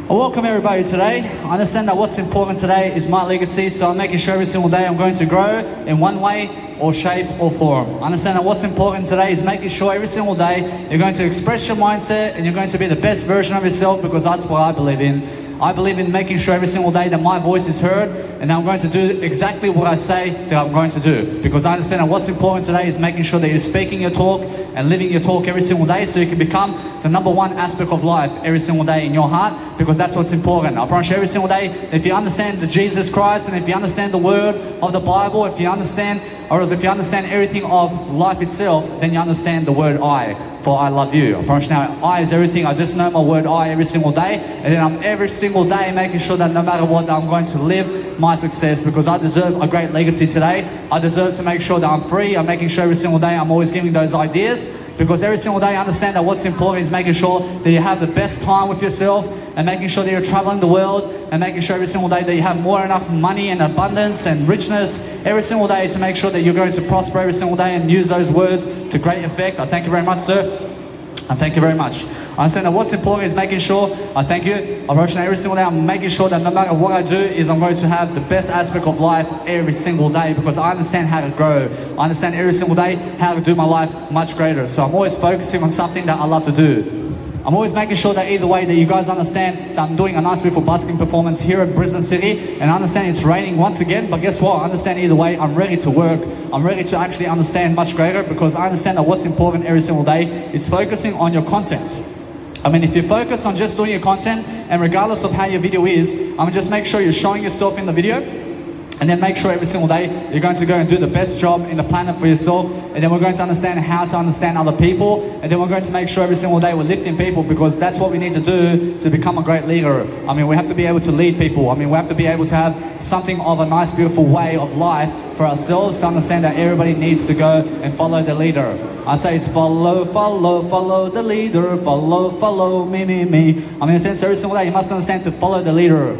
Well, welcome everybody today. I understand that what's important today is my legacy, so I'm making sure every single day I'm going to grow in one way or shape or form. I understand that what's important today is making sure every single day you're going to express your mindset and you're going to be the best version of yourself, because that's what I believe in. I believe in making sure every single day that my voice is heard, and I'm going to do exactly what I say that I'm going to do. Because I understand that what's important today is making sure that you're speaking your talk and living your talk every single day, so you can become the number one aspect of life every single day in your heart, because that's what's important. I promise you every single day, if you understand the Jesus Christ, and if you understand the word of the Bible, if you understand everything of life itself, then you understand the word I, for I love you. I promise you now, I is everything. I just know my word I every single day, and then I'm every single day making sure that no matter what, I'm going to live my success, because I deserve a great legacy today. I deserve to make sure that I'm free. I'm making sure every single day I'm always giving those ideas, because every single day I understand that what's important is making sure that you have the best time with yourself, and making sure that you're traveling the world, and making sure every single day that you have more enough money and abundance and richness every single day, to make sure that you're going to prosper every single day and use those words to great effect. I thank you very much, sir. I thank you very much. I understand that what's important is making sure, I thank you, I'm working every single day, I'm making sure that no matter what I do is I'm going to have the best aspect of life every single day, because I understand how to grow. I understand every single day how to do my life much greater. So I'm always focusing on something that I love to do. I'm always making sure that either way that you guys understand that I'm doing a nice beautiful busking performance here in Brisbane City, and I understand it's raining once again, but guess what? I understand either way I'm ready to work. I'm ready to actually understand much greater, because I understand that what's important every single day is focusing on your content. I mean, if you focus on just doing your content, and regardless of how your video is, just make sure you're showing yourself in the video, and then make sure every single day you're going to go and do the best job in the planet for yourself. And then we're going to understand how to understand other people. And then we're going to make sure every single day we're lifting people, because that's what we need to do to become a great leader. I mean, we have to be able to lead people. I mean, we have to be able to have something of a nice, beautiful way of life for ourselves, to understand that everybody needs to go and follow the leader. I say it's follow, follow, follow the leader. Follow, follow, me, me, me. I mean, in a sense, every single day you must understand to follow the leader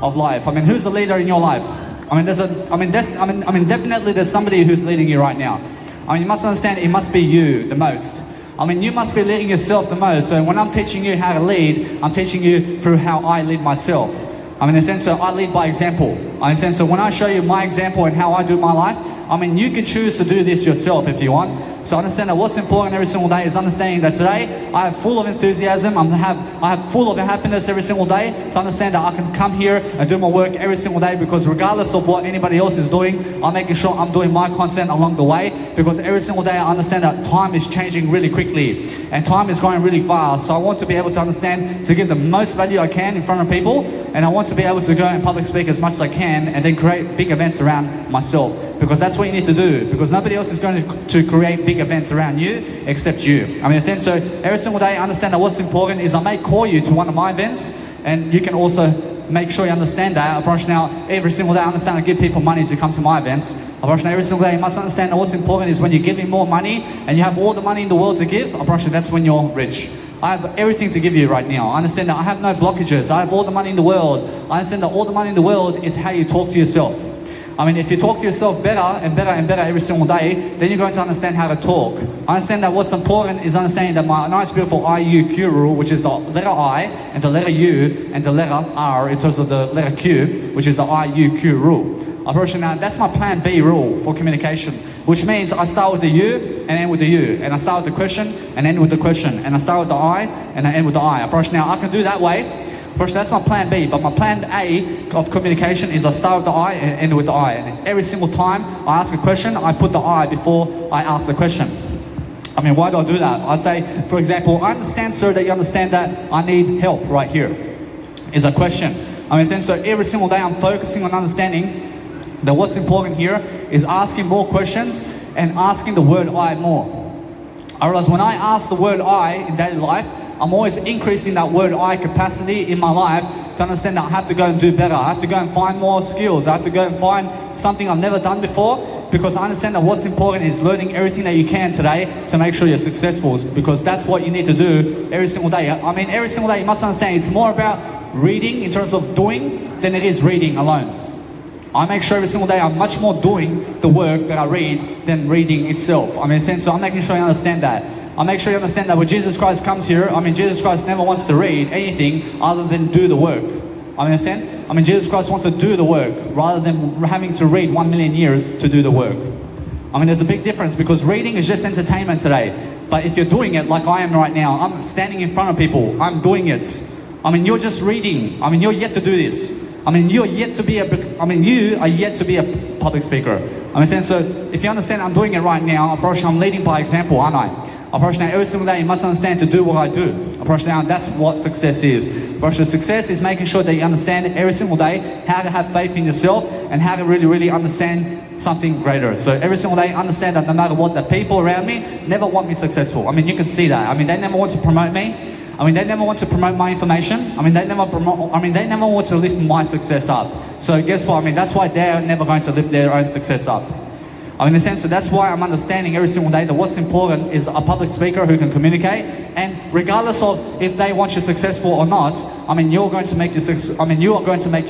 of life. I mean, who's the leader in your life? Definitely there's somebody who's leading you right now. I mean, you must understand it must be you the most. I mean, you must be leading yourself the most. So when I'm teaching you how to lead, I'm teaching you through how I lead myself. I mean, in a sense, so I lead by example. In a sense, so when I show you my example and how I do my life, I mean, you can choose to do this yourself if you want. So understand that what's important every single day is understanding that today I am full of enthusiasm. I have full of happiness every single day, to understand that I can come here and do my work every single day, because regardless of what anybody else is doing, I'm making sure I'm doing my content along the way, because every single day I understand that time is changing really quickly and time is going really fast. So I want to be able to understand to give the most value I can in front of people, and I want to be able to go and public speak as much as I can, and then create big events around myself, because that's what you need to do, because nobody else is going to create big events around you except you. I mean, in a sense, so every single day I understand that what's important is I may call you to one of my events, and you can also make sure you understand that. I promise you now, every single day I understand I give people money to come to my events. I promise you now, every single day you must understand that what's important is when you're giving more money and you have all the money in the world to give, I promise you that's when you're rich. I have everything to give you right now. I understand that I have no blockages. I have all the money in the world. I understand that all the money in the world is how you talk to yourself. I mean, if you talk to yourself better and better and better every single day, then you're going to understand how to talk. I understand that what's important is understanding that my nice beautiful IUQ rule, which is the letter I and the letter U and the letter R in terms of the letter Q, which is the IUQ rule. Now, that's my plan B rule for communication, which means I start with the U and end with the U, and I start with the question and end with the question, and I start with the I and I end with the I. Now, I can do that way. That's my plan B, but my plan A of communication is I start with the I and end with the I. And every single time I ask a question, I put the I before I ask the question. I mean, why do I do that? I say, for example, I understand, sir, that you understand that I need help right here, is a question. I mean, so every single day I'm focusing on understanding that what's important here is asking more questions and asking the word I more. I realize when I ask the word I in daily life, I'm always increasing that word I capacity in my life, to understand that I have to go and do better. I have to go and find more skills. I have to go and find something I've never done before, because I understand that what's important is learning everything that you can today to make sure you're successful, because that's what you need to do every single day. I mean, every single day you must understand it's more about reading in terms of doing than it is reading alone. I make sure every single day I'm much more doing the work that I read than reading itself. I mean, so I'm making sure you understand that. I make sure you understand that when Jesus Christ comes here, I mean, Jesus Christ never wants to read anything other than do the work. I understand? I mean, Jesus Christ wants to do the work rather than having to read 1 million years to do the work. I mean, there's a big difference because reading is just entertainment today. But if you're doing it like I am right now, I'm standing in front of people, I'm doing it. I mean, you're just reading. I mean, you're yet to do this. I mean, you are yet to be a public speaker. I mean, so if you understand I'm doing it right now, approach I'm leading by example, aren't I? Approach now every single day you must understand to do what I do. Approach now that's what success is. Approach the success is making sure that you understand every single day how to have faith in yourself and how to really, really understand something greater. So every single day understand that no matter what, the people around me never want me successful. I mean, you can see that. I mean, they never want to promote me. I mean, they never want to promote my information. I mean, they never want to lift my success up. So guess what? I mean, that's why they're never going to lift their own success up. I mean, in a sense, so that's why I'm understanding every single day that what's important is a public speaker who can communicate. And regardless of if they want you successful or not, I mean, you are going to make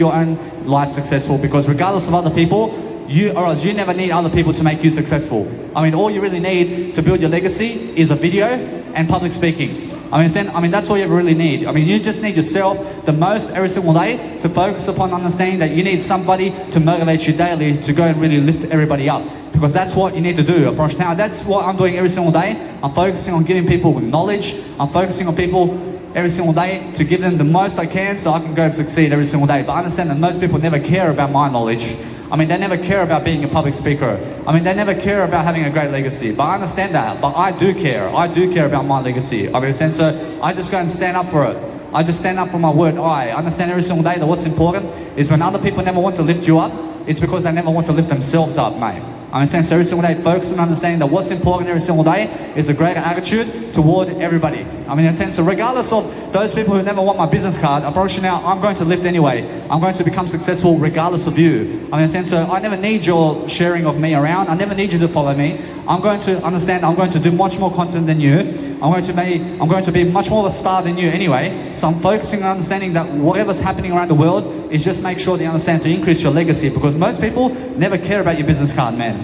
your own life successful, because regardless of other people, you never need other people to make you successful. I mean, all you really need to build your legacy is a video and public speaking. I mean, that's all you really need. I mean, you just need yourself the most every single day to focus upon understanding that you need somebody to motivate you daily to go and really lift everybody up. Because that's what you need to do. Approach now. That's what I'm doing every single day. I'm focusing on giving people knowledge. I'm focusing on people every single day to give them the most I can so I can go and succeed every single day. But I understand that most people never care about my knowledge. I mean, they never care about being a public speaker. I mean, they never care about having a great legacy. But I understand that. But I do care. I do care about my legacy. I mean, so I just go and stand up for it. I just stand up for my word. I understand every single day that what's important is when other people never want to lift you up, it's because they never want to lift themselves up, mate. I understand, so every single day, focus on understanding that what's important every single day is a greater attitude toward everybody. I mean, in a sense, so regardless of those people who never want my business card, approach you now, I'm going to lift anyway. I'm going to become successful regardless of you. I mean, in a sense, so I never need your sharing of me around. I never need you to follow me. I'm going to understand I'm going to do much more content than you. I'm going to be much more of a star than you anyway. So I'm focusing on understanding that whatever's happening around the world is just make sure that you understand to increase your legacy, because most people never care about your business card, man.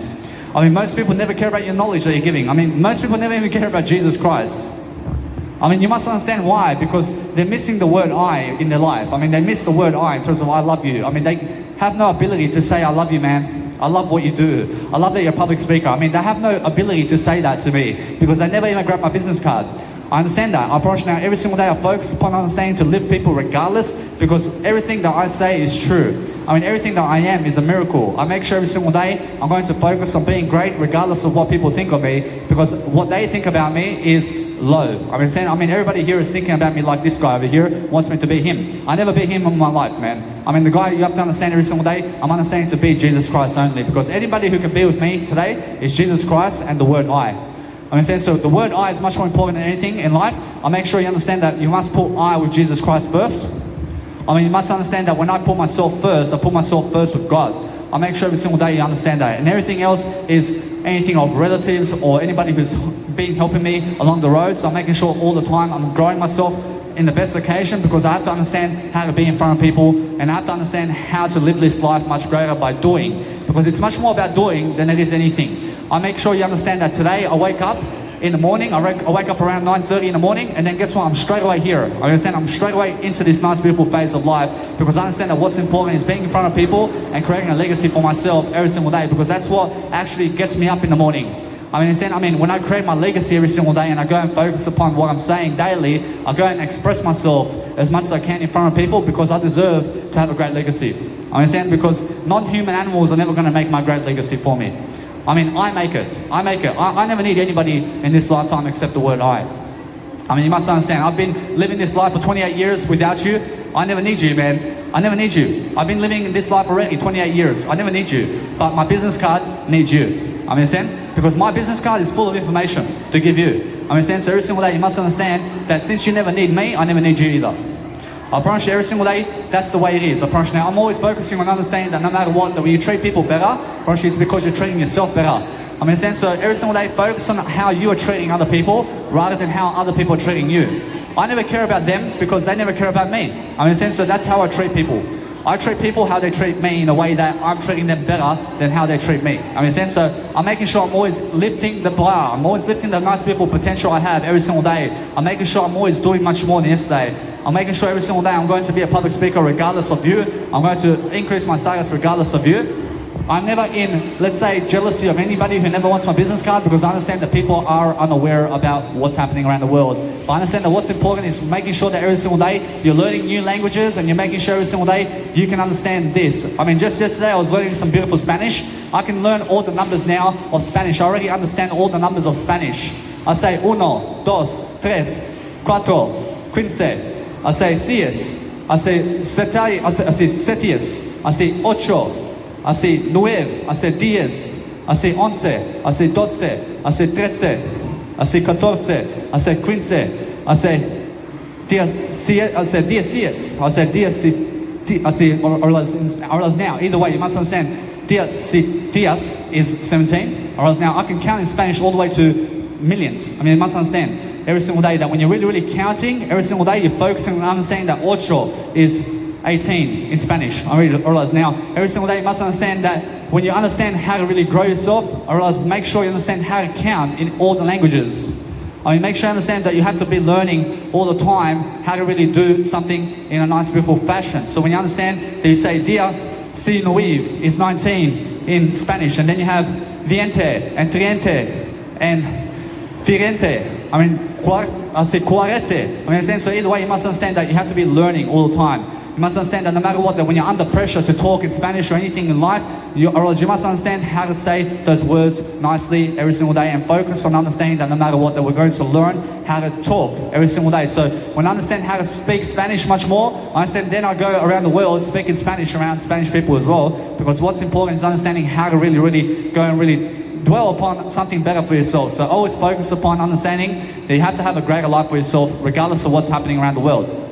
I mean, most people never care about your knowledge that you're giving. I mean, most people never even care about Jesus Christ. I mean, you must understand why, because they're missing the word I in their life. I mean, they miss the word I in terms of I love you. I mean, they have no ability to say I love you, man. I love what you do. I love that you're a public speaker. I mean, they have no ability to say that to me because they never even grabbed my business card. I understand that. I approach now every single day. I focus upon understanding to lift people regardless, because everything that I say is true. I mean, everything that I am is a miracle. I make sure every single day I'm going to focus on being great regardless of what people think of me, because what they think about me is low. I mean, everybody here is thinking about me like this guy over here wants me to be him. I never be him in my life, man. I mean, the guy you have to understand every single day, I'm understanding to be Jesus Christ only, because anybody who can be with me today is Jesus Christ and the word I. I mean, so the word I is much more important than anything in life. I make sure you understand that you must put I with Jesus Christ first. I mean, you must understand that when I put myself first, I put myself first with God. I make sure every single day you understand that. And everything else is anything of relatives or anybody who's been helping me along the road. So I'm making sure all the time I'm growing myself in the best occasion, because I have to understand how to be in front of people, and I have to understand how to live this life much greater by doing, because it's much more about doing than it is anything. I make sure you understand that today I wake up in the morning, I wake up around 9:30 in the morning, and then guess what? I'm straight away here. I understand I'm straight away into this nice beautiful phase of life, because I understand that what's important is being in front of people and creating a legacy for myself every single day, because that's what actually gets me up in the morning. I mean, when I create my legacy every single day and I go and focus upon what I'm saying daily, I go and express myself as much as I can in front of people, because I deserve to have a great legacy. I understand, because non-human animals are never going to make my great legacy for me. I mean, I make it. I never need anybody in this lifetime except the word I. I mean, you must understand, I've been living this life for 28 years without you. I never need you, man. I never need you. I've been living this life already 28 years. I never need you. But my business card needs you. I understand? Because my business card is full of information to give you. I understand? So every single day you must understand that since you never need me, I never need you either. I promise you every single day, that's the way it is. I promise you now, I'm always focusing on understanding that no matter what, that when you treat people better, I promise you it's because you're treating yourself better. I mean, so every single day, focus on how you are treating other people rather than how other people are treating you. I never care about them because they never care about me. I mean, so that's how I treat people. I treat people how they treat me in a way that I'm treating them better than how they treat me. I mean, sense. So I'm making sure I'm always lifting the bar. I'm always lifting the nice, beautiful potential I have every single day. I'm making sure I'm always doing much more than yesterday. I'm making sure every single day I'm going to be a public speaker regardless of you. I'm going to increase my status regardless of you. I'm never in, let's say, jealousy of anybody who never wants my business card, because I understand that people are unaware about what's happening around the world. But I understand that what's important is making sure that every single day you're learning new languages, and you're making sure every single day you can understand this. I mean, just yesterday I was learning some beautiful Spanish. I can learn all the numbers now of Spanish. I already understand all the numbers of Spanish. I say uno, dos, tres, cuatro, quince. I say seis. I say sete. I say seties. I say ocho. I say nueve, I say diez, I say once, I say doce, I say trece, I say catorce, I say quince, I say diez, I say diez, I say diez, I say or else now. Either way, you must understand. Diez is 17, or else now I can count in Spanish all the way to millions. I mean, you must understand every single day that when you're really counting, every single day you're focusing on understanding that ocho is 18 in Spanish. I really realize now, every single day you must understand that when you understand how to really grow yourself, I realize make sure you understand how to count in all the languages. I mean, make sure you understand that you have to be learning all the time how to really do something in a nice, beautiful fashion. So when you understand that you say, dia si nueve is 19 in Spanish, and then you have viente and triente and firente. I mean, I say cuarete. I mean, so either way, you must understand that you have to be learning all the time. You must understand that no matter what, that when you're under pressure to talk in Spanish or anything in life, you must understand how to say those words nicely every single day, and focus on understanding that no matter what, that we're going to learn how to talk every single day. So when I understand how to speak Spanish much more, I understand then I go around the world speaking Spanish around Spanish people as well, because what's important is understanding how to really go and really dwell upon something better for yourself. So always focus upon understanding that you have to have a greater life for yourself regardless of what's happening around the world.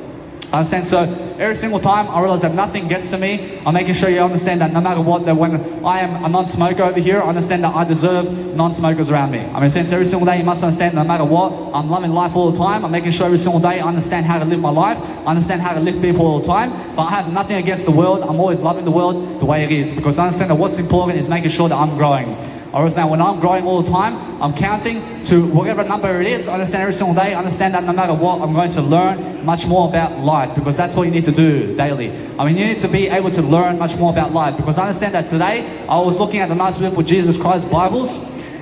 Understand? So every single time I realize that nothing gets to me, I'm making sure you understand that no matter what, that when I am a non-smoker over here, I understand that I deserve non-smokers around me. I mean, since every single day you must understand no matter what, I'm loving life all the time. I'm making sure every single day I understand how to live my life. I understand how to lift people all the time. But I have nothing against the world. I'm always loving the world the way it is, because I understand that what's important is making sure that I'm growing. Or now when I'm growing all the time, I'm counting to whatever number it is. I understand every single day. I understand that no matter what, I'm going to learn much more about life, because that's what you need to do daily. I mean, you need to be able to learn much more about life, because I understand that today I was looking at the nice, beautiful Jesus Christ Bibles.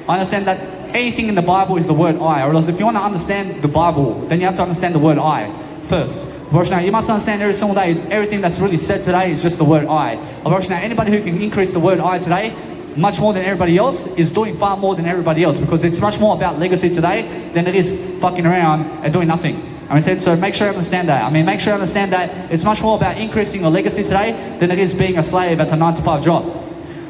I understand that anything in the Bible is the word I. Or else if you want to understand the Bible, then you have to understand the word I first. Now, you must understand every single day, everything that's really said today is just the word I. Now, anybody who can increase the word I today much more than everybody else is doing far more than everybody else, because it's much more about legacy today than it is fucking around and doing nothing. I mean, so make sure you understand that. I mean, make sure you understand that it's much more about increasing your legacy today than it is being a slave at a 9-to-5 job.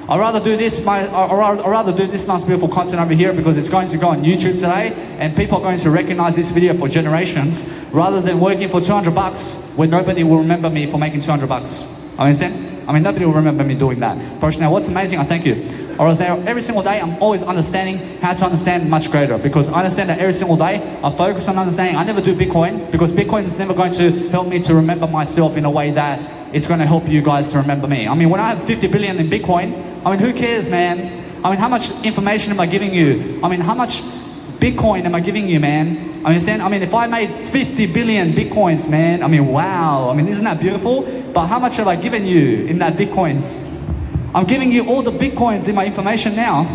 I'd rather do this nice, beautiful content over here, because it's going to go on YouTube today, and people are going to recognize this video for generations, rather than working for $200 when nobody will remember me for making $200. I understand? I mean, nobody will remember me doing that. First, now, what's amazing, I thank you. Or else every single day, I'm always understanding how to understand much greater, because I understand that every single day, I focus on understanding. I never do Bitcoin, because Bitcoin is never going to help me to remember myself in a way that it's going to help you guys to remember me. I mean, when I have 50 billion in Bitcoin, I mean, who cares, man? I mean, how much information am I giving you? I mean, how much Bitcoin am I giving you, man? I mean, if I made 50 billion Bitcoins, man, I mean, wow. I mean, isn't that beautiful? But how much have I given you in that Bitcoins? I'm giving you all the Bitcoins in my information now.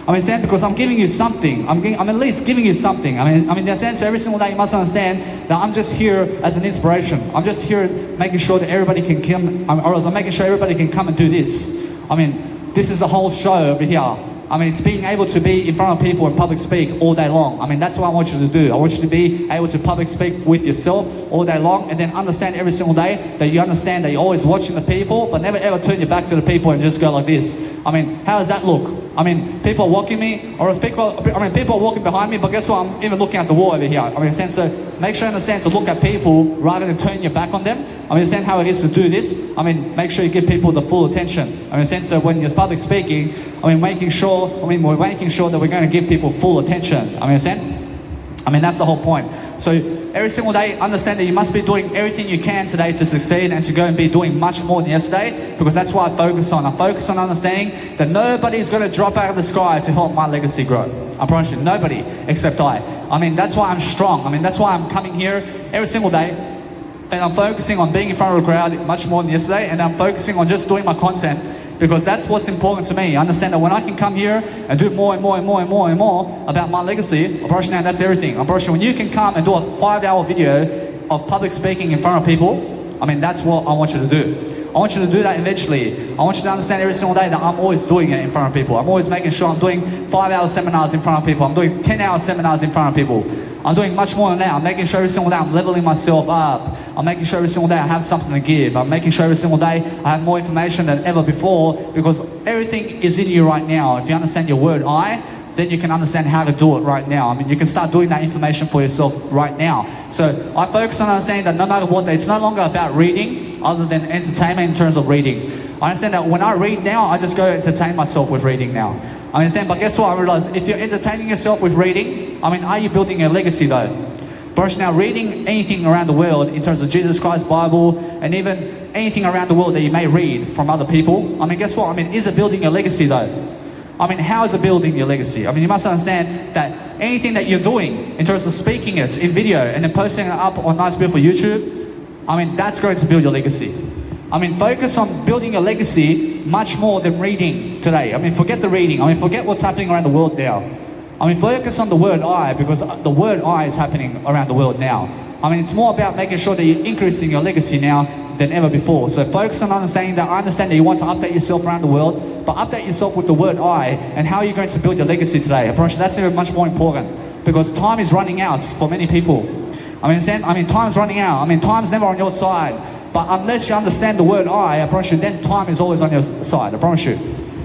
I mean, because I'm giving you something. I'm at least giving you something. I mean, in that sense, every single day you must understand that I'm just here as an inspiration. I'm just here making sure that everybody can come, or else I'm making sure everybody can come and do this. I mean, this is the whole show over here. I mean, it's being able to be in front of people and public speak all day long. I mean, that's what I want you to do. I want you to be able to public speak with yourself all day long, and then understand every single day that you understand that you're always watching the people, but never ever turn your back to the people and just go like this. I mean, how does that look? I mean, people are walking me, or people are walking behind me, but guess what? I'm even looking at the wall over here. I mean, so make sure you understand to look at people rather than turn your back on them. I mean, understand how it is to do this. I mean, make sure you give people the full attention. I mean, so when you're public speaking, we're making sure that we're going to give people full attention. I mean, I mean, that's the whole point. So every single day, understand that you must be doing everything you can today to succeed and to go and be doing much more than yesterday, because that's what I focus on. I focus on understanding that nobody is going to drop out of the sky to help my legacy grow. I promise you, nobody except I. I mean, that's why I'm strong. I mean, that's why I'm coming here every single day, and I'm focusing on being in front of a crowd much more than yesterday, and I'm focusing on just doing my content, because that's what's important to me. I understand that when I can come here and do more and more and more and more and more about my legacy, I promise you now, that's everything. I promise you, when you can come and do a 5-hour video of public speaking in front of people, I mean, that's what I want you to do. I want you to do that eventually. I want you to understand every single day that I'm always doing it in front of people. I'm always making sure I'm doing 5-hour seminars in front of people. I'm doing 10-hour seminars in front of people. I'm doing much more than that. I'm making sure every single day I'm leveling myself up. I'm making sure every single day I have something to give. I'm making sure every single day I have more information than ever before, because everything is in you right now. If you understand your word I, then you can understand how to do it right now. I mean, you can start doing that information for yourself right now. So I focus on understanding that no matter what, it's no longer about reading other than entertainment in terms of reading. I understand that when I read now, I just go entertain myself with reading now. I understand, but guess what? I realize if you're entertaining yourself with reading, I mean, are you building a legacy though? But now, reading anything around the world in terms of Jesus Christ, Bible, and even anything around the world that you may read from other people, I mean, guess what? I mean, is it building a legacy though? I mean, how is it building your legacy? I mean, you must understand that anything that you're doing in terms of speaking it in video and then posting it up on Nice Beautiful YouTube, I mean, that's going to build your legacy. I mean, focus on building a legacy much more than reading today. I mean, forget the reading. I mean, forget what's happening around the world now. I mean, focus on the word I, because the word I is happening around the world now. I mean, it's more about making sure that you're increasing your legacy now than ever before. So focus on understanding that. I understand that you want to update yourself around the world, but update yourself with the word I, and how are you going to build your legacy today? I promise you that's even much more important, because time is running out for many people. I mean, time's running out. I mean, time's never on your side. But unless you understand the word I promise you, then time is always on your side. I promise you.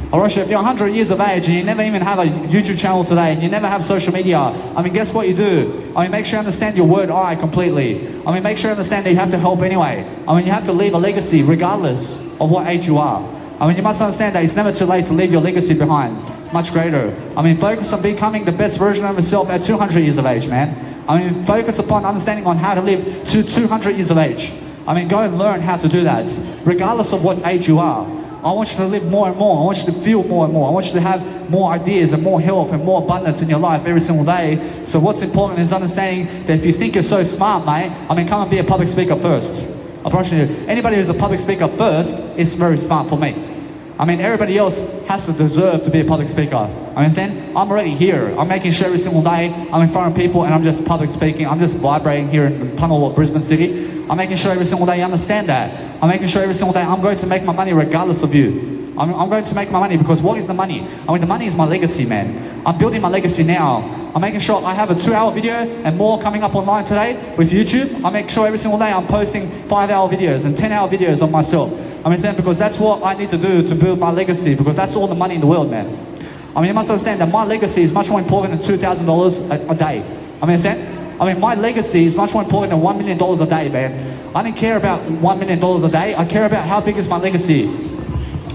I promise you, if you're 100 years of age and you never even have a YouTube channel today, and you never have social media, I mean, guess what you do? I mean, make sure you understand your word I completely. I mean, make sure you understand that you have to help anyway. I mean, you have to leave a legacy regardless of what age you are. I mean, you must understand that it's never too late to leave your legacy behind. Much greater. I mean, focus on becoming the best version of yourself at 200 years of age, man. I mean, focus upon understanding on how to live to 200 years of age. I mean, go and learn how to do that, regardless of what age you are. I want you to live more and more. I want you to feel more and more. I want you to have more ideas and more health and more abundance in your life every single day. So what's important is understanding that if you think you're so smart, mate, I mean, come and be a public speaker first. I promise you, anybody who's a public speaker first is very smart for me. I mean, everybody else has to deserve to be a public speaker. I understand? I'm already here. I'm making sure every single day I'm in front of people and I'm just public speaking. I'm just vibrating here in the tunnel of Brisbane City. I'm making sure every single day you understand that. I'm making sure every single day I'm going to make my money regardless of you. I'm going to make my money, because what is the money? I mean, the money is my legacy, man. I'm building my legacy now. I'm making sure I have a 2-hour video and more coming up online today with YouTube. I make sure every single day I'm posting 5-hour videos and 10-hour videos on myself. I mean, because that's what I need to do to build my legacy, because that's all the money in the world, man. I mean, you must understand that my legacy is much more important than $2,000 a day. I mean, my legacy is much more important than $1 million a day, man. I don't care about $1 million a day. I care about how big is my legacy.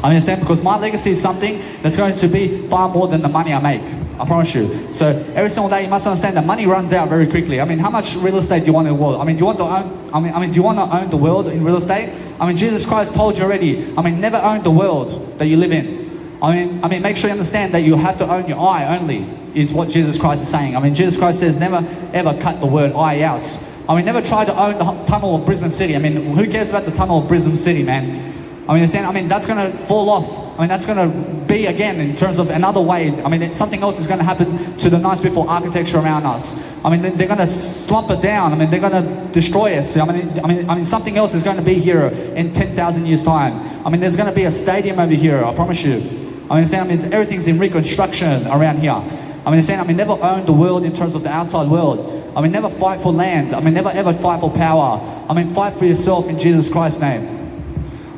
I understand, because my legacy is something that's going to be far more than the money I make. I promise you. So every single day you must understand that money runs out very quickly. I mean, how much real estate do you want in the world? I mean, do you want to own? Do you want to own the world in real estate? I mean, Jesus Christ told you already. I mean, never own the world that you live in. I mean, make sure you understand that you have to own your I only, is what Jesus Christ is saying. I mean, Jesus Christ says never ever cut the word I out. I mean, never try to own the tunnel of Brisbane City. I mean, who cares about the tunnel of Brisbane City, man? I mean, that's going to fall off. I mean, that's going to be, again, in terms of another way. I mean, something else is going to happen to the nice, beautiful architecture around us. I mean, they're going to slump it down. I mean, they're going to destroy it. So, I mean, something else is going to be here in 10,000 years' time. I mean, there's going to be a stadium over here, I promise you. I mean, everything's in reconstruction around here. I mean, never own the world in terms of the outside world. I mean, never fight for land. I mean, never ever fight for power. I mean, fight for yourself in Jesus Christ's name.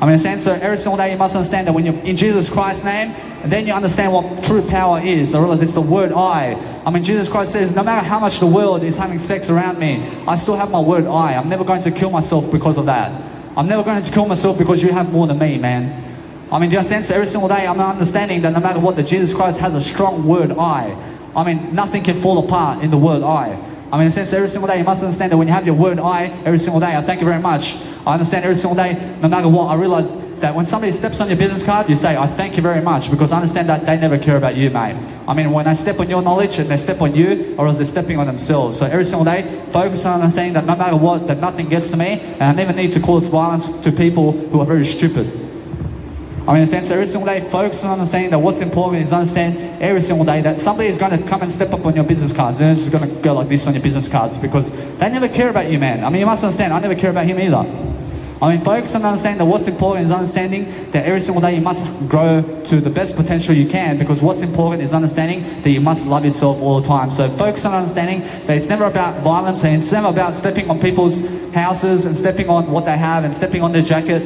I mean, so every single day you must understand that when you're in Jesus Christ's name, then you understand what true power is. I realize it's the word I. I mean, Jesus Christ says, no matter how much the world is having sex around me, I still have my word I. I'm never going to kill myself because of that. I'm never going to kill myself because you have more than me, man. I mean, do you understand? So every single day I'm understanding that no matter what, that Jesus Christ has a strong word I. I mean, nothing can fall apart in the word I. I mean, in a sense, every single day you must understand that when you have your word I, every single day, I thank you very much. I understand every single day, no matter what, I realize that when somebody steps on your business card, you say, I thank you very much, because I understand that they never care about you, mate. I mean, when they step on your knowledge and they step on you, or else they're stepping on themselves. So every single day, focus on understanding that no matter what, that nothing gets to me, and I never need to cause violence to people who are very stupid. I mean, in a sense, every single day, focus on understanding that what's important is understand every single day that somebody is going to come and step up on your business cards. They're just going to go like this on your business cards because they never care about you, man. I mean, you must understand, I never care about him either. I mean, focus on understanding that what's important is understanding that every single day you must grow to the best potential you can, because what's important is understanding that you must love yourself all the time. So focus on understanding that it's never about violence, and it's never about stepping on people's houses and stepping on what they have and stepping on their jacket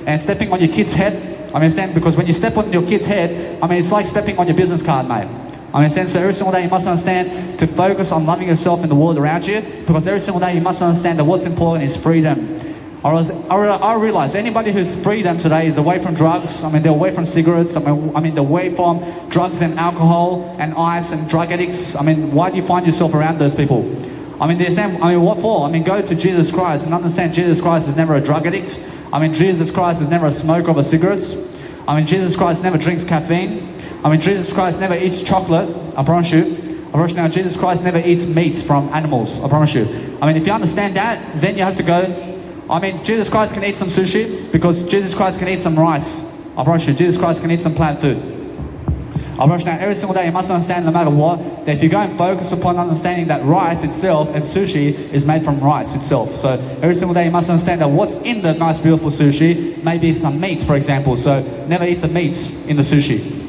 and stepping on your kid's head. I mean, understand, because when you step on your kid's head, I mean, it's like stepping on your business card, mate. I mean, so every single day you must understand to focus on loving yourself and the world around you, because every single day you must understand that what's important is freedom. I realize anybody who's freedom today is away from drugs. I mean, they're away from cigarettes. I mean, they're away from drugs and alcohol and ice and drug addicts. I mean, why do you find yourself around those people? I mean, they're saying, I mean, what for? I mean, go to Jesus Christ and understand Jesus Christ is never a drug addict. I mean, Jesus Christ is never a smoker of a cigarette. I mean, Jesus Christ never drinks caffeine. I mean, Jesus Christ never eats chocolate. I promise you. I promise you now, Jesus Christ never eats meat from animals. I promise you. I mean, if you understand that, then you have to go. I mean, Jesus Christ can eat some sushi because Jesus Christ can eat some rice. I promise you, Jesus Christ can eat some plant food. I promise you now, every single day you must understand, no matter what, that if you go and focus upon understanding that rice itself and sushi is made from rice itself. So every single day you must understand that what's in the nice, beautiful sushi may be some meat, for example. So never eat the meat in the sushi.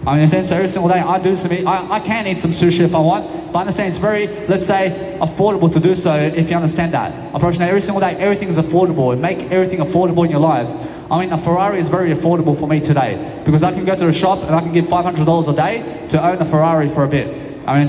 I mean, in a sense, every single day I do some eat. I can eat some sushi if I want, but I understand it's very, let's say, affordable to do so if you understand that. I promise you now, every single day, everything is affordable. And make everything affordable in your life. I mean, a Ferrari is very affordable for me today because I can go to the shop and I can give $500 a day to own a Ferrari for a bit. I mean,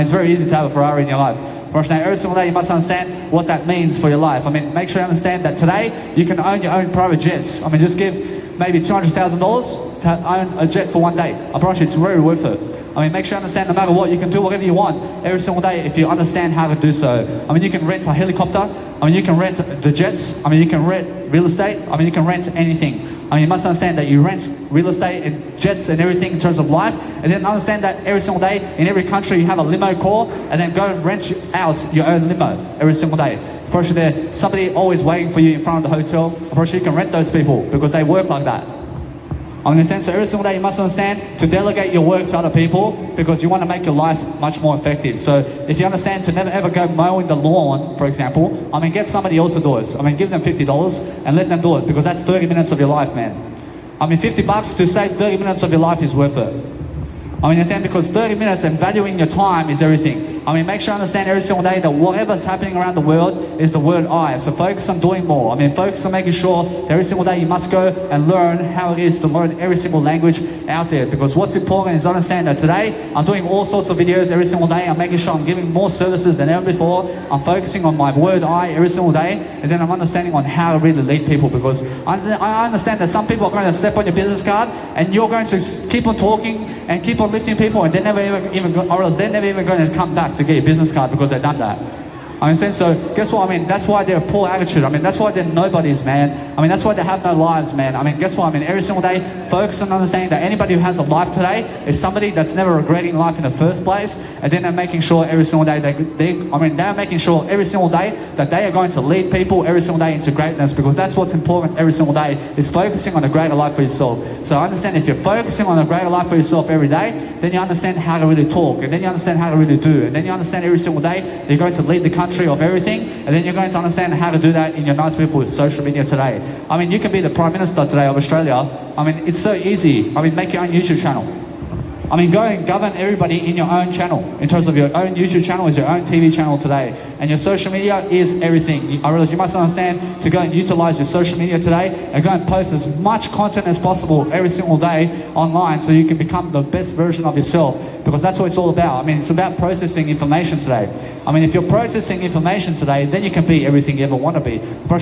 it's very easy to have a Ferrari in your life. Now, every single day you must understand what that means for your life. I mean, make sure you understand that today you can own your own private jets. I mean, just give maybe $200,000 to own a jet for one day. I promise you, it's very worth it. I mean, make sure you understand no matter what, you can do whatever you want every single day if you understand how to do so. I mean, you can rent a helicopter. I mean, you can rent the jets. I mean, you can rent real estate. I mean, you can rent anything. I mean, you must understand that you rent real estate and jets and everything in terms of life, and then understand that every single day in every country you have a limo call, and then go and rent out your own limo every single day. For sure, there's somebody always waiting for you in front of the hotel. For sure, you can rent those people because they work like that. I mean, in a sense, so every single day you must understand to delegate your work to other people because you want to make your life much more effective. So if you understand to never ever go mowing the lawn, for example, I mean, get somebody else to do it. I mean, give them $50 and let them do it because that's 30 minutes of your life, man. I mean, $50 to save 30 minutes of your life is worth it. I mean, understand, because 30 minutes and valuing your time is everything. I mean, make sure you understand every single day that whatever's happening around the world is the word I. So focus on doing more. I mean, focus on making sure that every single day you must go and learn how it is to learn every single language out there. Because what's important is understand that today I'm doing all sorts of videos every single day. I'm making sure I'm giving more services than ever before. I'm focusing on my word I every single day. And then I'm understanding on how to really lead people. Because I understand that some people are going to step on your business card and you're going to keep on talking and keep on lifting people, and they're never even or else they're never even going to come back to get your business card because they've done that. I mean, so guess what? I mean, that's why they're a poor attitude. I mean, that's why they're nobodies, man. I mean, that's why they have no lives, man. I mean, guess what? I mean, every single day, focus on understanding that anybody who has a life today is somebody that's never regretting life in the first place, and then they're making sure every single day they're making sure every single day that they are going to lead people every single day into greatness, because that's what's important every single day, is focusing on a greater life for yourself. So I understand if you're focusing on a greater life for yourself every day, then you understand how to really talk, and then you understand how to really do, and then you understand every single day that you're going to lead the country of everything, and then you're going to understand how to do that in your nice beautiful social media today. I mean, you can be the Prime Minister today of Australia. I mean, it's so easy. I mean, make your own YouTube channel. I mean, go and govern everybody in your own channel. In terms of your own YouTube channel is your own TV channel today. and your social media is everything. I realize you must understand to go and utilize your social media today and go and post as much content as possible every single day online so you can become the best version of yourself, because that's what it's all about. I mean, it's about processing information today. I mean, if you're processing information today, then you can be everything you ever want to be.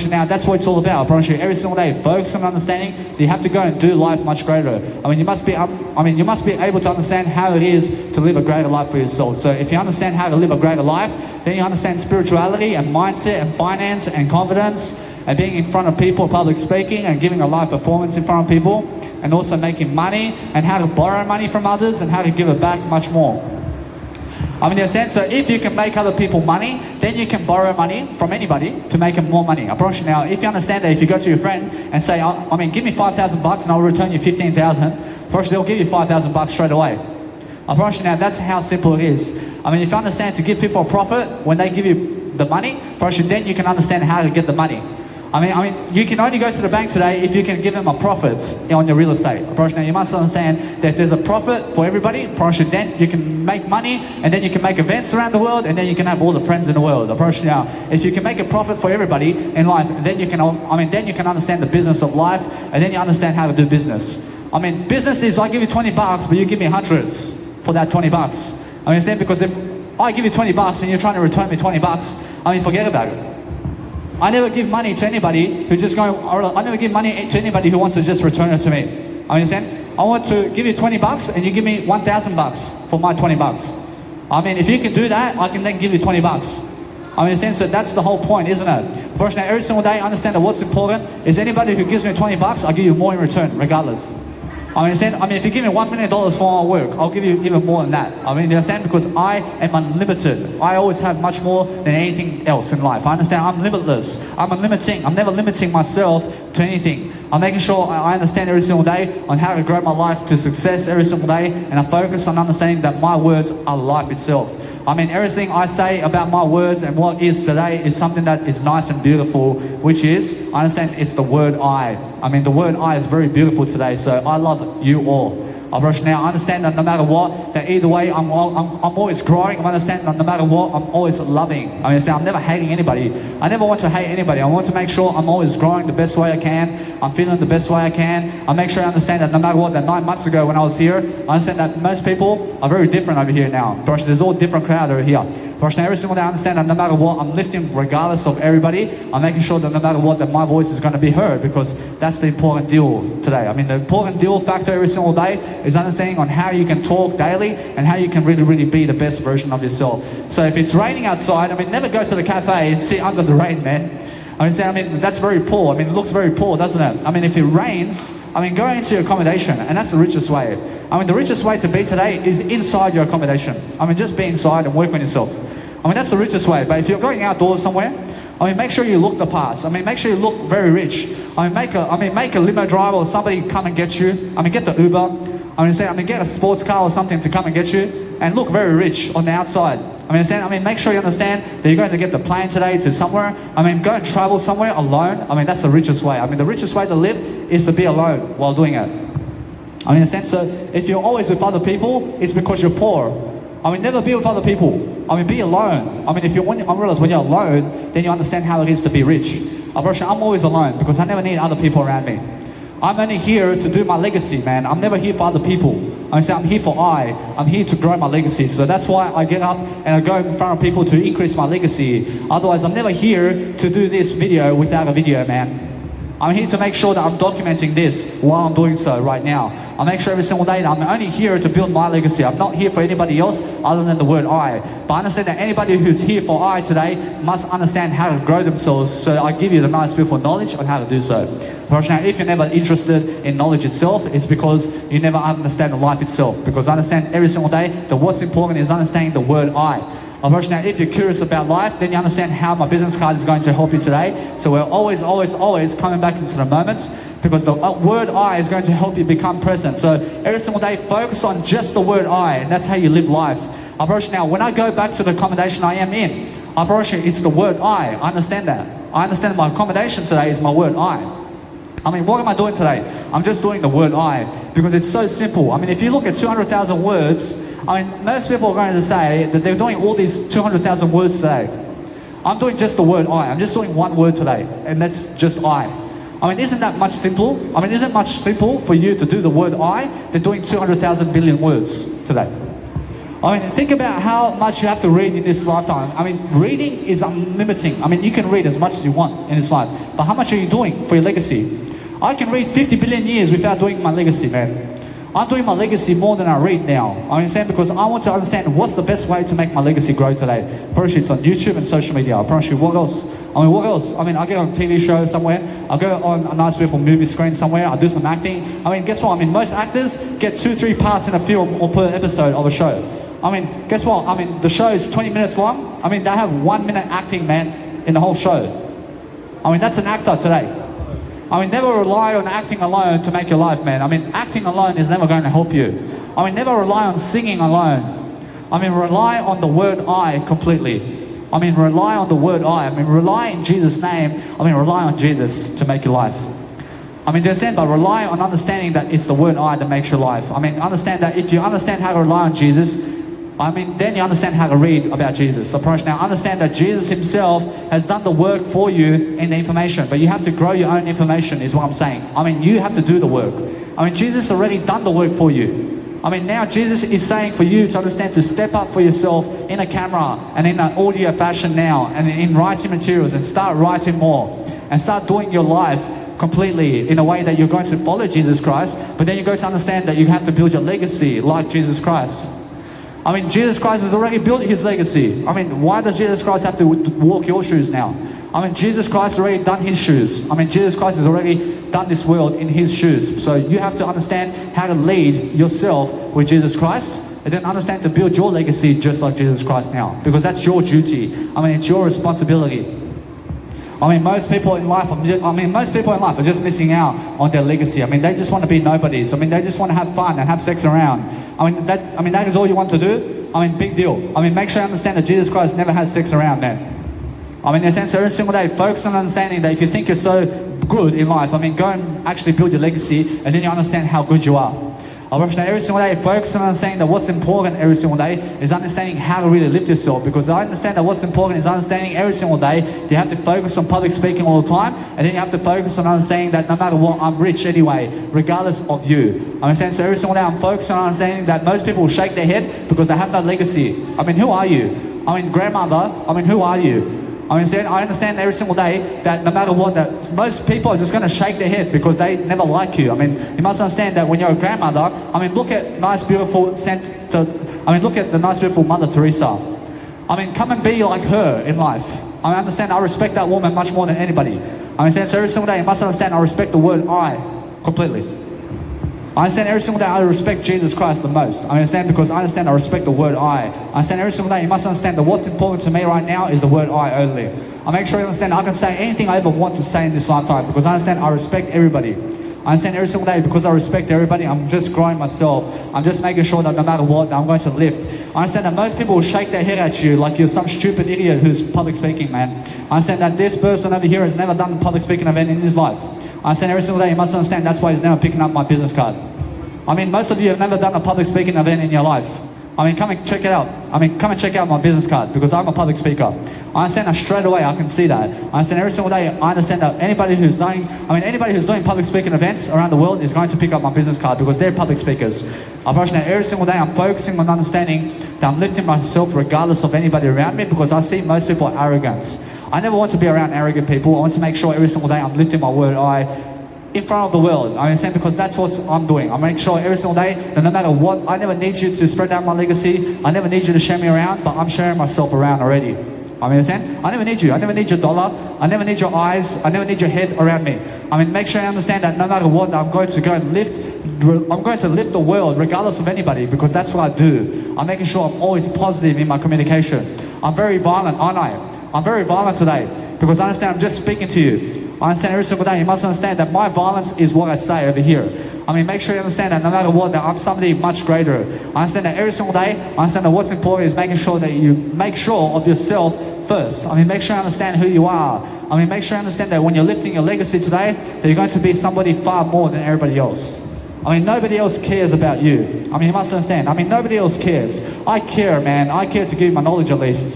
Now, that's what it's all about. I promise you, every single day, focus on understanding that you have to go and do life much greater. I mean, you must be able to understand how it is to live a greater life for yourself. So if you understand how to live a greater life, then you understand spirituality and mindset and finance and confidence and being in front of people, public speaking and giving a live performance in front of people, and also making money and how to borrow money from others and how to give it back much more. I mean, in a sense, so if you can make other people money, then you can borrow money from anybody to make them more money. I promise you now, if you understand that, if you go to your friend and say, I mean, give me $5,000 and I'll return you 15,000, I promise you they'll give you $5,000 straight away. I promise you now, that's how simple it is. I mean, if you understand to give people a profit when they give you the money, I promise you then you can understand how to get the money. I mean, you can only go to the bank today if you can give them a profit on your real estate. Now, you must understand that if there's a profit for everybody, then you can make money, and then you can make events around the world, and then you can have all the friends in the world. Now, if you can make a profit for everybody in life, then you can, then you can understand the business of life, and then you understand how to do business. I mean, business is I give you $20, but you give me hundreds for that $20. I mean, because if I give you $20 and you're trying to return me $20, I mean, forget about it. I never give money to anybody who just I never give money to anybody who wants to just return it to me. I understand? I want to give you $20 and you give me $1,000 for my $20. I mean, if you can do that, I can then give you $20. I mean, in a sense that that's the whole point, isn't it? But now, every single day, I understand that what's important is anybody who gives me $20, I'll give you more in return, regardless. I mean, if you give me $1 million for my work, I'll give you even more than that. I mean, you understand? Because I am unlimited. I always have much more than anything else in life. I understand I'm limitless. I'm unlimiting. I'm never limiting myself to anything. I'm making sure I understand every single day on how to grow my life to success every single day, and I focus on understanding that my words are life itself. I mean, everything I say about my words and what is today is something that is nice and beautiful, which is, I understand it's the word I. I mean, the word I is very beautiful today, so I love you all. Now, I understand that no matter what, that either way, I'm always growing. I understand that no matter what, I'm always loving. I mean, I'm never hating anybody. I never want to hate anybody. I want to make sure I'm always growing the best way I can. I'm feeling the best way I can. I make sure I understand that no matter what, that 9 months ago when I was here, I understand that most people are very different over here now. There's all different crowd over here. Now, every single day, I understand that no matter what, I'm lifting regardless of everybody. I'm making sure that no matter what, that my voice is going to be heard, because that's the important deal today. I mean, the important deal factor every single day is understanding on how you can talk daily and how you can really be the best version of yourself. So if it's raining outside, I mean, never go to the cafe and sit under the rain, man. I mean, that's very poor. I mean, it looks very poor, doesn't it? I mean, if it rains, I mean, go into your accommodation, and that's the richest way. I mean, the richest way to be today is inside your accommodation. I mean, just be inside and work on yourself. I mean, that's the richest way. But if you're going outdoors somewhere, I mean, make sure you look the part. I mean, make sure you look very rich. I mean, make a limo driver or somebody come and get you. I mean, get the Uber. Get a sports car or something to come and get you, and look very rich on the outside. Make sure you understand that you're going to get the plane today to somewhere. I mean, go and travel somewhere alone. I mean, that's the richest way. I mean, the richest way to live is to be alone while doing it. I mean, in a sense, so if you're always with other people, it's because you're poor. I mean, never be with other people. I mean, be alone. I mean, I realize when you're alone, then you understand how it is to be rich. I'm always alone because I never need other people around me. I'm only here to do my legacy, man. I'm never here for other people. I'm here for I'm here to grow my legacy. So that's why I get up and I go in front of people to increase my legacy. Otherwise, I'm never here to do this video without a video, man. I'm here to make sure that I'm documenting this while I'm doing so right now. I make sure every single day that I'm only here to build my legacy. I'm not here for anybody else other than the word I. But I understand that anybody who's here for I today must understand how to grow themselves. So I give you the nice, beautiful knowledge on how to do so. Now, if you're never interested in knowledge itself, it's because you never understand the life itself. Because I understand every single day that what's important is understanding the word I. Now, if you're curious about life, then you understand how my business card is going to help you today. So we're always coming back into the moment, because the word I is going to help you become present. So every single day, focus on just the word I, and that's how you live life. Now, when I go back to the accommodation I am in, it's the word I understand that. I understand my accommodation today is my word I. I mean, what am I doing today? I'm just doing the word I, because it's so simple. I mean, if you look at 200,000 words, I mean, most people are going to say that they're doing all these 200,000 words today. I'm doing just the word I. I'm just doing one word today, and that's just I. I mean, isn't that much simple? I mean, isn't it much simple for you to do the word I than doing 200,000 billion words today? I mean, think about how much you have to read in this lifetime. I mean, reading is unlimited. I mean, you can read as much as you want in this life, but how much are you doing for your legacy? I can read 50 billion years without doing my legacy, man. I'm doing my legacy more than I read now. I understand because I want to understand what's the best way to make my legacy grow today. Promise you, it's on YouTube and social media. I promise you, what else? I mean, what else? I mean, I get on a TV show somewhere. I go on a nice beautiful movie screen somewhere. I do some acting. I mean, guess what? I mean, most actors get 2-3 parts in a film or per episode of a show. I mean, guess what? I mean, the show is 20 minutes long. I mean, they have 1 minute acting, man, in the whole show. I mean, that's an actor today. I mean, never rely on acting alone to make your life, man. I mean, acting alone is never going to help you. I mean, never rely on singing alone. I mean, rely on the word I completely. I mean, rely on the word I. I mean, rely in Jesus' name. I mean, rely on Jesus to make your life. I mean, there's but rely on understanding that it's the word I that makes your life. I mean, understand that if you understand how to rely on Jesus, I mean, then you understand how to read about Jesus. So now understand that Jesus himself has done the work for you in the information, but you have to grow your own information is what I'm saying. I mean, you have to do the work. I mean, Jesus already done the work for you. I mean, now Jesus is saying for you to understand to step up for yourself in a camera and in an audio fashion now and in writing materials and start writing more and start doing your life completely in a way that you're going to follow Jesus Christ, but then you're going to understand that you have to build your legacy like Jesus Christ. I mean, Jesus Christ has already built his legacy. I mean, why does Jesus Christ have to walk your shoes now? I mean, Jesus Christ has already done his shoes. I mean, Jesus Christ has already done this world in his shoes. So you have to understand how to lead yourself with Jesus Christ and then understand to build your legacy just like Jesus Christ now. Because that's your duty. I mean, it's your responsibility. I mean, most people in life are just missing out on their legacy. I mean, they just want to be nobodies. I mean, they just want to have fun and have sex around. I mean, that is all you want to do. I mean, big deal. I mean, make sure you understand that Jesus Christ never has sex around, man. I mean, in a sense, every single day, focus on understanding that if you think you're so good in life, I mean, go and actually build your legacy, and then you understand how good you are. I wish that every single day, focus on understanding that what's important every single day is understanding how to really lift yourself. Because I understand that what's important is understanding every single day that you have to focus on public speaking all the time, and then you have to focus on understanding that no matter what, I'm rich anyway, regardless of you. I understand, so every single day I'm focused on understanding that most people will shake their head because they have no legacy. I mean, who are you? I mean, grandmother, I mean, who are you? I understand every single day that no matter what, that most people are just going to shake their head because they never like you. I mean, you must understand that when you're a grandmother, I mean, look at the nice, beautiful Mother Teresa. I mean, come and be like her in life. I understand I respect that woman much more than anybody. I understand, so every single day you must understand I respect the word I completely. I understand every single day I respect Jesus Christ the most. I understand because I understand I respect the word I. I understand every single day you must understand that what's important to me right now is the word I only. I make sure you understand I can say anything I ever want to say in this lifetime because I understand I respect everybody. I understand every single day because I respect everybody, I'm just growing myself. I'm just making sure that no matter what, I'm going to lift. I understand that most people will shake their head at you like you're some stupid idiot who's public speaking, man. I understand that this person over here has never done a public speaking event in his life. I understand every single day you must understand that's why he's never picking up my business card. I mean, most of you have never done a public speaking event in your life. I mean, come and check it out. I mean, come and check out my business card because I'm a public speaker. I understand that straight away, I can see that. I understand every single day, I understand that anybody who's doing public speaking events around the world is going to pick up my business card because they're public speakers. I'm that every single day, I'm focusing on understanding that I'm lifting myself regardless of anybody around me because I see most people are arrogant. I never want to be around arrogant people. I want to make sure every single day I'm lifting my word I in front of the world. I understand because that's what I'm doing. I make sure every single day that no matter what, I never need you to spread out my legacy. I never need you to share me around, but I'm sharing myself around already. I understand? I never need you. I never need your dollar. I never need your eyes. I never need your head around me. I mean, make sure you understand that no matter what, I'm going to go and lift. I'm going to lift the world regardless of anybody because that's what I do. I'm making sure I'm always positive in my communication. I'm very violent, aren't I? I'm very violent today because I understand I'm just speaking to you. I understand every single day, you must understand that my violence is what I say over here. I mean, make sure you understand that no matter what, that I'm somebody much greater. I understand that every single day, I understand that what's important is making sure that you make sure of yourself first. I mean, make sure you understand who you are. I mean, make sure you understand that when you're lifting your legacy today, that you're going to be somebody far more than everybody else. I mean, nobody else cares about you. I mean, you must understand. I mean, nobody else cares. I care, man. I care to give my knowledge at least.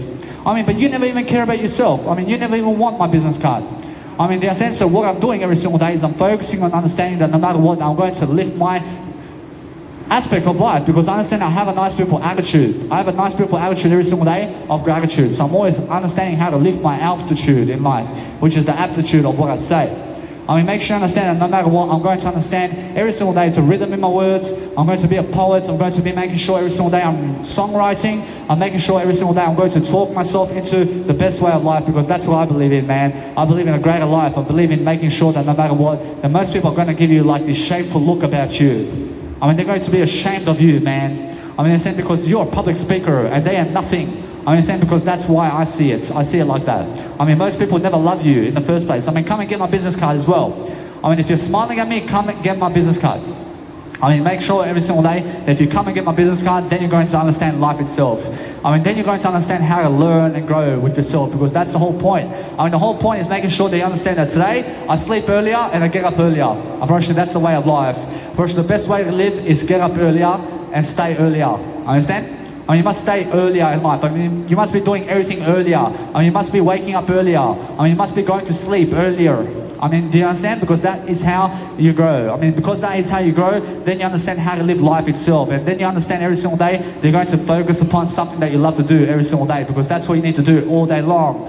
I mean, but you never even care about yourself. I mean, you never even want my business card. I mean, in the sense of what I'm doing every single day is I'm focusing on understanding that no matter what, I'm going to lift my aspect of life, because I understand I have a nice, beautiful attitude. I have a nice, beautiful attitude every single day of gratitude. So I'm always understanding how to lift my altitude in life, which is the aptitude of what I say. I mean, make sure you understand that no matter what, I'm going to understand every single day to rhythm in my words. I'm going to be a poet. I'm going to be making sure every single day I'm songwriting. I'm making sure every single day I'm going to talk myself into the best way of life, because that's what I believe in, man. I believe in a greater life. I believe in making sure that no matter what, that most people are going to give you like this shameful look about you. I mean, they're going to be ashamed of you, man. I mean, I saying because you're a public speaker and they are nothing. I mean, because that's why I see it. I see it like that. I mean, most people never love you in the first place. I mean, come and get my business card as well. I mean, if you're smiling at me, come and get my business card. I mean, make sure every single day that if you come and get my business card, then you're going to understand life itself. I mean, then you're going to understand how to learn and grow with yourself, because that's the whole point. I mean, the whole point is making sure that you understand that today I sleep earlier and I get up earlier. I promise you that's the way of life. I promise you the best way to live is get up earlier and stay earlier. Understand? I mean, you must stay earlier in life. I mean, you must be doing everything earlier. I mean, you must be waking up earlier. I mean, you must be going to sleep earlier. I mean, do you understand? Because that is how you grow. I mean, because that is how you grow, then you understand how to live life itself. And then you understand every single day that you're going to focus upon something that you love to do every single day, because that's what you need to do all day long.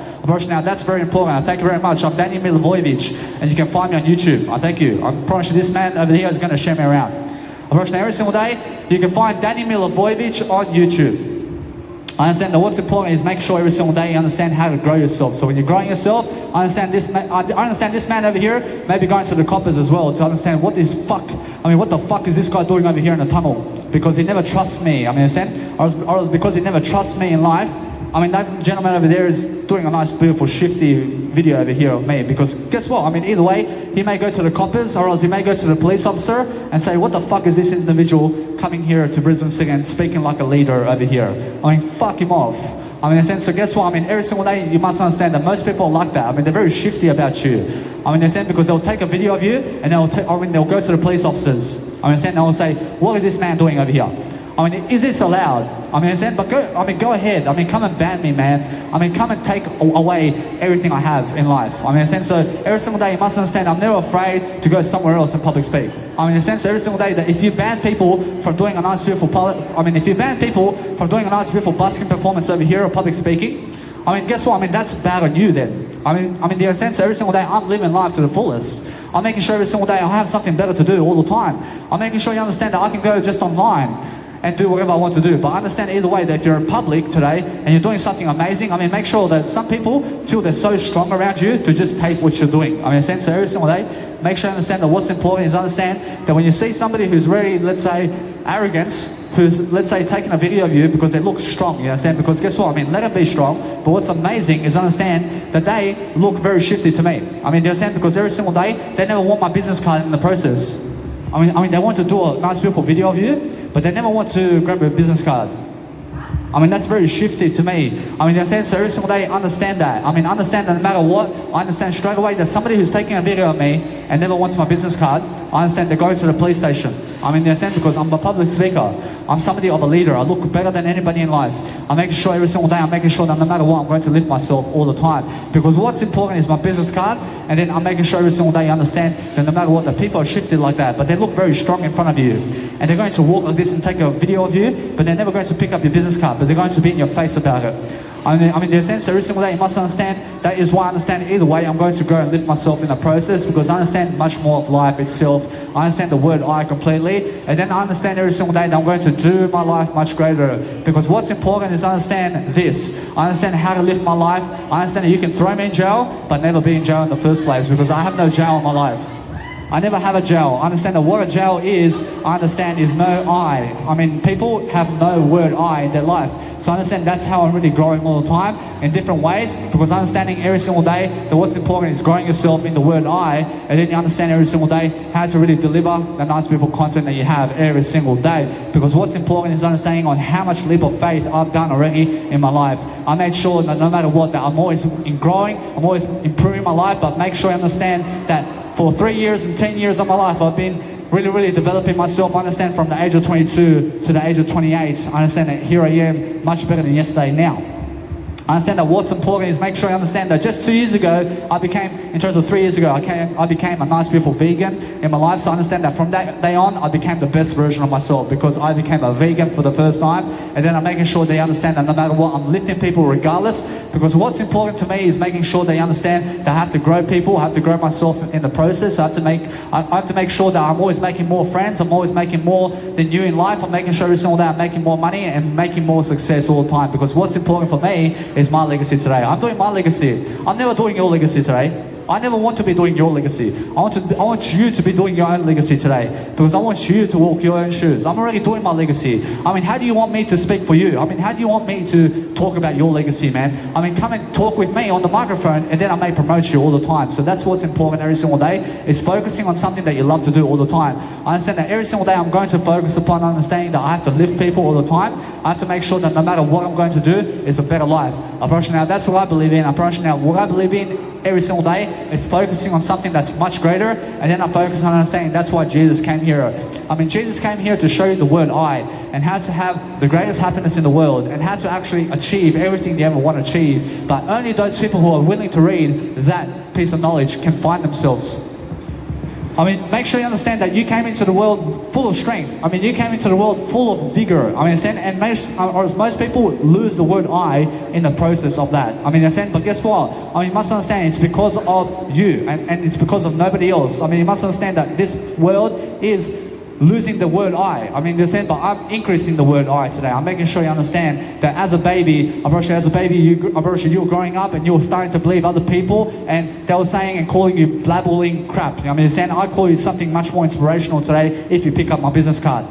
Now, that's very important. I thank you very much. I'm Danny Milivojevic, and you can find me on YouTube. I thank you. I promise you this man over here is going to share me around. Now, every single day, you can find Danny Milivojevic on YouTube. I understand that what's important is make sure every single day you understand how to grow yourself. So when you're growing yourself, I understand this man over here maybe going to the coppers as well to understand what the fuck is this guy doing over here in the tunnel? Because he never trusts me. I mean, understand? Or else because he never trusts me in life. I mean, that gentleman over there is doing a nice, beautiful, shifty video over here of me. Because guess what? I mean, either way, he may go to the coppers, or else he may go to the police officer and say, what the fuck is this individual coming here to Brisbane City and speaking like a leader over here? I mean, fuck him off. I mean, in a sense, so guess what? I mean, every single day you must understand that most people are like that. I mean, they're very shifty about you. I mean, in a sense, because they'll take a video of you and they'll go to the police officers. I mean, in a sense, they'll say, what is this man doing over here? I mean, is this allowed? I mean, but go ahead. I mean, come and ban me, man. I mean, come and take away everything I have in life. I mean, in a sense, so every single day you must understand I'm never afraid to go somewhere else and public speak. I mean, in a sense, every single day that if you ban people from doing a nice, beautiful busking performance over here or public speaking, I mean, guess what? I mean, that's bad on you then. I mean, in a sense, every single day I'm living life to the fullest. I'm making sure every single day I have something better to do all the time. I'm making sure you understand that I can go just online and do whatever I want to do. But I understand either way that if you're in public today and you're doing something amazing, I mean, make sure that some people feel they're so strong around you to just take what you're doing. I mean, in a sense, so every single day, make sure you understand that what's important is understand that when you see somebody who's very, let's say, arrogant, who's, let's say, taking a video of you because they look strong, you understand? Because guess what? I mean, let them be strong, but what's amazing is understand that they look very shifty to me. I mean, you understand? Because every single day, they never want my business card in the process. I mean, they want to do a nice, beautiful video of you, but they never want to grab a business card. I mean, that's very shifty to me. I mean, in a sense, every single day, understand that. I mean, understand that no matter what, I understand straight away that somebody who's taking a video of me and never wants my business card, I understand they go to the police station. I mean, in a sense, because I'm a public speaker. I'm somebody of a leader. I look better than anybody in life. I'm making sure every single day, I'm making sure that no matter what, I'm going to lift myself all the time. Because what's important is my business card, and then I'm making sure every single day you understand that no matter what, the people are shifted like that, but they look very strong in front of you. And they're going to walk like this and take a video of you, but they're never going to pick up your business card, but they're going to be in your face about it. I mean, in a sense, every single day you must understand, that is why I understand either way, I'm going to go and lift myself in the process, because I understand much more of life itself. I understand the word I completely, and then I understand every single day that I'm going to do my life much greater. Because what's important is I understand this. I understand how to live my life. I understand that you can throw me in jail, but never be in jail in the first place, because I have no jail in my life. I never have a jail. I understand that what a jail is, I understand is no I. I mean, people have no word I in their life. So I understand that's how I'm really growing all the time in different ways, because understanding every single day that what's important is growing yourself in the word I, and then you understand every single day how to really deliver the nice, beautiful content that you have every single day. Because what's important is understanding on how much leap of faith I've done already in my life. I made sure that no matter what, that I'm always in growing, I'm always improving my life, but make sure I understand that for 3 years and 10 years of my life, I've been really developing myself. I understand from the age of 22 to the age of 28, I understand that here I am much better than yesterday now. I understand that what's important is make sure you understand that just 2 years ago, in terms of 3 years ago, I became a nice, beautiful vegan in my life. So I understand that from that day on, I became the best version of myself because I became a vegan for the first time. And then I'm making sure they understand that no matter what, I'm lifting people regardless. Because what's important to me is making sure they understand that I have to grow people, I have to grow myself in the process. I have to make sure that I'm always making more friends, I'm always making more than you in life. I'm making sure every single day I'm making more money and making more success all the time. Because what's important for me is my legacy today. I'm doing my legacy. I'm never doing your legacy today. I never want to be doing your legacy. I want you to be doing your own legacy today because I want you to walk your own shoes. I'm already doing my legacy. I mean, how do you want me to speak for you? I mean, how do you want me to talk about your legacy, man? I mean, come and talk with me on the microphone and then I may promote you all the time. So that's what's important every single day, is focusing on something that you love to do all the time. I understand that every single day I'm going to focus upon understanding that I have to lift people all the time. I have to make sure that no matter what I'm going to do is a better life. Now, that's what I believe in. Now, what I believe in every single day is focusing on something that's much greater, and then I focus on understanding that's why Jesus came here. I mean, Jesus came here to show you the word I, and how to have the greatest happiness in the world, and how to actually achieve everything you ever want to achieve. But only those people who are willing to read that piece of knowledge can find themselves. I mean, make sure you understand that you came into the world full of strength. I mean, you came into the world full of vigor. I mean, and most people lose the word I in the process of that. I mean, but guess what? I mean, you must understand it's because of you, and it's because of nobody else. I mean, you must understand that this world is losing the word I mean, but I'm increasing the word I today. I'm making sure you understand that as a baby, you're growing up and you're starting to believe other people, and they were saying and calling you blabbling crap. I mean, I call you something much more inspirational today if you pick up my business card.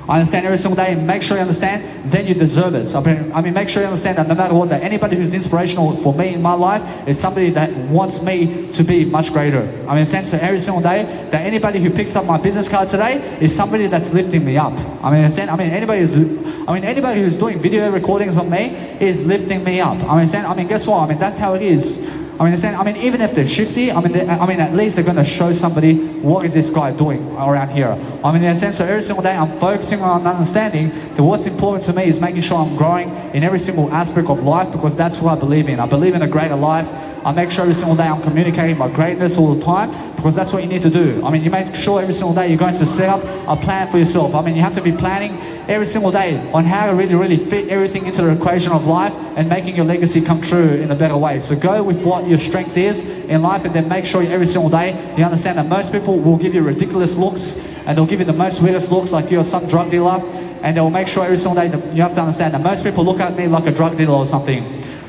I understand every single day, and make sure you understand, then you deserve it. I mean, make sure you understand that no matter what, that anybody who's inspirational for me in my life is somebody that wants me to be much greater. I mean, so every single day, that anybody who picks up my business card today is somebody that's lifting me up. I mean, anybody who's doing video recordings on me is lifting me up. I mean, guess what? I mean, that's how it is. I mean, even if they're shifty, at least they're going to show somebody what is this guy doing around here. I mean, in a sense, so every single day I'm focusing on understanding that what's important to me is making sure I'm growing in every single aspect of life, because that's what I believe in. I believe in a greater life. I make sure every single day I'm communicating my greatness all the time, because that's what you need to do. I mean, you make sure every single day you're going to set up a plan for yourself. I mean, you have to be planning every single day on how to really, really fit everything into the equation of life and making your legacy come true in a better way. So go with what your strength is in life, and then make sure every single day you understand that most people will give you ridiculous looks, and they'll give you the most weirdest looks like you're some drug dealer, and they'll make sure every single day that you have to understand that most people look at me like a drug dealer or something.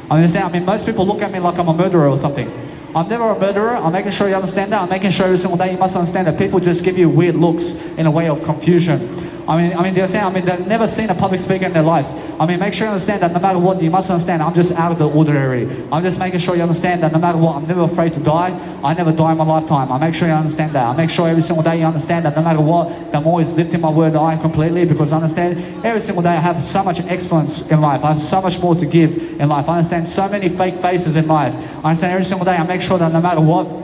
I mean, most people look at me like I'm a murderer or something. I'm never a murderer. I'm making sure you understand that. I'm making sure every single day you must understand that people just give you weird looks in a way of confusion. They've never seen a public speaker in their life. I mean, make sure you understand that no matter what, you must understand I'm just out of the ordinary. I'm just making sure you understand that no matter what, I'm never afraid to die. I never die in my lifetime. I make sure you understand that. I make sure every single day you understand that no matter what, I'm always lifting my word I completely, because I understand every single day I have so much excellence in life. I have so much more to give in life. I understand so many fake faces in life. I understand every single day I make sure that no matter what,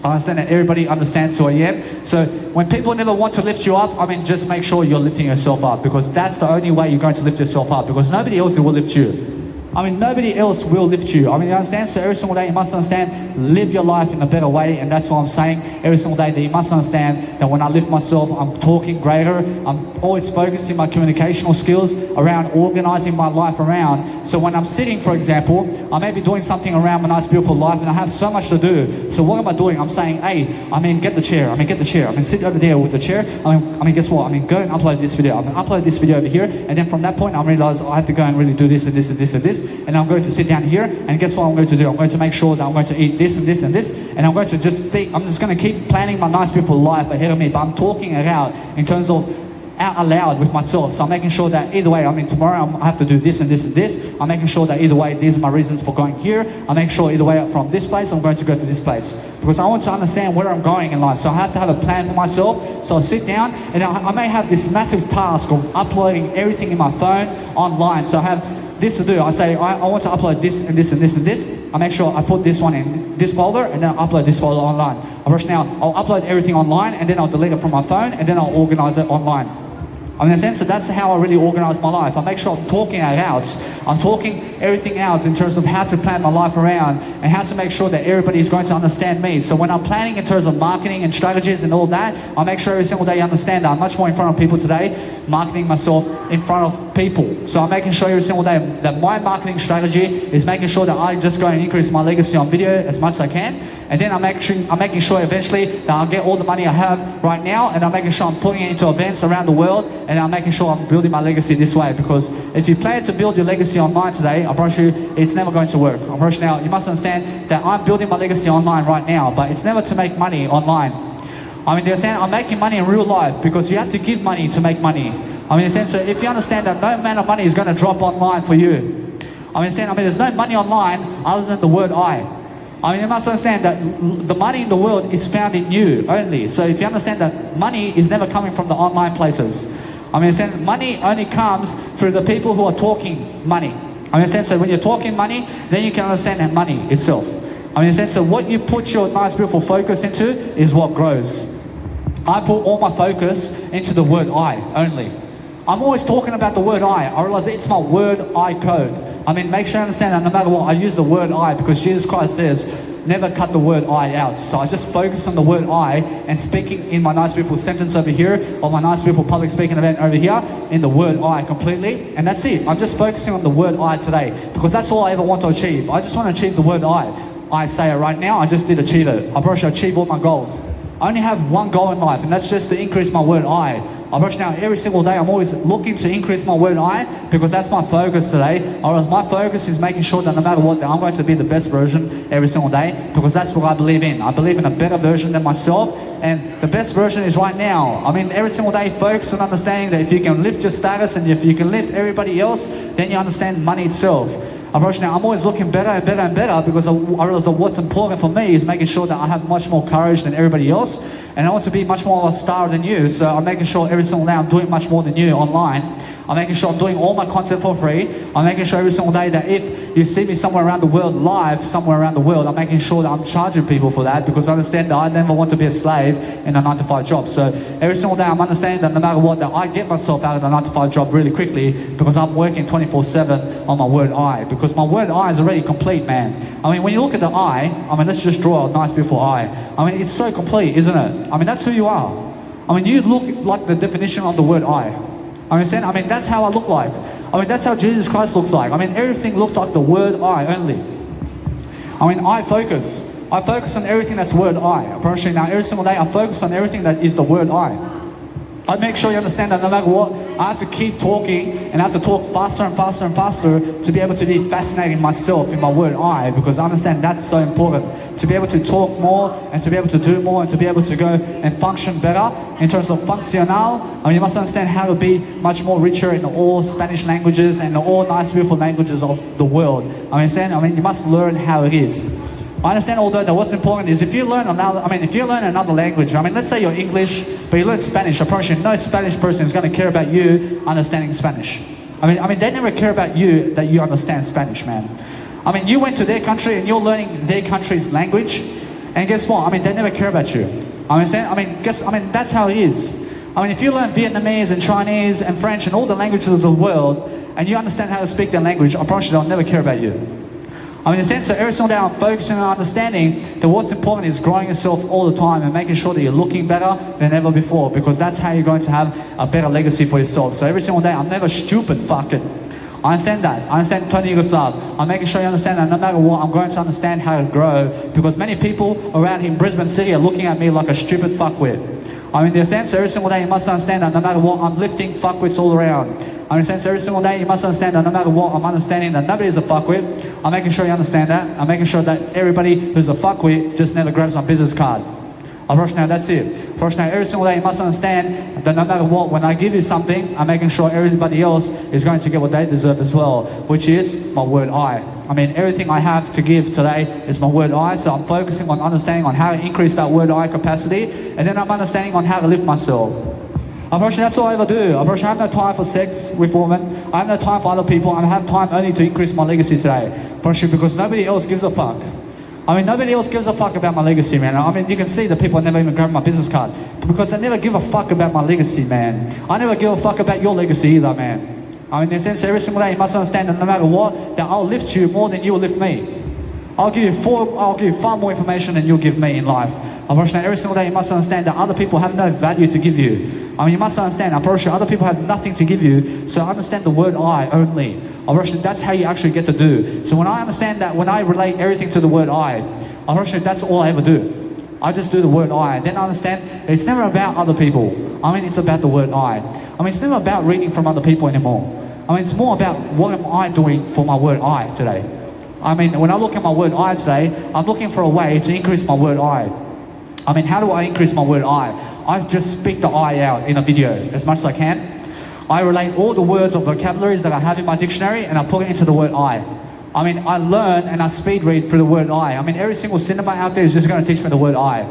I understand that everybody understands who I am. So when people never want to lift you up, I mean, just make sure you're lifting yourself up, because that's the only way you're going to lift yourself up, because nobody else will lift you. I mean, nobody else will lift you. I mean, you understand? So every single day you must understand, live your life in a better way, and that's what I'm saying. Every single day that you must understand that when I lift myself, I'm talking greater. I'm always focusing my communicational skills around organizing my life around. So when I'm sitting, for example, I may be doing something around my nice, beautiful life, and I have so much to do. So what am I doing? I'm saying, hey, get the chair. Get the chair. Sit over there with the chair. Guess what? Go and upload this video. I'm going to upload this video over here, and then from that point, I realize I have to go and really do this and this and this and this. And I'm going to sit down here, and guess what I'm going to do? I'm going to make sure that I'm going to eat this and this and this, and I'm going to just think, I'm just going to keep planning my nice, beautiful life ahead of me, but I'm talking it out in terms of out aloud with myself. So I'm making sure that either way, tomorrow I have to do this and this and this. I'm making sure that either way, these are my reasons for going here. I make sure either way, from this place, I'm going to go to this place, because I want to understand where I'm going in life. So I have to have a plan for myself. So I sit down, and I may have this massive task of uploading everything in my phone online. So I have this to do. I say, I want to upload this and this and this and this. I make sure I put this one in this folder, and then I'll upload this folder online. Now, I'll upload everything online, and then I'll delete it from my phone, and then I'll organize it online. I mean, in a sense, that's how I really organize my life. I make sure I'm talking it out. I'm talking everything out in terms of how to plan my life around and how to make sure that everybody is going to understand me. So when I'm planning in terms of marketing and strategies and all that, I make sure every single day you understand that I'm much more in front of people today, marketing myself in front of people. So I'm making sure every single day that my marketing strategy is making sure that I just go and increase my legacy on video as much as I can. And then I'm making sure eventually that I'll get all the money I have right now, and I'm making sure I'm putting it into events around the world, and I'm making sure I'm building my legacy this way. Because if you plan to build your legacy online today, I promise you it's never going to work. I promise you now, you must understand that I'm building my legacy online right now, but it's never to make money online. I mean, they're saying I'm making money in real life because you have to give money to make money. I mean, in a sense, so if you understand that no amount of money is going to drop online for you. I mean, there's no money online other than the word I. I mean, you must understand that the money in the world is found in you only. So if you understand that money is never coming from the online places. I mean, money only comes through the people who are talking money. I mean, so when you're talking money, then you can understand that money itself. I mean, so what you put your nice, beautiful focus into is what grows. I put all my focus into the word I only. I'm always talking about the word I realize that it's my word I code. I mean, make sure you understand that no matter what, I use the word I because Jesus Christ says, never cut the word I out. So I just focus on the word I and speaking in my nice beautiful sentence over here or my nice beautiful public speaking event over here in the word I completely. And that's it. I'm just focusing on the word I today because that's all I ever want to achieve. I just want to achieve the word I. I say it right now, I just did achieve it. I probably should achieve all my goals. I only have one goal in life, and that's just to increase my word I. Now every single day I'm always looking to increase my word I because that's my focus today. Or else my focus is making sure that no matter what, that I'm going to be the best version every single day because that's what I believe in. I believe in a better version than myself, and the best version is right now. I mean, every single day focus on understanding that if you can lift your status and if you can lift everybody else, then you understand money itself. Now, I'm always looking better and better and better because I realize that what's important for me is making sure that I have much more courage than everybody else, and I want to be much more of a star than you. So I'm making sure every single day I'm doing much more than you online. I'm making sure I'm doing all my content for free. I'm making sure every single day that if you see me somewhere around the world live, somewhere around the world, I'm making sure that I'm charging people for that because I understand that I never want to be a slave in a 9-to-5 job. So every single day I'm understanding that no matter what, that I get myself out of the 9-to-5 job really quickly because I'm working 24/7 on my word I. Because my word I is already complete, man. I mean, when you look at the I mean, let's just draw a nice beautiful I. I mean, it's so complete, isn't it? I mean, that's who you are. I mean, you look like the definition of the word I. Understand? I mean, that's how I look like. I mean, that's how Jesus Christ looks like. I mean, everything looks like the word I only. I mean, I focus on everything that's word I. Approaching now, every single day, I focus on everything that is the word I make sure you understand that no matter what, I have to keep talking and I have to talk faster and faster and faster to be able to be fascinating myself in my word I, because I understand that's so important. To be able to talk more and to be able to do more and to be able to go and function better in terms of funcional. I mean, you must understand how to be much more richer in all Spanish languages and all nice, beautiful languages of the world. I mean, you must learn how it is. I understand, although that what's important is if you learn another language, I mean, let's say you're English, but you learn Spanish, I promise you, no Spanish person is going to care about you understanding Spanish. I mean, they never care about you that you understand Spanish, man. I mean, you went to their country and you're learning their country's language, and guess what? I mean, they never care about you. I mean, that's how it is. I mean, if you learn Vietnamese and Chinese and French and all the languages of the world, and you understand how to speak their language, I promise you they'll never care about you. I mean, in a sense, so every single day I'm focusing on understanding that what's important is growing yourself all the time and making sure that you're looking better than ever before, because that's how you're going to have a better legacy for yourself. So every single day, I'm never stupid, fuck it. I understand that. I understand Tony Yugoslav. I'm making sure you understand that no matter what, I'm going to understand how to grow, because many people around here in Brisbane City are looking at me like a stupid fuckwit. I mean, in a sense, every single day you must understand that no matter what, I'm lifting fuckwits all around. I mean, in a sense, every single day you must understand that no matter what, I'm understanding that nobody's a fuckwit. I'm making sure you understand that. I'm making sure that everybody who's a fuckwit just never grabs my business card. Now, that's it. Now, every single day you must understand that no matter what, when I give you something, I'm making sure everybody else is going to get what they deserve as well, which is my word I. I mean, everything I have to give today is my word I, so I'm focusing on understanding on how to increase that word I capacity, and then I'm understanding on how to lift myself. Unfortunately, that's all I ever do. Unfortunately, I have no time for sex with women. I have no time for other people. I have time only to increase my legacy today. Unfortunately, because nobody else gives a fuck. I mean, nobody else gives a fuck about my legacy, man. I mean, you can see the people never even grab my business card because they never give a fuck about my legacy, man. I never give a fuck about your legacy either, man. I mean, in a sense, every single day you must understand that no matter what, that I'll lift you more than you will lift me. I'll give you far more information than you'll give me in life. Every single day you must understand that other people have no value to give you. I mean, you must understand, other people have nothing to give you, so understand the word I only. That's how you actually get to do. So when I understand that, when I relate everything to the word I, that's all I ever do. I just do the word I. Then I understand it's never about other people. I mean, it's about the word I. I mean, it's never about reading from other people anymore. I mean, it's more about what am I doing for my word I today. I mean, when I look at my word I today, I'm looking for a way to increase my word I. I mean, how do I increase my word I just speak the I out in a video as much as I can. I relate all the words or vocabularies that I have in my dictionary and I put it into the word I. I mean, I learn and I speed read through the word I. I mean, every single cinema out there is just going to teach me the word I.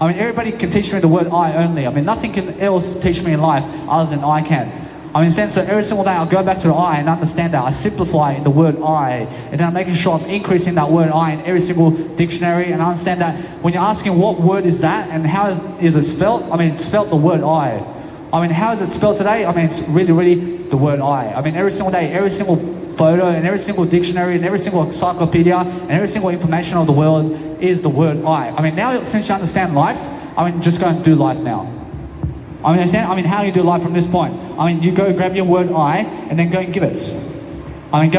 I mean, everybody can teach me the word I only. I mean, nothing can else teach me in life other than I can. I mean, so every single day I'll go back to the I and understand that. I simplify the word I, and then I'm making sure I'm increasing that word I in every single dictionary, and I understand that when you're asking what word is that and how is it spelled, I mean, it's spelled the word I. I mean, how is it spelled today? I mean, it's really the word I. I mean, every single day, every single photo and every single dictionary and every single encyclopedia and every single information of the world is the word I. I mean, now since you understand life, I mean, just go and do life now. I mean, understand? I mean, how do you do life from this point? I mean, you go grab your word I and then go and give it. Go and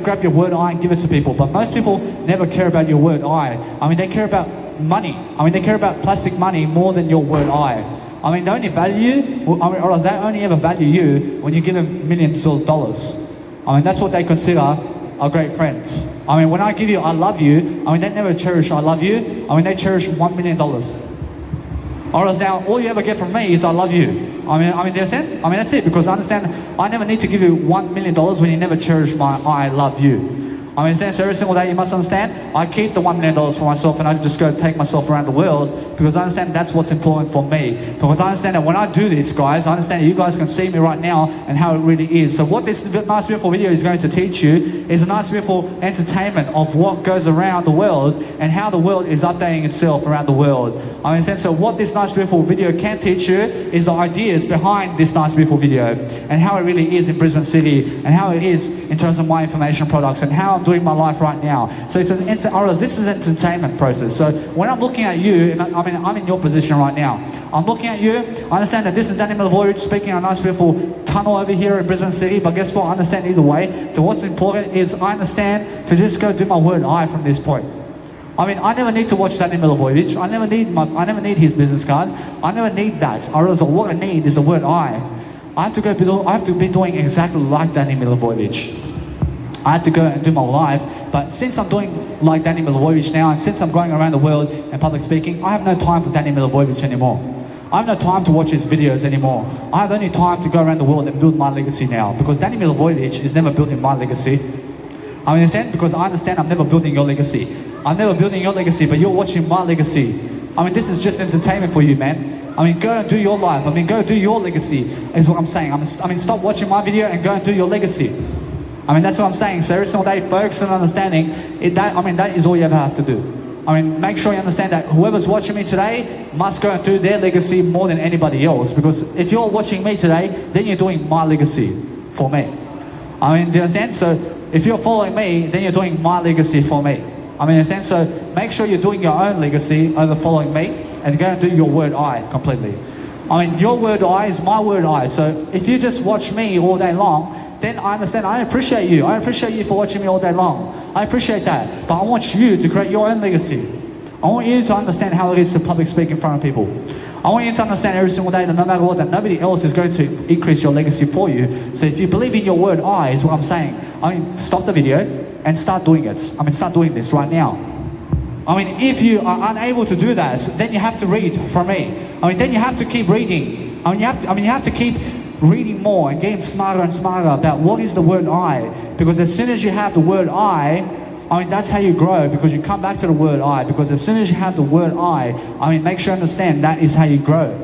grab your word I and give it to people. But most people never care about your word I. I mean, they care about money. I mean, they care about plastic money more than your word I. I mean, they only value you, or they only ever value you when you give them millions of dollars. I mean, that's what they consider a great friend. I mean, when I give you I love you, I mean, they never cherish I love you. I mean, they cherish $1 million. Or else now, all you ever get from me is I love you. I mean, do you understand? I mean, that's it, because I understand I never need to give you $1 million when you never cherish my I love you. I mean, so every single day you must understand, I keep the $1 million for myself and I just go take myself around the world because I understand that's what's important for me. Because I understand that when I do this, guys, I understand that you guys can see me right now and how it really is. So what this nice beautiful video is going to teach you is a nice beautiful entertainment of what goes around the world and how the world is updating itself around the world. I mean, so what this nice beautiful video can teach you is the ideas behind this nice beautiful video and how it really is in Brisbane City and how it is in terms of my information products and how I'm doing my life right now. So this is an entertainment process. So when I'm looking at you, and I mean, I'm in your position right now. I'm looking at you, I understand that this is Danny Milivojevic speaking on a nice beautiful tunnel over here in Brisbane City, but guess what? I understand either way. So what's important is I understand to just go do my word I from this point. I mean, I never need to watch Danny Milivojevic. I never need his business card. I never need that. What I need is the word I. I have to be doing exactly like Danny Milivojevic. I had to go and do my life, but since I'm doing like Danny Milivojevic now, and since I'm going around the world and public speaking, I have no time for Danny Milivojevic anymore. I have no time to watch his videos anymore. I have only time to go around the world and build my legacy now, because Danny Milivojevic is never building my legacy. I understand, because I understand I'm never building your legacy. I'm never building your legacy, but you're watching my legacy. I mean, this is just entertainment for you, man. I mean, go and do your life. I mean, go do your legacy, is what I'm saying. I mean, stop watching my video and go and do your legacy. I mean, that's what I'm saying. So every single day, focus on understanding that is all you ever have to do. I mean, make sure you understand that whoever's watching me today must go and do their legacy more than anybody else. Because if you're watching me today, then you're doing my legacy for me. I mean, do you understand? So if you're following me, then you're doing my legacy for me. I mean, understand? So make sure you're doing your own legacy over following me and go and do your word I completely. I mean, your word I is my word I. So if you just watch me all day long, then I understand, I appreciate you. I appreciate you for watching me all day long. I appreciate that. But I want you to create your own legacy. I want you to understand how it is to public speak in front of people. I want you to understand every single day that no matter what, that nobody else is going to increase your legacy for you. So if you believe in your word I, is what I'm saying. I mean, stop the video and start doing it. I mean, start doing this right now. I mean, if you are unable to do that, then you have to read from me. I mean, then you have to keep reading. You have to keep reading more and getting smarter and smarter about what is the word I. Because as soon as you have the word I mean, that's how you grow, because you come back to the word I. Because as soon as you have the word I mean, make sure you understand that is how you grow.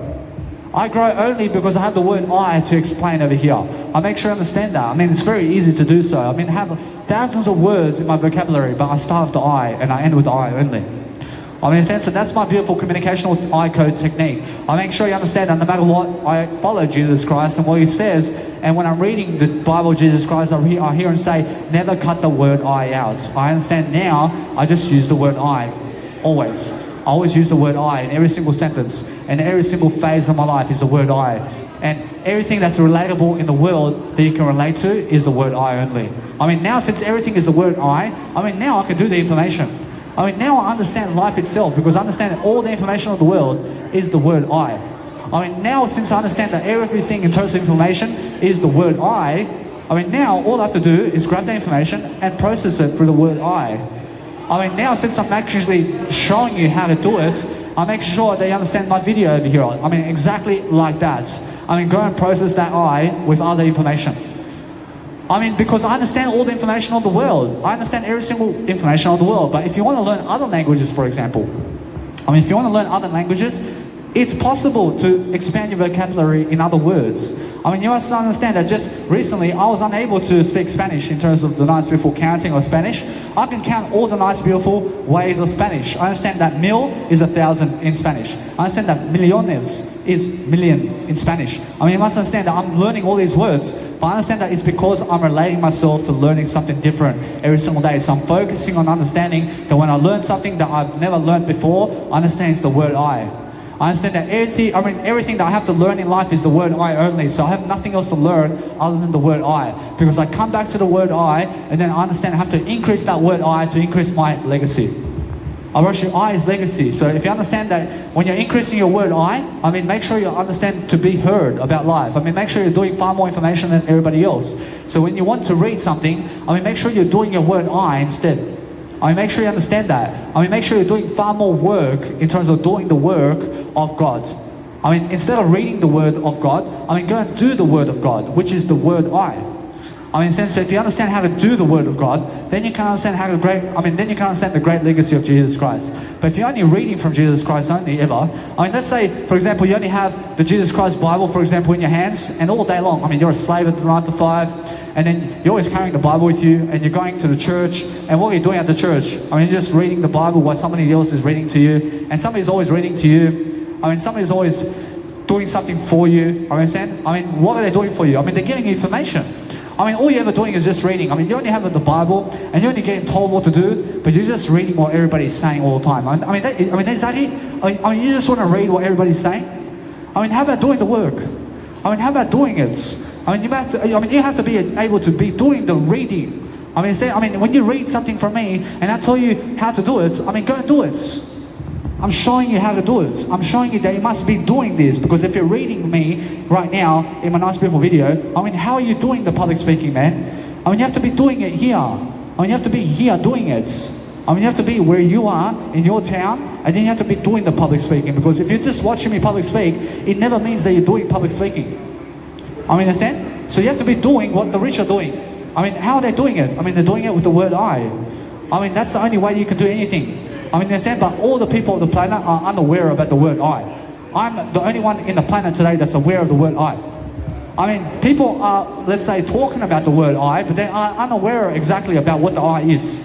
I grow only because I have the word I to explain over here. I make sure I understand that. I mean, it's very easy to do so. I mean, I have thousands of words in my vocabulary, but I start with the I and I end with the I only. I mean, in a sense, so that's my beautiful communicational I code technique. I make sure you understand that no matter what, I follow Jesus Christ and what he says. And when I'm reading the Bible of Jesus Christ, I hear him say, never cut the word I out. I understand now, I just use the word I, always. I always use the word I in every single sentence. And every single phase of my life is the word I. And everything that's relatable in the world that you can relate to is the word I only. I mean, now since everything is the word I mean, now I can do the information. I mean, now I understand life itself because I understand that all the information of the world is the word I. I mean, now since I understand that everything in terms of information is the word I mean, now all I have to do is grab the information and process it through the word I mean, now since I'm actually showing you how to do it, I make sure that you understand my video over here. I mean, exactly like that. I mean, go and process that I with other information. I mean, because I understand all the information of the world. I understand every single information of the world. But if you want to learn other languages, for example, I mean, if you want to learn other languages, it's possible to expand your vocabulary in other words. I mean, you must understand that just recently I was unable to speak Spanish in terms of the nice beautiful counting of Spanish. I can count all the nice beautiful ways of Spanish. I understand that mil is 1,000 in Spanish. I understand that millones is million in Spanish. I mean, you must understand that I'm learning all these words, but I understand that it's because I'm relating myself to learning something different every single day. So I'm focusing on understanding that when I learn something that I've never learned before, I understand it's the word I understand that everything that I have to learn in life is the word I only. So I have nothing else to learn other than the word I. Because I come back to the word I, and then I understand I have to increase that word I to increase my legacy. I wrote you I is legacy. So if you understand that when you're increasing your word I mean, make sure you understand to be heard about life. I mean, make sure you're doing far more information than everybody else. So when you want to read something, I mean, make sure you're doing your word I instead. I mean, make sure you understand that. I mean, make sure you're doing far more work in terms of doing the work of God. I mean, instead of reading the word of God, I mean, go and do the word of God, which is the word I mean, so if you understand how to do the word of God, then you can understand then you can understand the great legacy of Jesus Christ. But if you're only reading from Jesus Christ only ever, I mean, let's say, for example, you only have the Jesus Christ Bible, for example, in your hands, and all day long, I mean, you're a slave at 9 to 5, and then you're always carrying the Bible with you, and you're going to the church, and what are you doing at the church? I mean, you're just reading the Bible while somebody else is reading to you, and somebody's always reading to you. I mean, somebody's always doing something for you. I mean, what are they doing for you? I mean, they're giving you information. I mean, all you're ever doing is just reading. I mean, you only have the Bible, and you're only getting told what to do, but you're just reading what everybody's saying all the time. I mean, exactly. I mean, you just want to read what everybody's saying. I mean, how about doing the work? I mean, how about doing it? I mean, you have to be able to be doing the reading. I mean, when you read something from me, and I tell you how to do it, I mean, go and do it. I'm showing you how to do it. I'm showing you that you must be doing this, because if you're reading me right now in my nice beautiful video, I mean, how are you doing the public speaking, man? I mean, you have to be doing it here. I mean, you have to be here doing it. I mean, you have to be where you are in your town, and then you have to be doing the public speaking, because if you're just watching me public speak, it never means that you're doing public speaking. I mean, understand? So you have to be doing what the rich are doing. I mean, how are they doing it? I mean, they're doing it with the word I mean, that's the only way you can do anything. I mean, understand? But all the people of the planet are unaware about the word I. I'm the only one in the planet today that's aware of the word I mean, people are, let's say, talking about the word I, but they are unaware exactly about what the I is.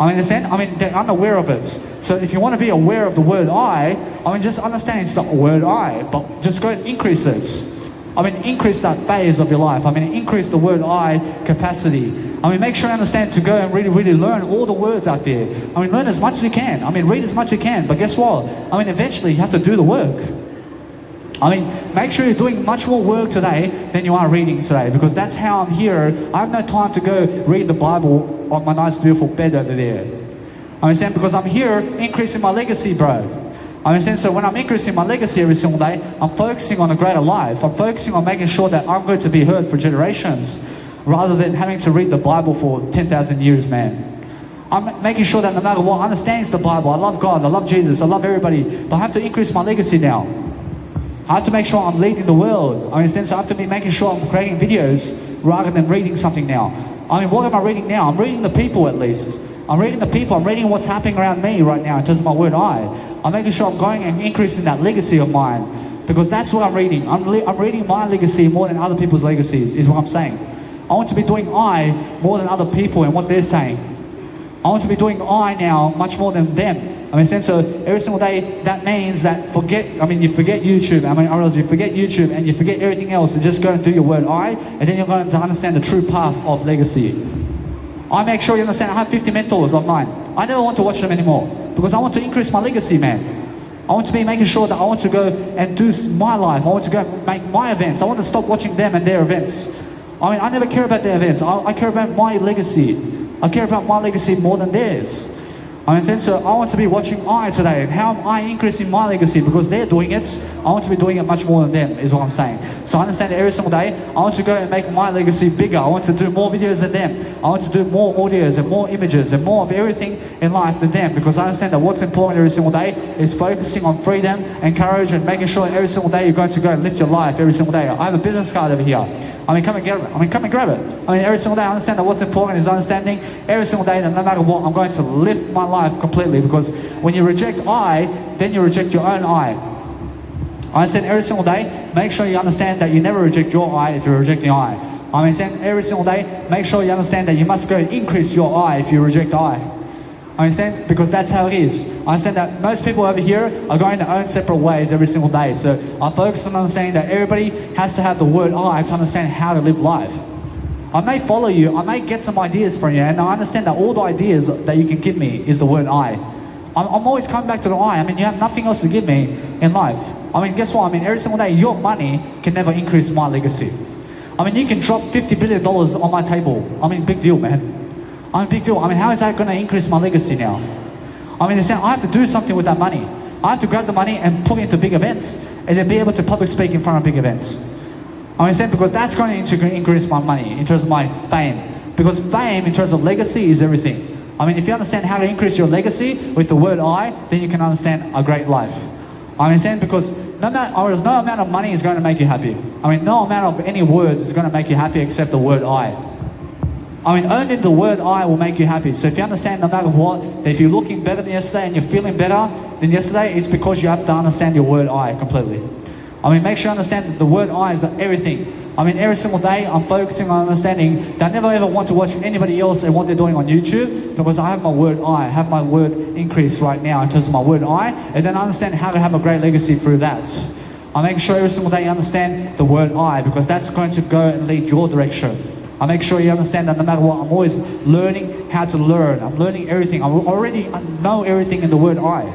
I mean, understand? I mean, they're unaware of it. So if you want to be aware of the word I mean, just understand it's the word I, but just go and increase it. I mean, increase that phase of your life. I mean, increase the word I capacity. I mean, make sure you understand to go and really, really learn all the words out there. I mean, learn as much as you can. I mean, read as much as you can. But guess what? I mean, eventually you have to do the work. I mean, make sure you're doing much more work today than you are reading today, because that's how I'm here. I have no time to go read the Bible on my nice, beautiful bed over there. I understand? Because I'm here increasing my legacy, bro. I understand? So when I'm increasing my legacy every single day, I'm focusing on a greater life. I'm focusing on making sure that I'm going to be heard for generations, rather than having to read the Bible for 10,000 years, man. I'm making sure that no matter what, I understand the Bible. I love God. I love Jesus. I love everybody. But I have to increase my legacy now. I have to make sure I'm leading the world. I understand? So I have to be making sure I'm creating videos rather than reading something now. I mean, what am I reading now? I'm reading the people, at least. I'm reading the people. I'm reading what's happening around me right now in terms of my word I. I'm making sure I'm going and increasing that legacy of mine. Because that's what I'm reading. I'm reading my legacy more than other people's legacies, is what I'm saying. I want to be doing I more than other people and what they're saying. I want to be doing I now much more than them. I mean, so every single day, that means that you forget YouTube. I realize you forget YouTube and you forget everything else and just go and do your word I, and then you're going to understand the true path of legacy. I make sure you understand. I have 50 mentors online. I never want to watch them anymore because I want to increase my legacy, man. I want to be making sure that I want to go and do my life. I want to go and make my events. I want to stop watching them and their events. I never care about their events. I care about my legacy. I care about my legacy more than theirs. So I want to be watching I today, and how am I increasing my legacy? Because they're doing it, I want to be doing it much more than them, is what I'm saying. So I understand that every single day, I want to go and make my legacy bigger. I want to do more videos than them. I want to do more audios and more images and more of everything in life than them, because I understand that what's important every single day is focusing on freedom and courage and making sure that every single day you're going to go and live your life every single day. I have a business card over here. Come and get it. Come and grab it. Every single day I understand that what's important is understanding every single day that no matter what, I'm going to lift my life completely, because when you reject I, then you reject your own I. I said every single day, make sure you understand that you never reject your I if you're rejecting I. Every single day, make sure you understand that you must go increase your I if you reject I. Because that's how it is. I understand that most people over here are going their own separate ways every single day. So I focus on understanding that everybody has to have the word I to understand how to live life. I may follow you, I may get some ideas from you, and I understand that all the ideas that you can give me is the word I. I'm always coming back to the I. You have nothing else to give me in life. Guess what? Every single day, your money can never increase my legacy. You can drop $50 billion on my table. Big deal, man. Big deal. How is that going to increase my legacy now? I have to do something with that money. I have to grab the money and put it into big events, and then be able to public speak in front of big events. Because that's going to increase my money in terms of my fame. Because fame in terms of legacy is everything. If you understand how to increase your legacy with the word I, then you can understand a great life. Because no amount of money is going to make you happy. No amount of any words is going to make you happy except the word I. Only the word I will make you happy. So if you understand no matter what, if you're looking better than yesterday and you're feeling better than yesterday, it's because you have to understand your word I completely. Make sure you understand that the word I is everything. Every single day I'm focusing on understanding that I never ever want to watch anybody else and what they're doing on YouTube, because I have my word I have my word increase right now in terms of my word I, and then I understand how to have a great legacy through that. I make sure every single day you understand the word I, because that's going to go and lead your direction. I make sure you understand that no matter what, I'm always learning how to learn. I'm learning everything. I already know everything in the word I.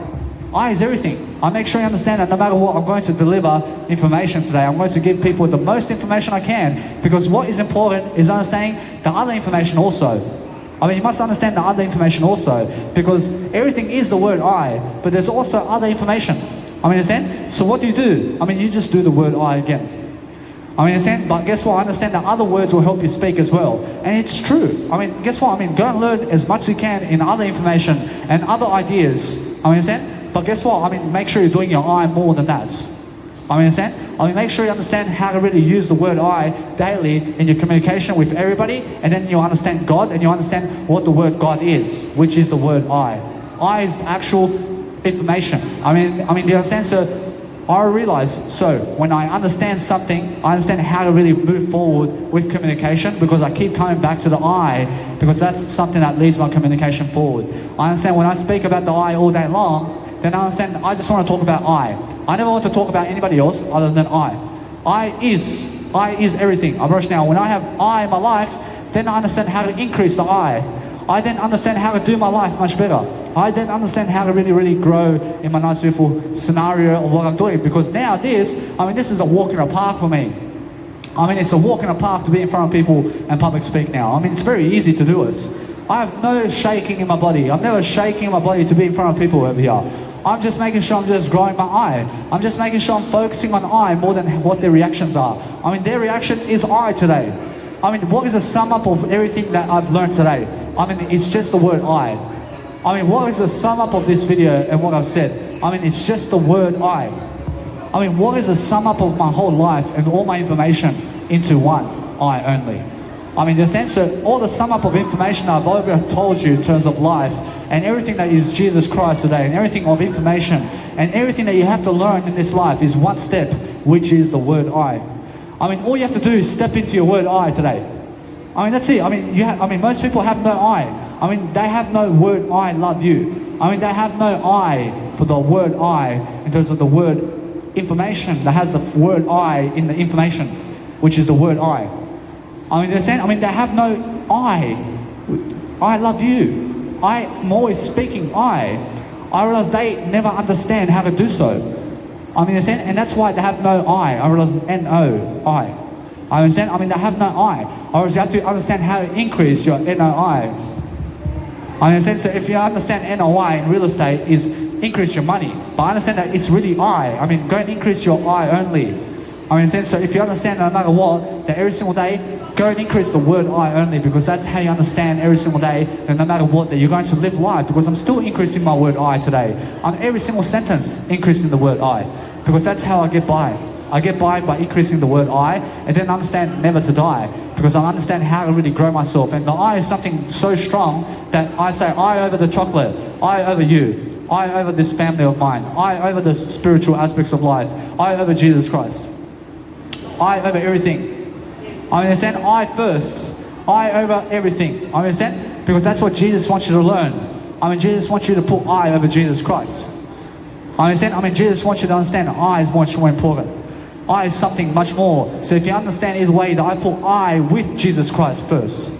I is everything. I make sure you understand that no matter what, I'm going to deliver information today. I'm going to give people the most information I can, because what is important is understanding the other information also. You must understand the other information also, because everything is the word I, but there's also other information. Understand? So what do? You just do the word I again. Understand? But guess what? I understand that other words will help you speak as well. And it's true. Guess what? Go and learn as much as you can in other information and other ideas. Understand? But guess what? Make sure you're doing your I more than that. Understand? Make sure you understand how to really use the word I daily in your communication with everybody, and then you understand God, and you understand what the word God is, which is the word I. I is actual information. Do you understand? So I realize, so when I understand something, I understand how to really move forward with communication, because I keep coming back to the I, because that's something that leads my communication forward. I understand when I speak about the I all day long, then I understand I just want to talk about I. I never want to talk about anybody else other than I. I is everything. Now, when I have I in my life, then I understand how to increase the I. I then understand how to do my life much better. I then understand how to really, really grow in my nice, beautiful scenario of what I'm doing. Because now this is a walk in the park for me. It's a walk in the park to be in front of people and public speak now. It's very easy to do it. I have no shaking in my body. I'm never shaking in my body to be in front of people over here. I'm just making sure I'm just growing my I. I'm just making sure I'm focusing on I more than what their reactions are. Their reaction is I today. What is the sum up of everything that I've learned today? It's just the word I. What is the sum up of this video and what I've said? It's just the word I. What is the sum up of my whole life and all my information into one I only? I mean, in a sense, so all the sum up of information I've already told you in terms of life, and everything that is Jesus Christ today, and everything of information, and everything that you have to learn in this life is one step, which is the word I. I mean, all you have to do is step into your word I today. I mean, that's it. I mean, most people have no I. I mean, they have no word I love you. I mean, they have no I for the word I in terms of the word information that has the word I in the information, which is the word I. I mean, they have no I love you. I'm always speaking I realize they never understand how to do so. I mean, and that's why they have no I realize N-O, I. I understand? I mean, they have no I. Or you have to understand how to increase your NOI. I understand? So if you understand NOI in real estate is increase your money. But I understand that it's really I mean, go and increase your I only. I understand? So if you understand no matter what, that every single day, go and increase the word I only, because that's how you understand every single day that no matter what, that you're going to live life, because I'm still increasing my word I today. I'm every single sentence increasing the word I, because that's how I get by. I get by increasing the word I, and then understand never to die, because I understand how to really grow myself. And the I is something so strong that I say I over the chocolate, I over you, I over this family of mine, I over the spiritual aspects of life, I over Jesus Christ, I over everything. I understand? I first, I over everything. I understand? Because that's what Jesus wants you to learn. I mean, Jesus wants you to put I over Jesus Christ. I understand? I mean, Jesus wants you to understand that I is much more important. I is something much more. So if you understand either way, that I put I with Jesus Christ first.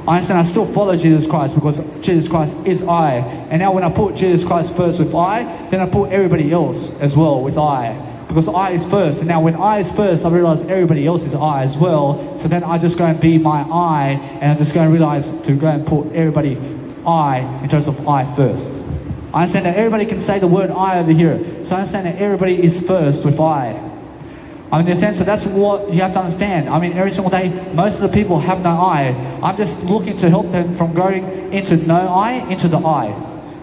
I understand I still follow Jesus Christ because Jesus Christ is I. And now when I put Jesus Christ first with I, then I put everybody else as well with I. Because I is first. And now when I is first, I realize everybody else is I as well. So then I just go and be my I, and I just go and realize to go and put everybody I in terms of I first. I understand that everybody can say the word I over here. So I understand that everybody is first with I. I mean, in a sense, so that's what you have to understand. I mean, every single day, most of the people have no I. I'm just looking to help them from going into no I into the I.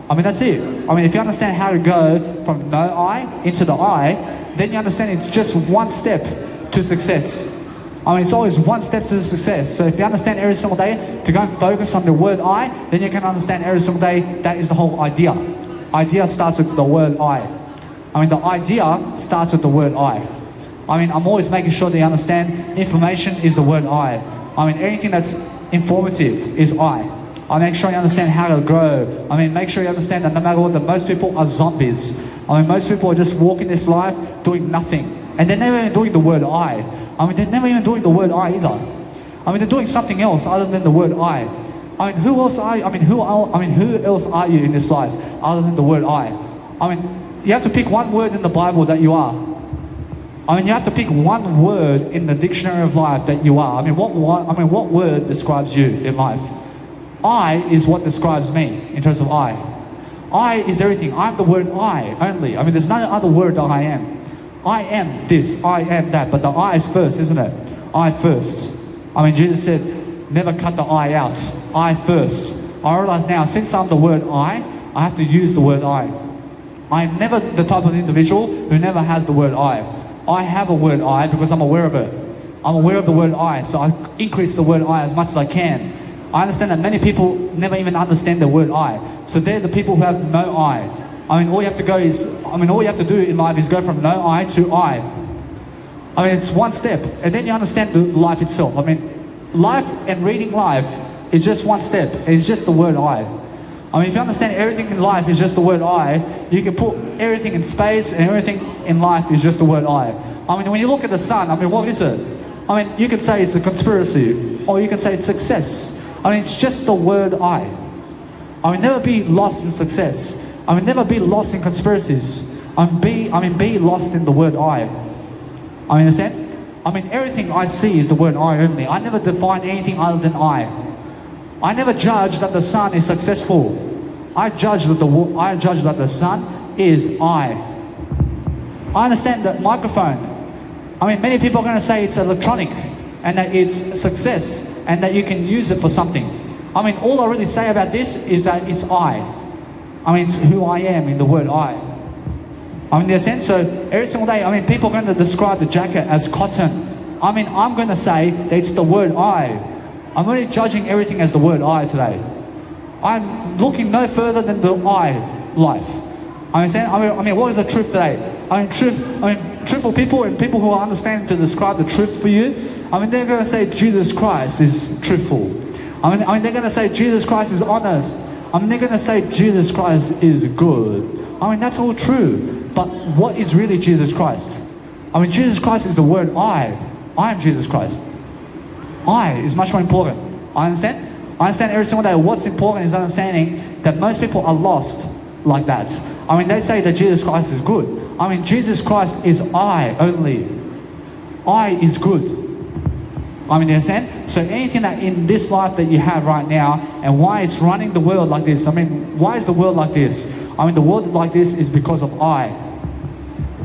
I mean, that's it. I mean, if you understand how to go from no I into the I, then you understand it's just one step to success. I mean, it's always one step to success. So if you understand every single day to go and focus on the word I, then you can understand every single day that is the whole idea. Idea starts with the word I. I mean, the idea starts with the word I. I mean, I'm always making sure that you understand information is the word I. I mean, anything that's informative is I. I make sure you understand how to grow. I mean, make sure you understand that no matter what, that most people are zombies. I mean, most people are just walking this life doing nothing. And they're never even doing the word I. I mean, they're never even doing the word I either. I mean, they're doing something else other than the word I. I mean, who else are you? Who else are you in this life other than the word I? I mean, you have to pick one word in the Bible that you are. I mean, you have to pick one word in the dictionary of life that you are. I mean, what word describes you in life? I is what describes me in terms of I. I is everything. I'm the word I only. I mean, there's no other word that I am. I am this, I am that, but the I is first, isn't it? I first. I mean, Jesus said, never cut the I out. I first. I realize now, since I'm the word I have to use the word I. I'm never the type of individual who never has the word I. I have a word I because I'm aware of it. I'm aware of the word I, so I increase the word I as much as I can. I understand that many people never even understand the word I. So they're the people who have no I. I mean, all you have to do in life is go from no I to I. I mean, it's one step. And then you understand the life itself. I mean, life and reading life is just one step. It's just the word I. I mean, if you understand everything in life is just the word I, you can put everything in space and everything in life is just the word I. I mean, when you look at the sun, I mean, what is it? I mean, you can say it's a conspiracy, or you can say it's success. I mean, it's just the word I. I mean, never be lost in success. I mean, never be lost in conspiracies. Be lost in the word I. I mean, understand? I mean, everything I see is the word I only. I never define anything other than I. I never judge that the sun is successful. I judge that the sun is I. I understand that microphone. I mean, many people are going to say it's electronic and that it's success and that you can use it for something. I mean, all I really say about this is that it's I. I mean, it's who I am in the word I. I mean, in a sense, so every single day, I mean, people are going to describe the jacket as cotton. I mean, I'm going to say that it's the word I. I'm only judging everything as the word I today. I'm looking no further than the I life. I mean, what is the truth today? Truthful people and people who are understanding to describe the truth for you, they're going to say Jesus Christ is truthful. They're going to say Jesus Christ is honest. They're going to say Jesus Christ is good. That's all true. But what is really Jesus Christ? Jesus Christ is the word I. I am Jesus Christ. I is much more important. I understand every single day what's important is understanding that most people are lost like that. They say that Jesus Christ is good. Jesus Christ is I only. I is good. You understand? So anything that in this life that you have right now and why it's running the world like this, why is the world like this? The world like this is because of I.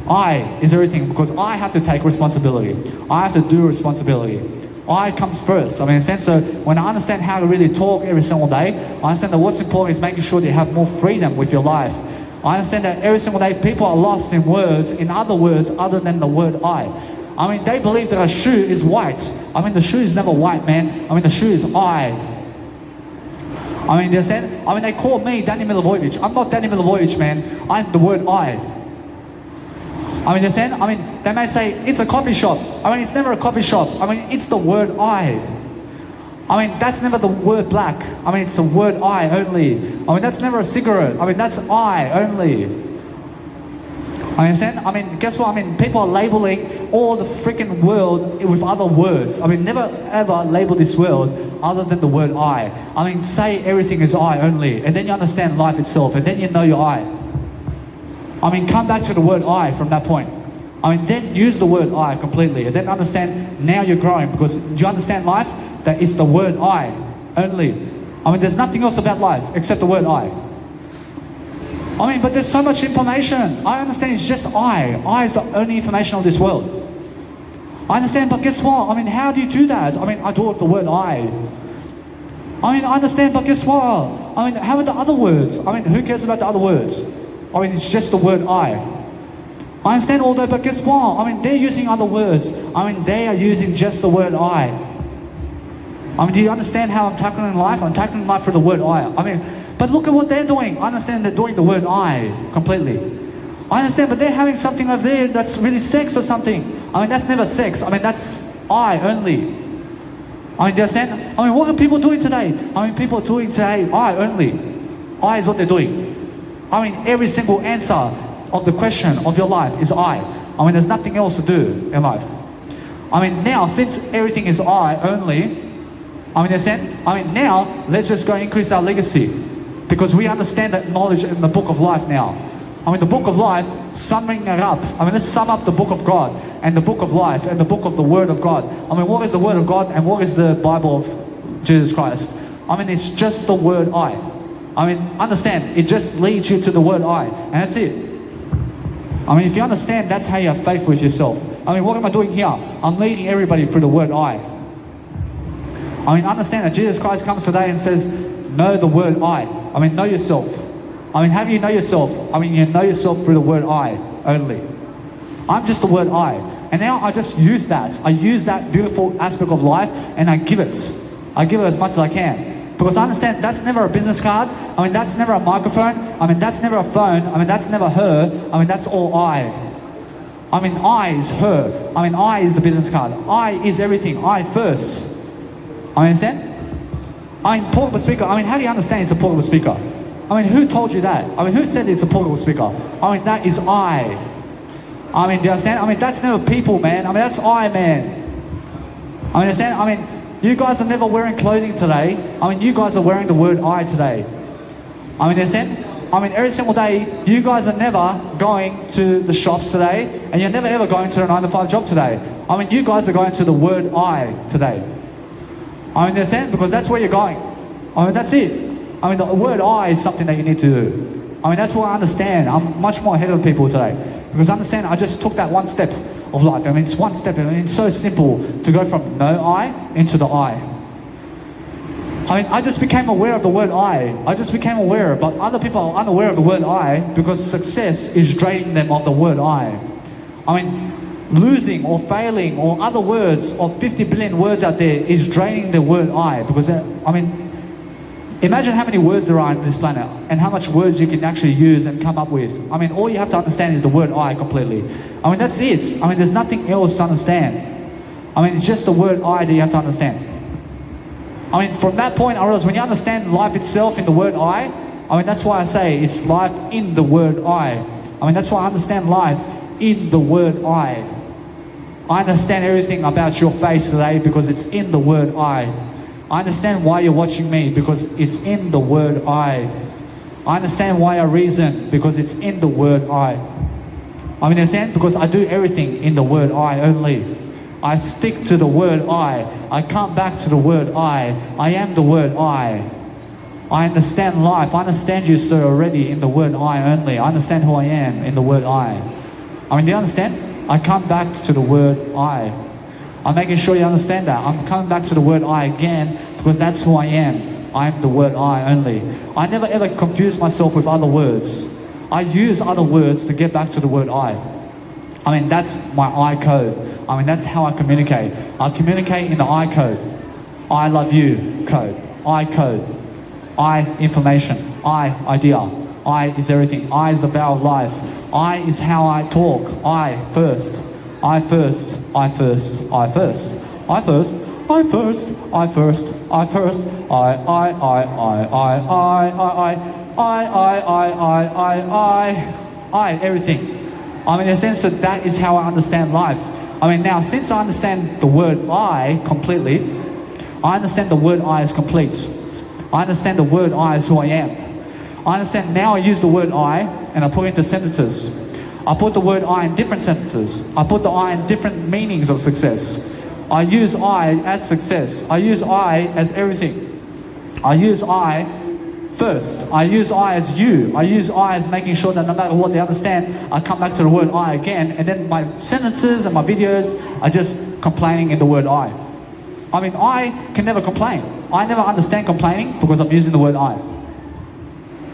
I is everything because I have to take responsibility. I have to do responsibility. I comes first. So when I understand how to really talk every single day, I understand that what's important is making sure that you have more freedom with your life. I understand that every single day people are lost in words, in other words other than the word I. They believe that a shoe is white. The shoe is never white, man. The shoe is I. They understand? They call me Danny Milivojevic. I'm not Danny Milivojevic, man. I'm the word I. They understand? They may say, it's a coffee shop. It's never a coffee shop. It's the word I. That's never the word black. It's the word I only. That's never a cigarette. That's I only. Understand? Guess what? People are labeling all the freaking world with other words. Never ever label this world other than the word I. Say everything is I only. And then you understand life itself. And then you know your I. Come back to the word I from that point. Then use the word I completely. And then understand now you're growing because you understand life that it's the word I only. There's nothing else about life except the word I. But there's so much information. I understand it's just I. I is the only information of this world. I understand, but guess what? How do you do that? I do it with the word I. I understand, but guess what? How are the other words? Who cares about the other words? It's just the word I. I understand all that, but guess what? They're using other words. They are using just the word I. Do you understand how I'm tackling life? I'm tackling life for the word I. But look at what they're doing. I understand they're doing the word I completely. I understand, but they're having something over there that's really sex or something. That's never sex. That's I only. Do you understand? What are people doing today? People are doing today I only. I is what they're doing. Every single answer of the question of your life is I. There's nothing else to do in life. Now, since everything is I only, now, let's just go increase our legacy. Because we understand that knowledge in the book of life now. The book of life, summing it up. Let's sum up the book of God and the book of life and the book of the Word of God. What is the Word of God and what is the Bible of Jesus Christ? It's just the word I. Understand, it just leads you to the word I. And that's it. If you understand, that's how you have faith with yourself. What am I doing here? I'm leading everybody through the word I. Understand that Jesus Christ comes today and says, know the word I. Know yourself. How do you know yourself? You know yourself through the word I only. I'm just the word I. And now I just use that. I use that beautiful aspect of life and I give it. I give it as much as I can. Because I understand that's never a business card. That's never a microphone. That's never a phone. That's never her. That's all I. I is her. I is the business card. I is everything. I first. Understand? Portable speaker. How do you understand it's a portable speaker? Who told you that? Who said it's a portable speaker? That is I. Do you understand? That's never people, man. That's I, man. Understand? You guys are never wearing clothing today. You guys are wearing the word I today. Understand? Every single day, you guys are never going to the shops today, and you're never ever going to a 9-to-5 job today. You guys are going to the word I today. Understand? Because that's where you're going. That's it. The word I is something that you need to do. That's what I understand. I'm much more ahead of people today. Because I understand I just took that one step of life. It's one step. It's so simple to go from no I into the I. I just became aware of the word I. I just became aware, but other people are unaware of the word I because success is draining them of the word I. losing or failing or other words or 50 billion words out there is draining the word I. Because, imagine how many words there are on this planet and how much words you can actually use and come up with. All you have to understand is the word I completely. That's it. There's nothing else to understand. It's just the word I that you have to understand. From that point, I realize when you understand life itself in the word I that's why I say it's life in the word I. That's why I understand life in the word I. I understand everything about your face today because it's in the word I. I understand why you're watching me because it's in the word I. I understand why I reason because it's in the word I. Understand? Because I do everything in the word I only. I stick to the word I come back to the word I am the word I understand life. I understand you, sir, already in the word I only. I understand who I am in the word I. Do you understand? I come back to the word I. I'm making sure you understand that. I'm coming back to the word I again because that's who I am. I am the word I only. I never ever confuse myself with other words. I use other words to get back to the word I. That's my I code. That's how I communicate. I communicate in the I code. I love you code. I code. I information. I idea. I is everything. I is the power of life. I is how I talk. I first. I first. I first. I first. I first. I first. I first. I first. I everything. In a sense that is how I understand life. Now since I understand the word I completely, I understand the word I is complete. I understand the word I is who I am. I understand now I use the word I and I put it into sentences. I put the word I in different sentences. I put the I in different meanings of success. I use I as success. I use I as everything. I use I first. I use I as you. I use I as making sure that no matter what they understand, I come back to the word I again, and then my sentences and my videos are just complaining in the word I. I can never complain. I never understand complaining because I'm using the word I.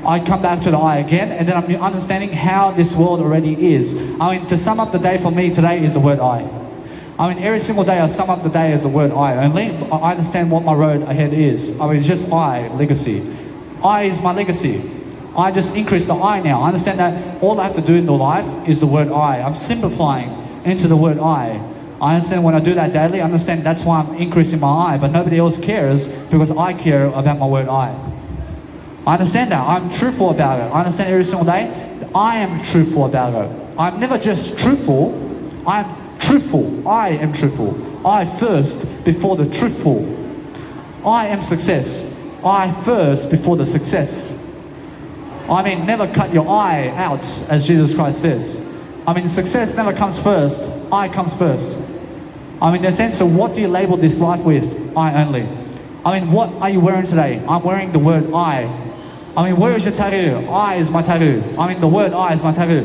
I come back to the I again, and then I'm understanding how this world already is. To sum up the day for me today is the word I. Every single day I sum up the day as the word I only. I understand what my road ahead is. It's just I, legacy. I is my legacy. I just increase the I now. I understand that all I have to do in the life is the word I. I'm simplifying into the word I. I understand when I do that daily, I understand that's why I'm increasing my I, but nobody else cares because I care about my word I. I understand that. I'm truthful about it. I understand every single day that I am truthful about it. I'm never just truthful. I'm truthful. I am truthful. I first before the truthful. I am success. I first before the success. Never cut your I out, as Jesus Christ says. Success never comes first. I comes first. In the sense of what do you label this life with? I only. What are you wearing today? I'm wearing the word I. Where is your tattoo? I is my tattoo. The word I is my tattoo.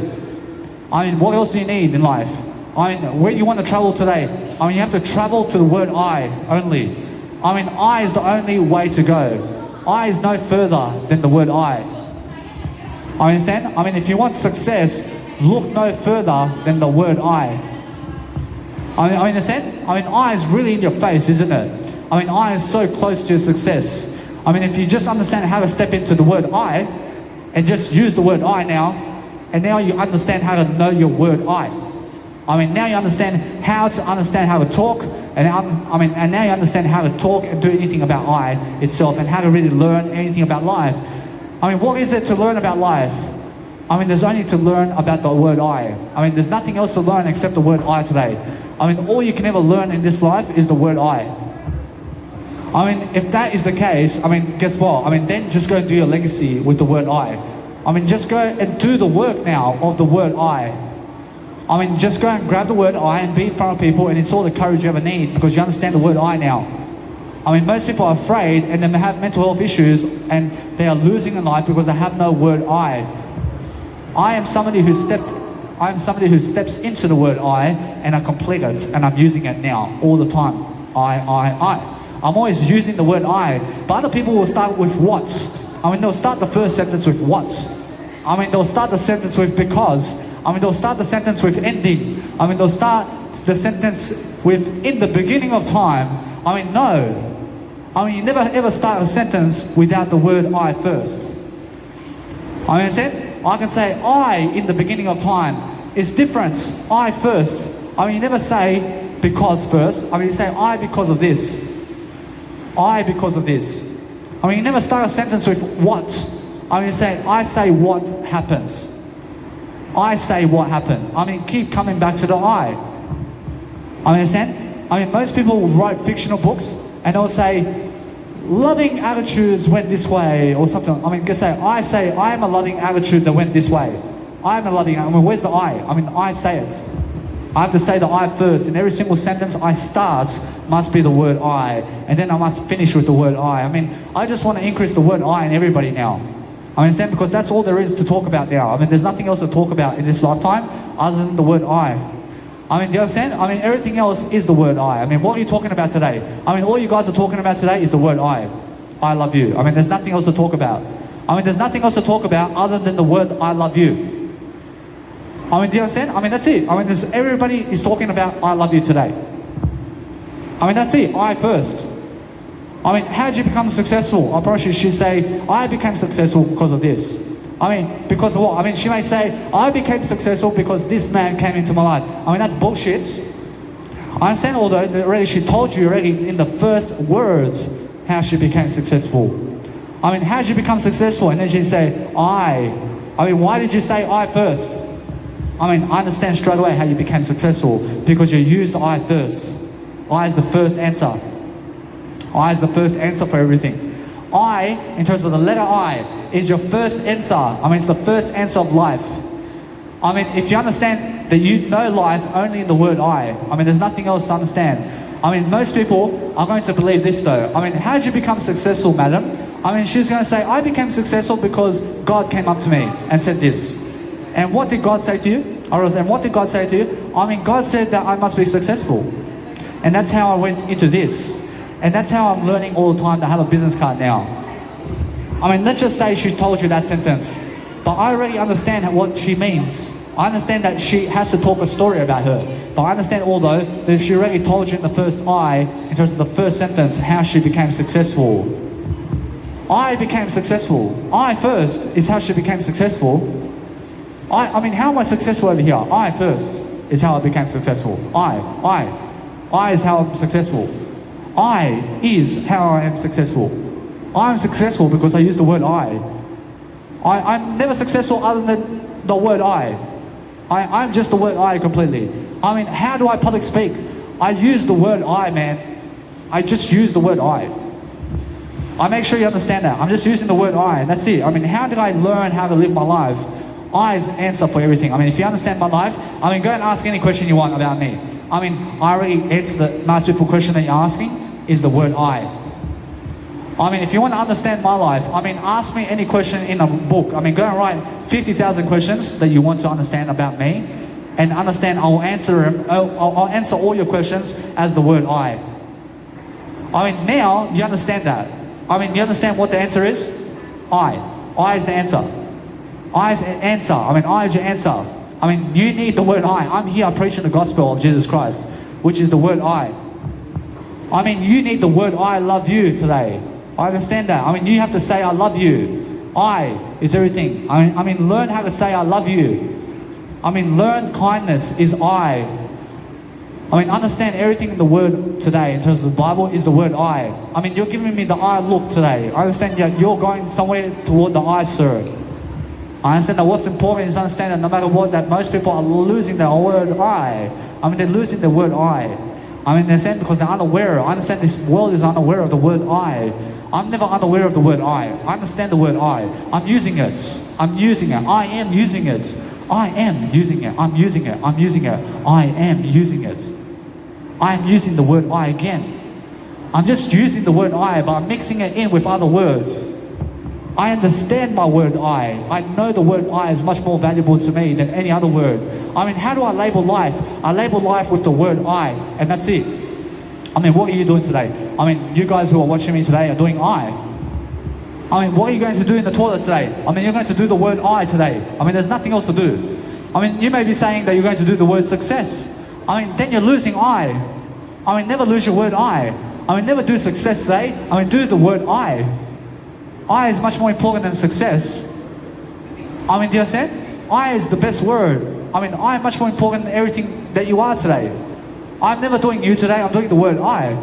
What else do you need in life? Where do you want to travel today? You have to travel to the word I only. I is the only way to go. I is no further than the word I. Understand? If you want success, look no further than the word I. Understand? I is really in your face, isn't it? I is so close to your success. If you just understand how to step into the word I, and just use the word I now, and now you understand how to know your word I. Now you understand how to talk, and now you understand how to talk and do anything about I itself, and how to really learn anything about life. What is there to learn about life? There's only to learn about the word I. There's nothing else to learn except the word I today. All you can ever learn in this life is the word I. If that is the case, guess what? Then just go and do your legacy with the word I. Just go and do the work now of the word I. Just go and grab the word I and be in front of people, and it's all the courage you ever need because you understand the word I now. Most people are afraid and they have mental health issues and they are losing in life because they have no word I. I am somebody who steps into the word I and I complete it, and I'm using it now all the time. I. I'm always using the word I, but other people will start with what. They'll start the first sentence with what. They'll start the sentence with because. They'll start the sentence with ending. I mean, they'll start the sentence with in the beginning of time. I mean, no. I mean, you never ever start a sentence without the word I first. I mean, I can say I in the beginning of time. It's different. I first. I mean, you never say because first. I mean, you say I because of this. I because of this. I mean, you never start a sentence with what. I mean, I say what happened. I say what happened. I mean, keep coming back to the I. I understand? I mean, most people write fictional books and they'll say, loving attitudes went this way or something. I mean, I say, I am a loving attitude that went this way. I am a loving, I mean, where's the I? I mean, I say it. I have to say the I first. In every single sentence I start must be the word I. And then I must finish with the word I. I mean, I just want to increase the word I in everybody now. I understand, because that's all there is to talk about now. I mean, there's nothing else to talk about in this lifetime other than the word I. I mean, do you understand? I mean, everything else is the word I. I mean, what are you talking about today? I mean, all you guys are talking about today is the word I. I love you. I mean, there's nothing else to talk about. I mean, there's nothing else to talk about other than the word I love you. I mean, do you understand? I mean, that's it. I mean, everybody is talking about I love you today. I mean, that's it. I first. I mean, how did you become successful? I probably should say, I became successful because of this. I mean, because of what? I mean, she may say, I became successful because this man came into my life. I mean, that's bullshit. I understand, although already she told you already in the first words how she became successful. I mean, how did you become successful? And then she say, I mean, why did you say I first? I mean, I understand straight away how you became successful, because you used I first. I is the first answer. I is the first answer for everything. I, in terms of the letter I, is your first answer. I mean, it's the first answer of life. I mean, if you understand that you know life only in the word I mean, there's nothing else to understand. I mean, most people are going to believe this though. I mean, how did you become successful, madam? I mean, she's going to say, I became successful because God came up to me and said this. And what did God say to you? And what did God say to you? I mean, God said that I must be successful. And that's how I went into this. And that's how I'm learning all the time to have a business card now. I mean, let's just say she told you that sentence. But I already understand what she means. I understand that she has to talk a story about her. But I understand although that she already told you in the first I, in terms of the first sentence, how she became successful. I became successful. I first is how she became successful. I mean, how am I successful over here? I first is how I became successful. I is how I'm successful. I is how I am successful. I am successful because I use the word I'm never successful other than the word I'm just the word I completely. I mean, how do I public speak? I use the word I, man. I just use the word I make sure you understand that. I'm just using the word I, and that's it. I mean, how did I learn how to live my life? I is the answer for everything. I mean, if you understand my life, I mean, go and ask any question you want about me. I mean, I already answered the most beautiful question that you're asking is the word I mean, if you want to understand my life, I mean, ask me any question in a book. I mean, go and write 50,000 questions that you want to understand about me, and understand I'll answer all your questions as the word I mean, now you understand that. I mean, you understand what the answer is? I is the answer. I is the answer. I mean, I is your answer. I mean, you need the word I'm here preaching the gospel of Jesus Christ, which is the word I mean, you need the word I love you today. I understand that. I mean, you have to say I love you. I is everything. I mean, learn how to say I love you. I mean, learn kindness is I mean, understand everything in the word today in terms of the Bible is the word I mean, you're giving me the I look today. I understand you're going somewhere toward the I, sir. I understand that what's important is understand that no matter what, that most people are losing their word I mean, they're losing the word I mean, they're saying because they're unaware. I understand this world is unaware of the word I'm never unaware of the word I understand the word I'm using it. I'm using it. I am using it. I am using it. I'm using it. I'm using it. I am using it. I am using the word I again. I'm just using the word I, but I'm mixing it in with other words. I understand my word I know the word I is much more valuable to me than any other word. I mean, how do I label life? I label life with the word I, and that's it. I mean, what are you doing today? I mean, you guys who are watching me today are doing I mean, what are you going to do in the toilet today? I mean, you're going to do the word I today. I mean, there's nothing else to do. I mean, you may be saying that you're going to do the word success. I mean, then you're losing I. I mean, never lose your word I. I mean, never do success today. I mean, do the word I. I is much more important than success. I mean, do you understand? I is the best word. I mean, I am much more important than everything that you are today. I'm never doing you today, I'm doing the word I.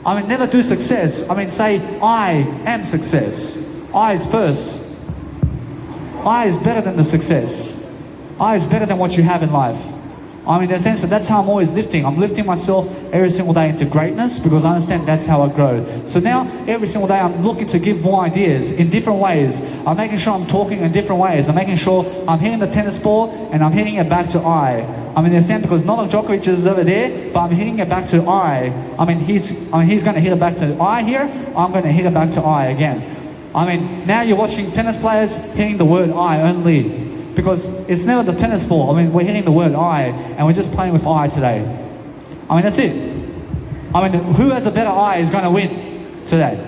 I mean, never do success. I mean, say, I am success. I is first. I is better than the success. I is better than what you have in life. I mean, in a sense, that's how I'm always lifting. I'm lifting myself every single day into greatness because I understand that's how I grow. So now, every single day, I'm looking to give more ideas in different ways. I'm making sure I'm talking in different ways. I'm making sure I'm hitting the tennis ball and I'm hitting it back to I. I mean, in a sense, because Novak Djokovic is over there, but I'm hitting it back to I. I mean, he's going to hit it back to I here. I'm going to hit it back to I again. I mean, now you're watching tennis players hitting the word I only. Because it's never the tennis ball. I mean, we're hitting the word I, and we're just playing with I today. I mean, that's it. I mean, who has a better I is going to win today.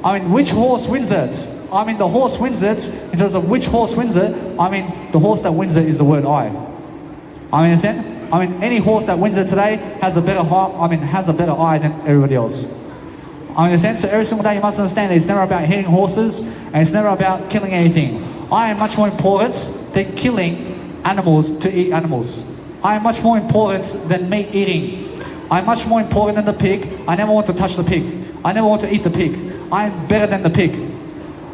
I mean, which horse wins it? I mean, the horse wins it. In terms of which horse wins it, I mean, the horse that wins it is the word I. I mean, understand? I mean, any horse that wins it today has a better I than everybody else. I mean, understand? So every single day you must understand that it's never about hitting horses, and it's never about killing anything. I am much more important than killing animals to eat animals. I am much more important than meat eating. I'm much more important than the pig. I never want to touch the pig. I never want to eat the pig. I'm better than the pig.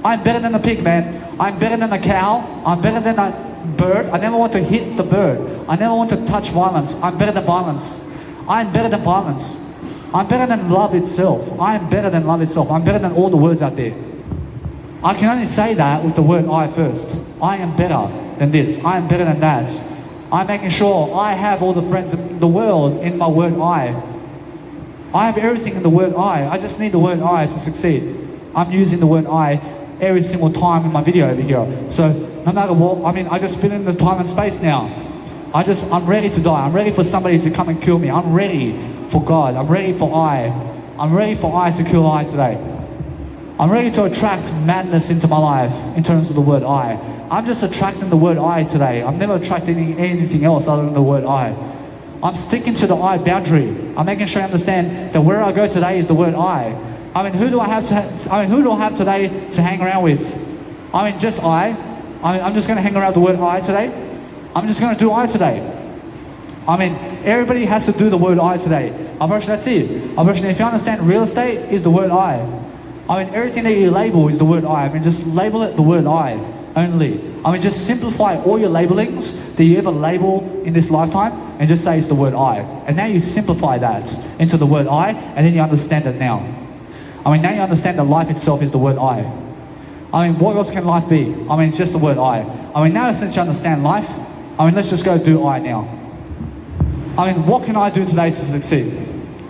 I'm better than the pig, man. I'm better than a cow. I'm better than a bird. I never want to hit the bird. I never want to touch violence. I'm better than violence. I'm better than violence. I'm better than love itself. I'm better than love itself. I'm better than all the words out there. I can only say that with the word I first. I am better than this. I am better than that. I'm making sure I have all the friends in the world in my word I. I have everything in the word I. I just need the word I to succeed. I'm using the word I every single time in my video over here. So no matter what, I mean, I just fill in the time and space now. I'm ready to die. I'm ready for somebody to come and kill me. I'm ready for God. I'm ready for I. I'm ready for I to kill I today. I'm ready to attract madness into my life in terms of the word I. I'm just attracting the word I today. I'm never attracting anything else other than the word I. I'm sticking to the I boundary. I'm making sure I understand that where I go today is the word I. I mean, who do I have today to hang around with? I mean, just I. I'm just going to hang around the word I today. I'm just going to do I today. I mean, everybody has to do the word I today. Unfortunately, that's it. Unfortunately, if you understand real estate is the word I. I mean, everything that you label is the word I. I mean, just label it the word I only. I mean, just simplify all your labelings that you ever label in this lifetime and just say it's the word I. And now you simplify that into the word I, and then you understand it now. I mean, now you understand that life itself is the word I. I mean, what else can life be? I mean, it's just the word I. I mean, now since you understand life, I mean, let's just go do I now. I mean, what can I do today to succeed?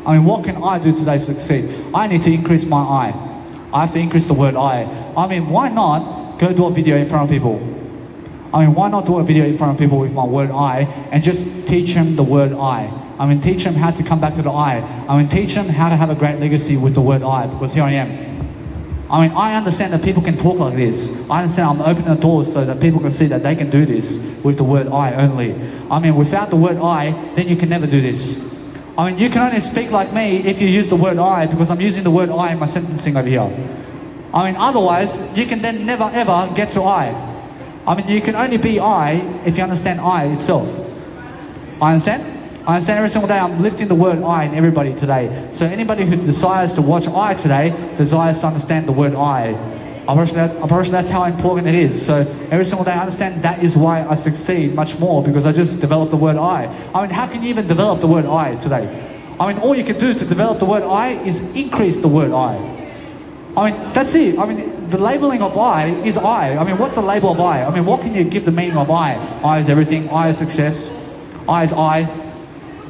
I mean, what can I do today to succeed? I need to increase my I. I have to increase the word I. I mean, why not go do a video in front of people? I mean, why not do a video in front of people with my word I and just teach them the word I? I mean, teach them how to come back to the I. I mean, teach them how to have a great legacy with the word I, because here I am. I mean, I understand that people can talk like this. I understand I'm opening the doors so that people can see that they can do this with the word I only. I mean, without the word I, then you can never do this. I mean, you can only speak like me if you use the word I, because I'm using the word I in my sentencing over here. I mean, otherwise, you can then never ever get to I. I mean, you can only be I if you understand I itself. I understand? I understand every single day I'm lifting the word I in everybody today. So anybody who desires to watch I today, desires to understand the word I. Unfortunately, that's how important it is. So every single day I understand that is why I succeed much more, because I just developed the word I. I mean, how can you even develop the word I today? I mean, all you can do to develop the word I is increase the word I. I mean, that's it. I mean, the labeling of I is I. I mean, what's the label of I? I mean, what can you give the meaning of I? I is everything. I is success. I is I.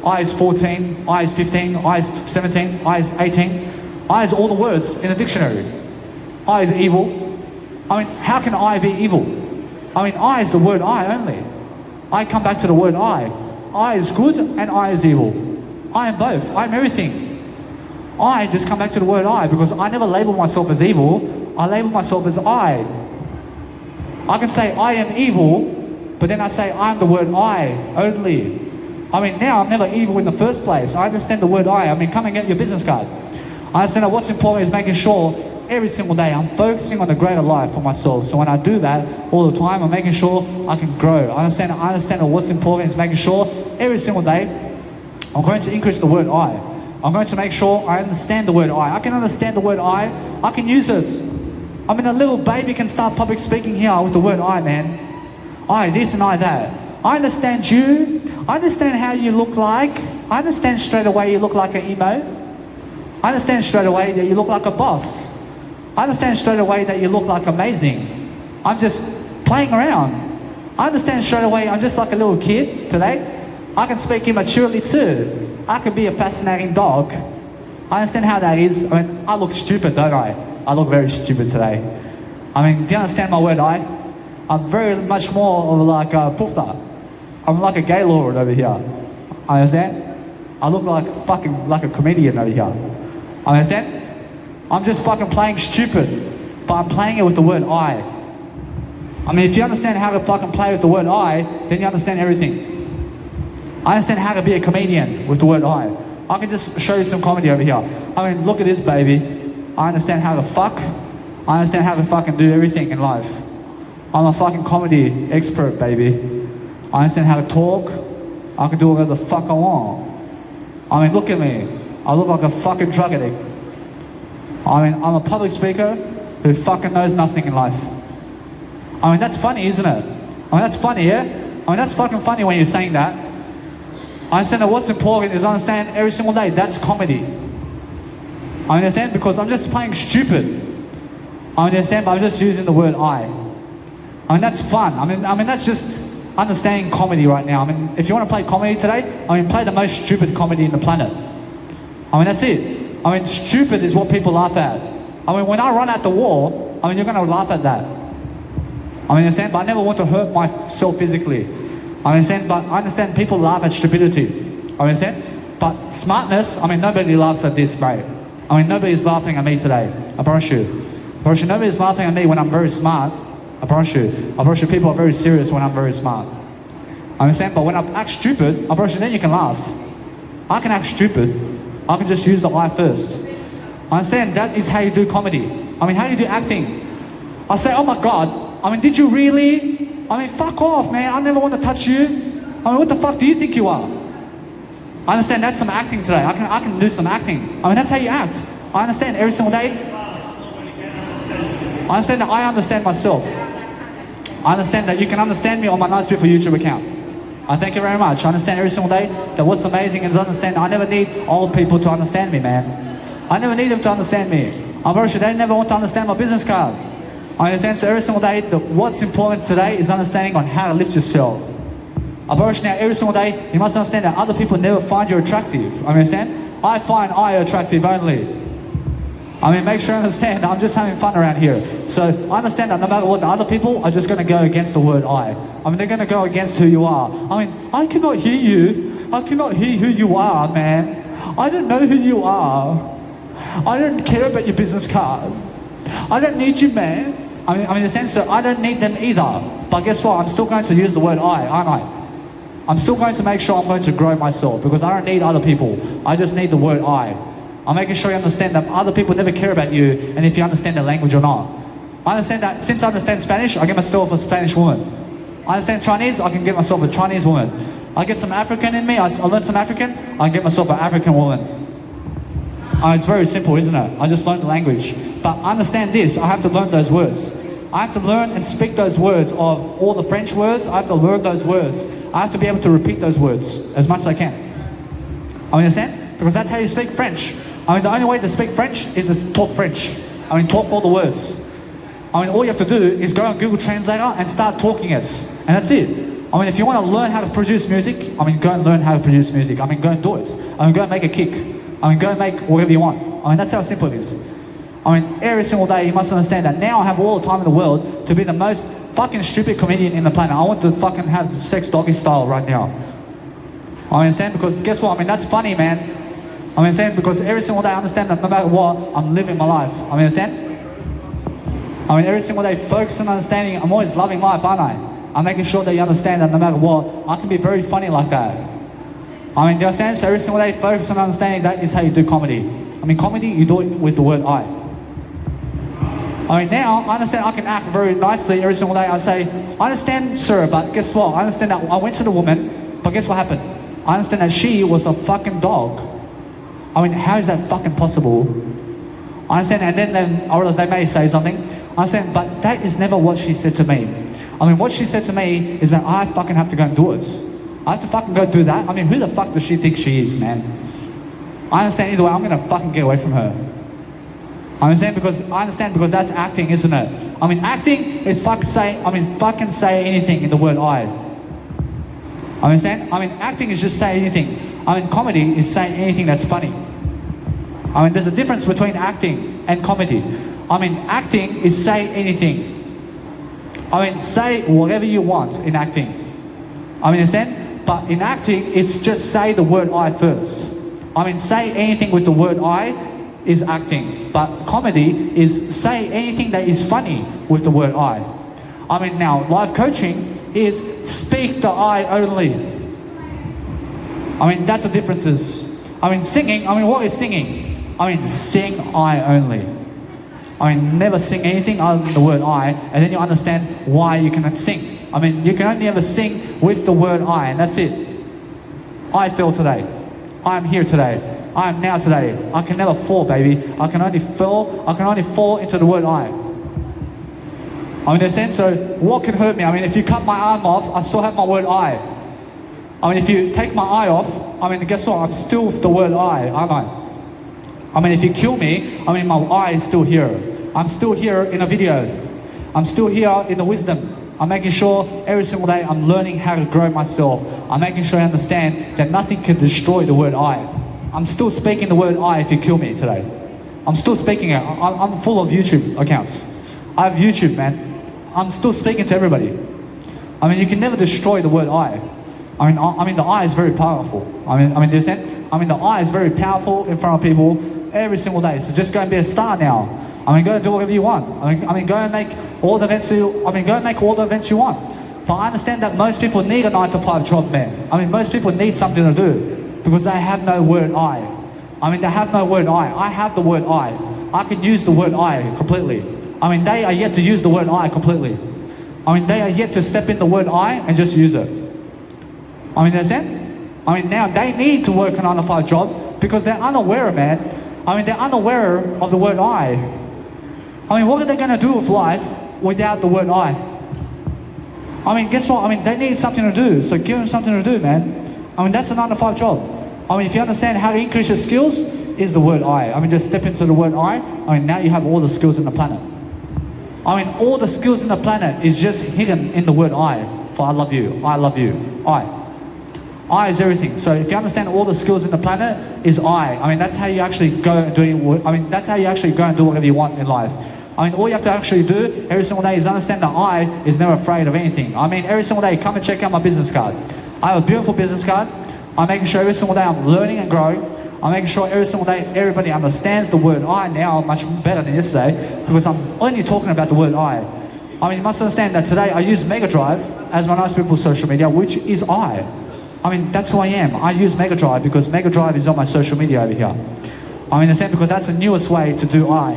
I is 14. I is 15. I is 17. I is 18. I is all the words in the dictionary. I is evil. I mean, how can I be evil? I mean, I is the word I only. I come back to the word I. I is good and I is evil. I am both. I am everything. I just come back to the word I, because I never label myself as evil. I label myself as I. I can say I am evil But then I say, I'm the word I only. I mean, now I'm never evil in the first place. I understand the word I. I mean, come and get your business card. I understand that what's important is making sure every single day I'm focusing on the greater life for myself. So when I do that all the time, I'm making sure I can grow. I understand that what's important is making sure every single day I'm going to increase the word I. I'm going to make sure I understand the word I can understand the word I can use it. I mean, a little baby can start public speaking here with the word I, man. I this and I that. I understand you. I understand how you look like. I understand straight away you look like an emo. I understand straight away that you look like a boss. I understand straight away that you look like amazing. I'm just playing around. I understand straight away I'm just like a little kid today. I can speak immaturely too. I can be a fascinating dog. I understand how that is. I mean, I look stupid, don't I? I look very stupid today. I mean, do you understand my word I? I'm very much more of like a poofta. I'm like a gay lord over here. Understand? I look like a comedian over here. Understand? I'm just fucking playing stupid, but I'm playing it with the word I. I mean, if you understand how to fucking play with the word I, then you understand everything. I understand how to be a comedian with the word I can just show you some comedy over here. I mean, look at this, baby. I understand how to fuck. I understand how to fucking do everything in life. I'm a fucking comedy expert, baby. I understand how to talk. I can do whatever the fuck I want. I mean, look at me. I look like a fucking drug addict. I mean, I'm a public speaker who fucking knows nothing in life. I mean, that's funny, isn't it? I mean, that's funny, yeah? I mean, that's fucking funny when you're saying that. I understand that what's important is understand every single day, that's comedy. I understand because I'm just playing stupid. I understand, but I'm just using the word I mean, that's fun. I mean, that's just understanding comedy right now. I mean, if you want to play comedy today, I mean, play the most stupid comedy in the planet. I mean, that's it. I mean, stupid is what people laugh at. I mean, when I run at the wall, I mean, you're going to laugh at that. I mean, understand, but I never want to hurt myself physically. I understand, but I understand people laugh at stupidity. I understand, but smartness, I mean, nobody laughs at this, mate. I mean, nobody's laughing at me today. I promise you. I promise you, nobody's laughing at me when I'm very smart. I promise you. I promise you, people are very serious when I'm very smart. I understand, but when I act stupid, I promise you, then you can laugh. I can act stupid. I can just use the I first. I understand, that is how you do comedy. I mean, how you do acting. I say, oh my God, I mean, did you really? I mean, fuck off, man. I never want to touch you. I mean, what the fuck do you think you are? I understand that's some acting today. I can do some acting. I mean, that's how you act. I understand every single day. I understand that I understand myself. I understand that you can understand me on my Nice Beautiful YouTube account. I thank you very much. I understand every single day that what's amazing is understand. I never need old people to understand me, man. I never need them to understand me. I'm very sure they never want to understand my business card. I understand, so every single day, what's important today is understanding on how to lift yourself. I'm very sure now, every single day, you must understand that other people never find you attractive. I understand? I find I attractive only. I mean, make sure you understand, I'm just having fun around here. So I understand that no matter what, the other people are just going to go against the word I. I mean, they're going to go against who you are. I mean, I cannot hear you. I cannot hear who you are, man. I don't know who you are. I don't care about your business card. I don't need you, man. I mean, in a sense, so I don't need them either. But guess what? I'm still going to use the word I, aren't I? I'm still going to make sure I'm going to grow myself because I don't need other people. I just need the word I. I'm making sure you understand that other people never care about you and if you understand the language or not. I understand that since I understand Spanish, I get myself a Spanish woman. I understand Chinese, I can get myself a Chinese woman. I get some African in me, I learn some African, I can get myself an African woman. It's very simple, isn't it? I just learned the language. But understand this, I have to learn those words. I have to learn and speak those words of all the French words. I have to learn those words. I have to be able to repeat those words as much as I can. I understand? Because that's how you speak French. I mean, the only way to speak French is to talk French. I mean, talk all the words. I mean, all you have to do is go on Google Translator and start talking it. And that's it. I mean, if you want to learn how to produce music, I mean, go and learn how to produce music. I mean, go and do it. I mean, go and make a kick. I mean, go and make whatever you want. I mean, that's how simple it is. I mean, every single day you must understand that now I have all the time in the world to be the most fucking stupid comedian in the planet. I want to fucking have sex doggy style right now. I understand because guess what? I mean, that's funny, man. I understand because every single day I understand that no matter what, I'm living my life. I understand? I mean, every single day focus on understanding I'm always loving life, aren't I? I'm making sure that you understand that no matter what, I can be very funny like that. I mean, do you understand? So every single day, focus on understanding that is how you do comedy. I mean, comedy, you do it with the word I. I mean, now, I understand I can act very nicely every single day. I say, I understand, sir, but guess what? I understand that I went to the woman, but guess what happened? I understand that she was a fucking dog. I mean, how is that fucking possible? I understand, and then or else they may say something. I understand, but that is never what she said to me. I mean, what she said to me is that I fucking have to go and do it. I have to fucking go do that. I mean, who the fuck does she think she is, man? I understand either way, I'm gonna fucking get away from her. I understand because that's acting, isn't it? I mean, acting is fucking say anything in the word I. I understand? I mean, acting is just say anything. I mean, comedy is say anything that's funny. I mean, there's a difference between acting and comedy. I mean, acting is say anything. I mean, say whatever you want in acting. I mean, understand? But in acting, it's just say the word I first. I mean, say anything with the word I is acting. But comedy is say anything that is funny with the word I. I mean, now, life coaching is speak the I only. I mean, that's the differences. I mean, singing, I mean, what is singing? I mean, sing I only. I mean, never sing anything other than the word I, and then you understand why you cannot sing. I mean, you can only ever sing with the word I, and that's it. I fell today. I am here today. I am now today. I can never fall, baby. I can only fall into the word I. I mean, in a sense, so what can hurt me? I mean, if you cut my arm off, I still have my word I. I mean, if you take my eye off, I mean, guess what? I'm still with the word I, aren't I? I mean, if you kill me, I mean, my eye is still here. I'm still here in a video. I'm still here in the wisdom. I'm making sure every single day I'm learning how to grow myself. I'm making sure I understand that nothing can destroy the word I. I'm still speaking the word I if you kill me today. I'm still speaking it. I'm full of YouTube accounts. I have YouTube, man. I'm still speaking to everybody. I mean, you can never destroy the word I. I mean, the I is very powerful. I mean, do you understand? I mean, the I is very powerful in front of people every single day. So just go and be a star now. I mean, go and do whatever you want. I mean, go and make all the events you want. But I understand that most people need a 9-to-5 job, man. I mean, most people need something to do because they have no word I. I mean, they have no word I. I have the word I. I can use the word I completely. I mean, they are yet to use the word I completely. I mean, they are yet to step in the word I and just use it. I mean, understand? I mean, now they need to work a 9-to-5 job because they're unaware, man. I mean, they're unaware of the word I. I mean, what are they going to do with life without the word I? I mean, guess what? I mean, they need something to do, so give them something to do, man. I mean, that's a 9-to-5 job. I mean, if you understand how to increase your skills, is the word I. I mean, just step into the word I mean, now you have all the skills in the planet. I mean, all the skills in the planet is just hidden in the word I. For I love you, I love you, I. I is everything. So if you understand all the skills in the planet is I mean, that's how you actually go and do. I mean, that's how you actually go and do whatever you want in life. I mean, all you have to actually do every single day is understand that I is never afraid of anything. I mean, every single day, come and check out my business card. I have a beautiful business card. I'm making sure every single day I'm learning and growing. I'm making sure every single day everybody understands the word I now much better than yesterday because I'm only talking about the word I. I mean, you must understand that today I use Mega Drive as my nice people's social media, which is I. I mean, that's who I am. I use Mega Drive because Mega Drive is on my social media over here. I mean, understand because that's the newest way to do I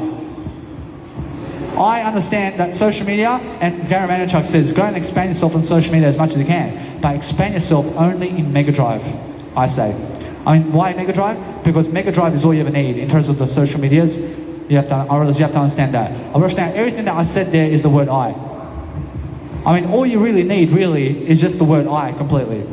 understand that social media, and Gary Vaynerchuk says, go and expand yourself on social media as much as you can, but expand yourself only in Mega Drive, I say. I mean, why Mega Drive? Because Mega Drive is all you ever need in terms of the social medias. You have to understand that. Now, everything that I said there is the word I. I mean, all you really need, is just the word I completely.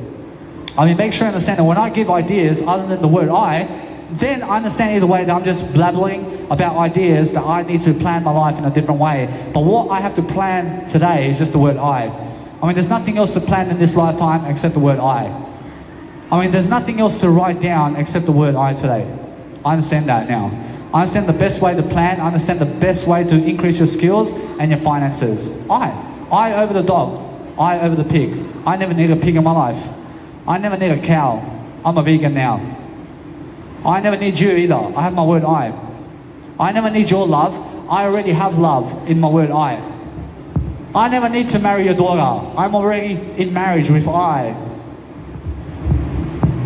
I mean, make sure you understand that when I give ideas other than the word I, then I understand either way that I'm just blabbling about ideas that I need to plan my life in a different way. But what I have to plan today is just the word I. I mean, there's nothing else to plan in this lifetime except the word I. I mean, there's nothing else to write down except the word I today. I understand that now. I understand the best way to plan. I understand the best way to increase your skills and your finances. I over the dog. I over the pig. I never need a pig in my life. I never need a cow. I'm a vegan now. I never need you either. I have my word I never need your love. I already have love in my word I I never need to marry your daughter. I'm already in marriage with I.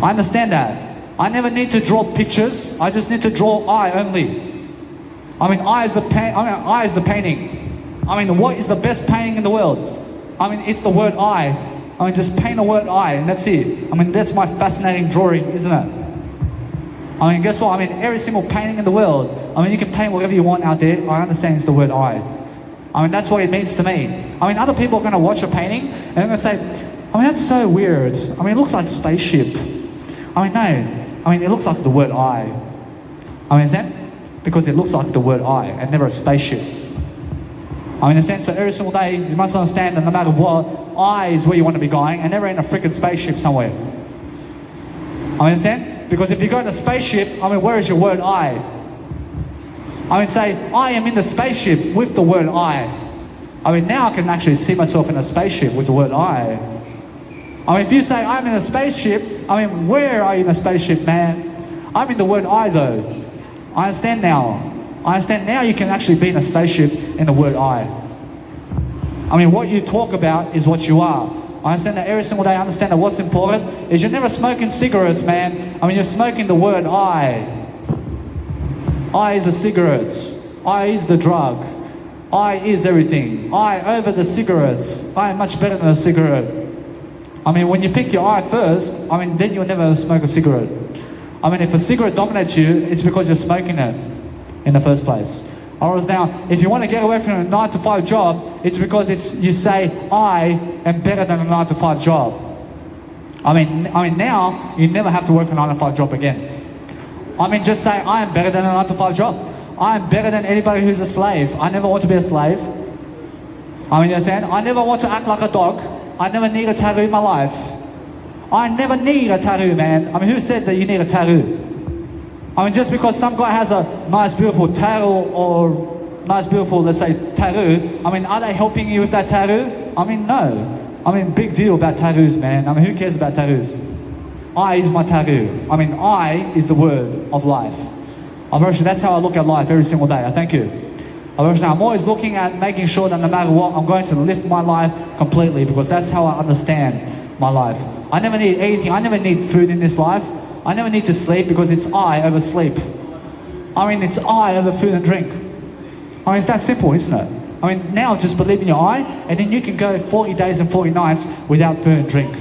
I understand that. I never need to draw pictures. I just need to draw I only. I mean, I is the painting. I mean, what is the best painting in the world? I mean, it's the word I. I mean, just paint the word I, and that's it. I mean, that's my fascinating drawing, isn't it? I mean, guess what? I mean, every single painting in the world, I mean, you can paint whatever you want out there. I understand it's the word I. I mean, that's what it means to me. I mean, other people are going to watch a painting, and they're going to say, I mean, that's so weird. I mean, it looks like a spaceship. I mean, no. I mean, it looks like the word I. I mean, understand? Because it looks like the word I, and never a spaceship. I mean, in a sense, so every single day, you must understand that no matter what, I is where you want to be going, and never in a freaking spaceship somewhere. I mean, understand? Because if you go in a spaceship, I mean, where is your word I? I mean, say, I am in the spaceship with the word I. I mean, now I can actually see myself in a spaceship with the word I. I mean, if you say, I'm in a spaceship, I mean, where are you in a spaceship, man? I'm in the word I, though. I understand now. I understand now you can actually be in a spaceship in the word I. I mean, what you talk about is what you are. I understand that every single day. I understand that what's important is you're never smoking cigarettes, man. I mean, you're smoking the word I. I is a cigarette. I is the drug. I is everything. I over the cigarettes. I am much better than a cigarette. I mean, when you pick your I first, I mean, then you'll never smoke a cigarette. I mean, if a cigarette dominates you, it's because you're smoking it in the first place. Or else now, if you want to get away from a 9-to-5 job, it's because you say, I am better than a 9-to-5 job. I mean, now, you never have to work a 9-to-5 job again. I mean, just say, I am better than a 9-to-5 job. I am better than anybody who's a slave. I never want to be a slave. I mean, you understand? I never want to act like a dog. I never need a tattoo in my life. I never need a tattoo, man. I mean, who said that you need a tattoo? I mean, just because some guy has a nice, beautiful tattoo or nice, beautiful, let's say, tattoo, I mean, are they helping you with that tattoo? I mean, no. I mean, big deal about tattoos, man. I mean, who cares about tattoos? I is my tattoo. I mean, I is the word of life. That's how I look at life every single day. I thank you. I'm always looking at making sure that no matter what, I'm going to live my life completely because that's how I understand my life. I never need anything. I never need food in this life. I never need to sleep because it's I over sleep. I mean, it's I over food and drink. I mean, it's that simple, isn't it? I mean, now just believe in your I, and then you can go 40 days and 40 nights without food and drink.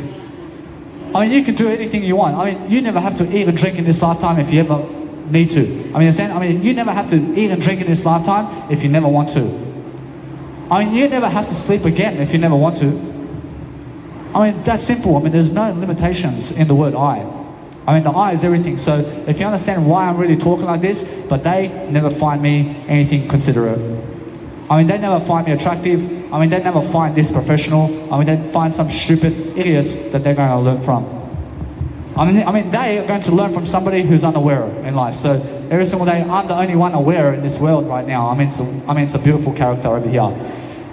I mean, you can do anything you want. I mean, you never have to eat and drink in this lifetime if you ever need to. I mean, understand? I mean, you never have to eat and drink in this lifetime if you never want to. I mean, you never have to sleep again if you never want to. I mean, it's that simple. I mean, there's no limitations in the word I. I mean, the I is everything. So if you understand why I'm really talking like this, but they never find me anything considerate. I mean, they never find me attractive. I mean, they never find this professional. I mean, they find some stupid idiots that they're going to learn from. I mean, they are going to learn from somebody who's unaware in life. So every single day, I'm the only one aware in this world right now. I mean, it's a beautiful character over here.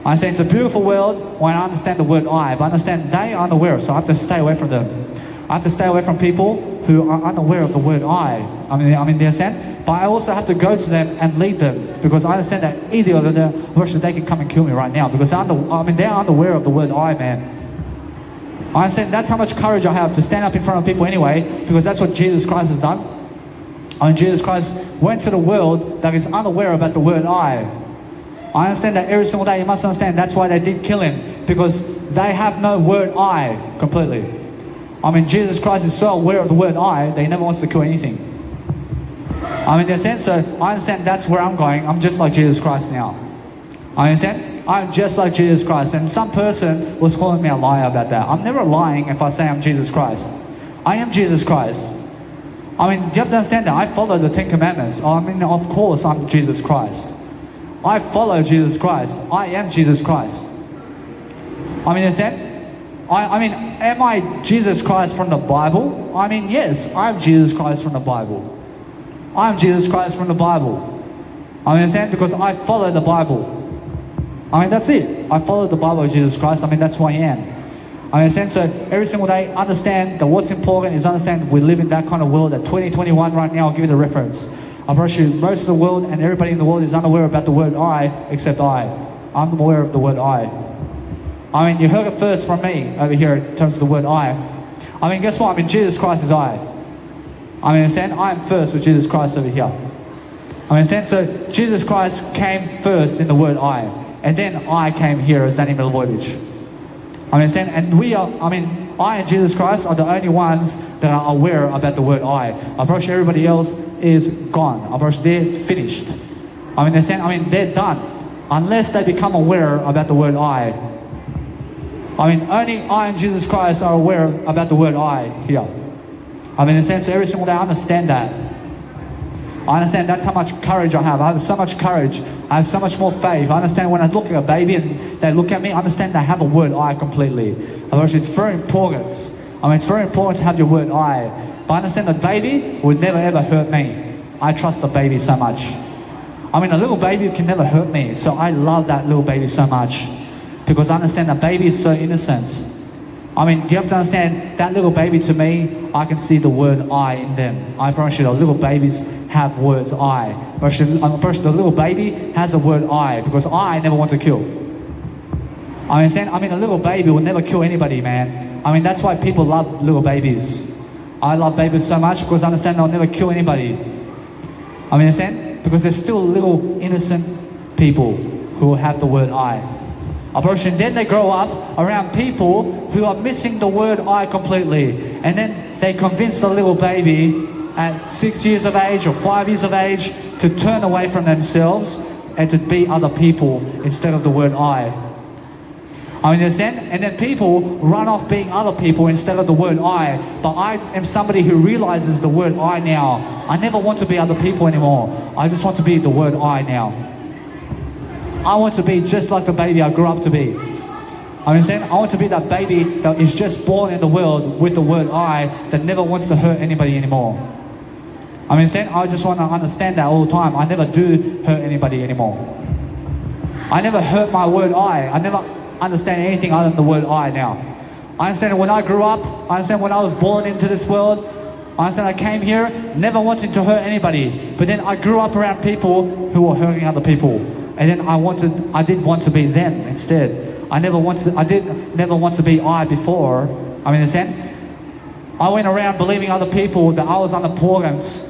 I say it's a beautiful world when I understand the word I, but I understand they are unaware, so I have to stay away from them. I have to stay away from people who are unaware of the word I. I mean, they understand? But I also have to go to them and lead them because I understand that either of them, they can come and kill me right now because they're unaware of the word I, man. I understand that's how much courage I have to stand up in front of people anyway because that's what Jesus Christ has done. I mean, Jesus Christ went to the world that is unaware about the word I. I understand that every single day. You must understand that's why they did kill him because they have no word I completely. I mean, Jesus Christ is so aware of the word I that he never wants to kill anything. I mean, in a sense, so I understand that's where I'm going. I'm just like Jesus Christ now. I understand? I'm just like Jesus Christ. And some person was calling me a liar about that. I'm never lying if I say I'm Jesus Christ. I am Jesus Christ. I mean, you have to understand that I follow the 10 Commandments. I mean, of course, I'm Jesus Christ. I follow Jesus Christ. I am Jesus Christ. I mean, understand? I mean, am I Jesus Christ from the Bible? I mean, yes, I'm Jesus Christ from the Bible. I'm Jesus Christ from the Bible. I mean, understand? Because I follow the Bible. I mean, that's it. I follow the Bible of Jesus Christ. I mean, that's who I am. I understand. So every single day, understand that what's important is understand we live in that kind of world. At 2021 right now, I'll give you the reference. I promise you, most of the world and everybody in the world is unaware about the word I, except I. I'm aware of the word I. I mean, you heard it first from me over here in terms of the word I. I mean, guess what? I mean, Jesus Christ is I. I mean, understand? I am first with Jesus Christ over here. I mean, understand? So Jesus Christ came first in the word I. And then I came here as Danny Milivojevic. I mean, understand? And we are, I mean, I and Jesus Christ are the only ones that are aware about the word I. I promise you everybody else is gone. I promise you they're finished. I mean, understand? I mean, they're done. Unless they become aware about the word I. I mean, only I and Jesus Christ are aware about the word I here. I mean, in a sense, every single day I understand that. I understand that's how much courage I have. I have so much courage. I have so much more faith. I understand when I look at a baby and they look at me, I understand they have a word I completely. Otherwise, it's very important. I mean, it's very important to have your word I. But I understand the baby will never ever hurt me. I trust the baby so much. I mean, a little baby can never hurt me. So I love that little baby so much. Because I understand that baby is so innocent. I mean, you have to understand, that little baby to me, I can see the word I in them. I promise you, the little babies have words I. I promise you, the little baby has a word I, because I never want to kill. I understand? I mean, a little baby will never kill anybody, man. I mean, that's why people love little babies. I love babies so much because I understand they'll never kill anybody. I mean, understand? Because they're still little innocent people who will have the word I. Then they grow up around people who are missing the word I completely. And then they convince the little baby at 6 years of age or 5 years of age to turn away from themselves and to be other people instead of the word I. I mean, understand? And then people run off being other people instead of the word I. But I am somebody who realizes the word I now. I never want to be other people anymore. I just want to be the word I now. I want to be just like the baby I grew up to be. I understand? I want to be that baby that is just born in the world with the word I, that never wants to hurt anybody anymore. I understand? I just want to understand that all the time. I never do hurt anybody anymore. I never hurt my word I never understand anything other than the word I now. I understand when I grew up, I understand when I was born into this world, I understand I came here never wanting to hurt anybody. But then I grew up around people who were hurting other people. And then I did want to be them instead. I never want to be I before. I mean, understand? I went around believing other people that I was unimportant.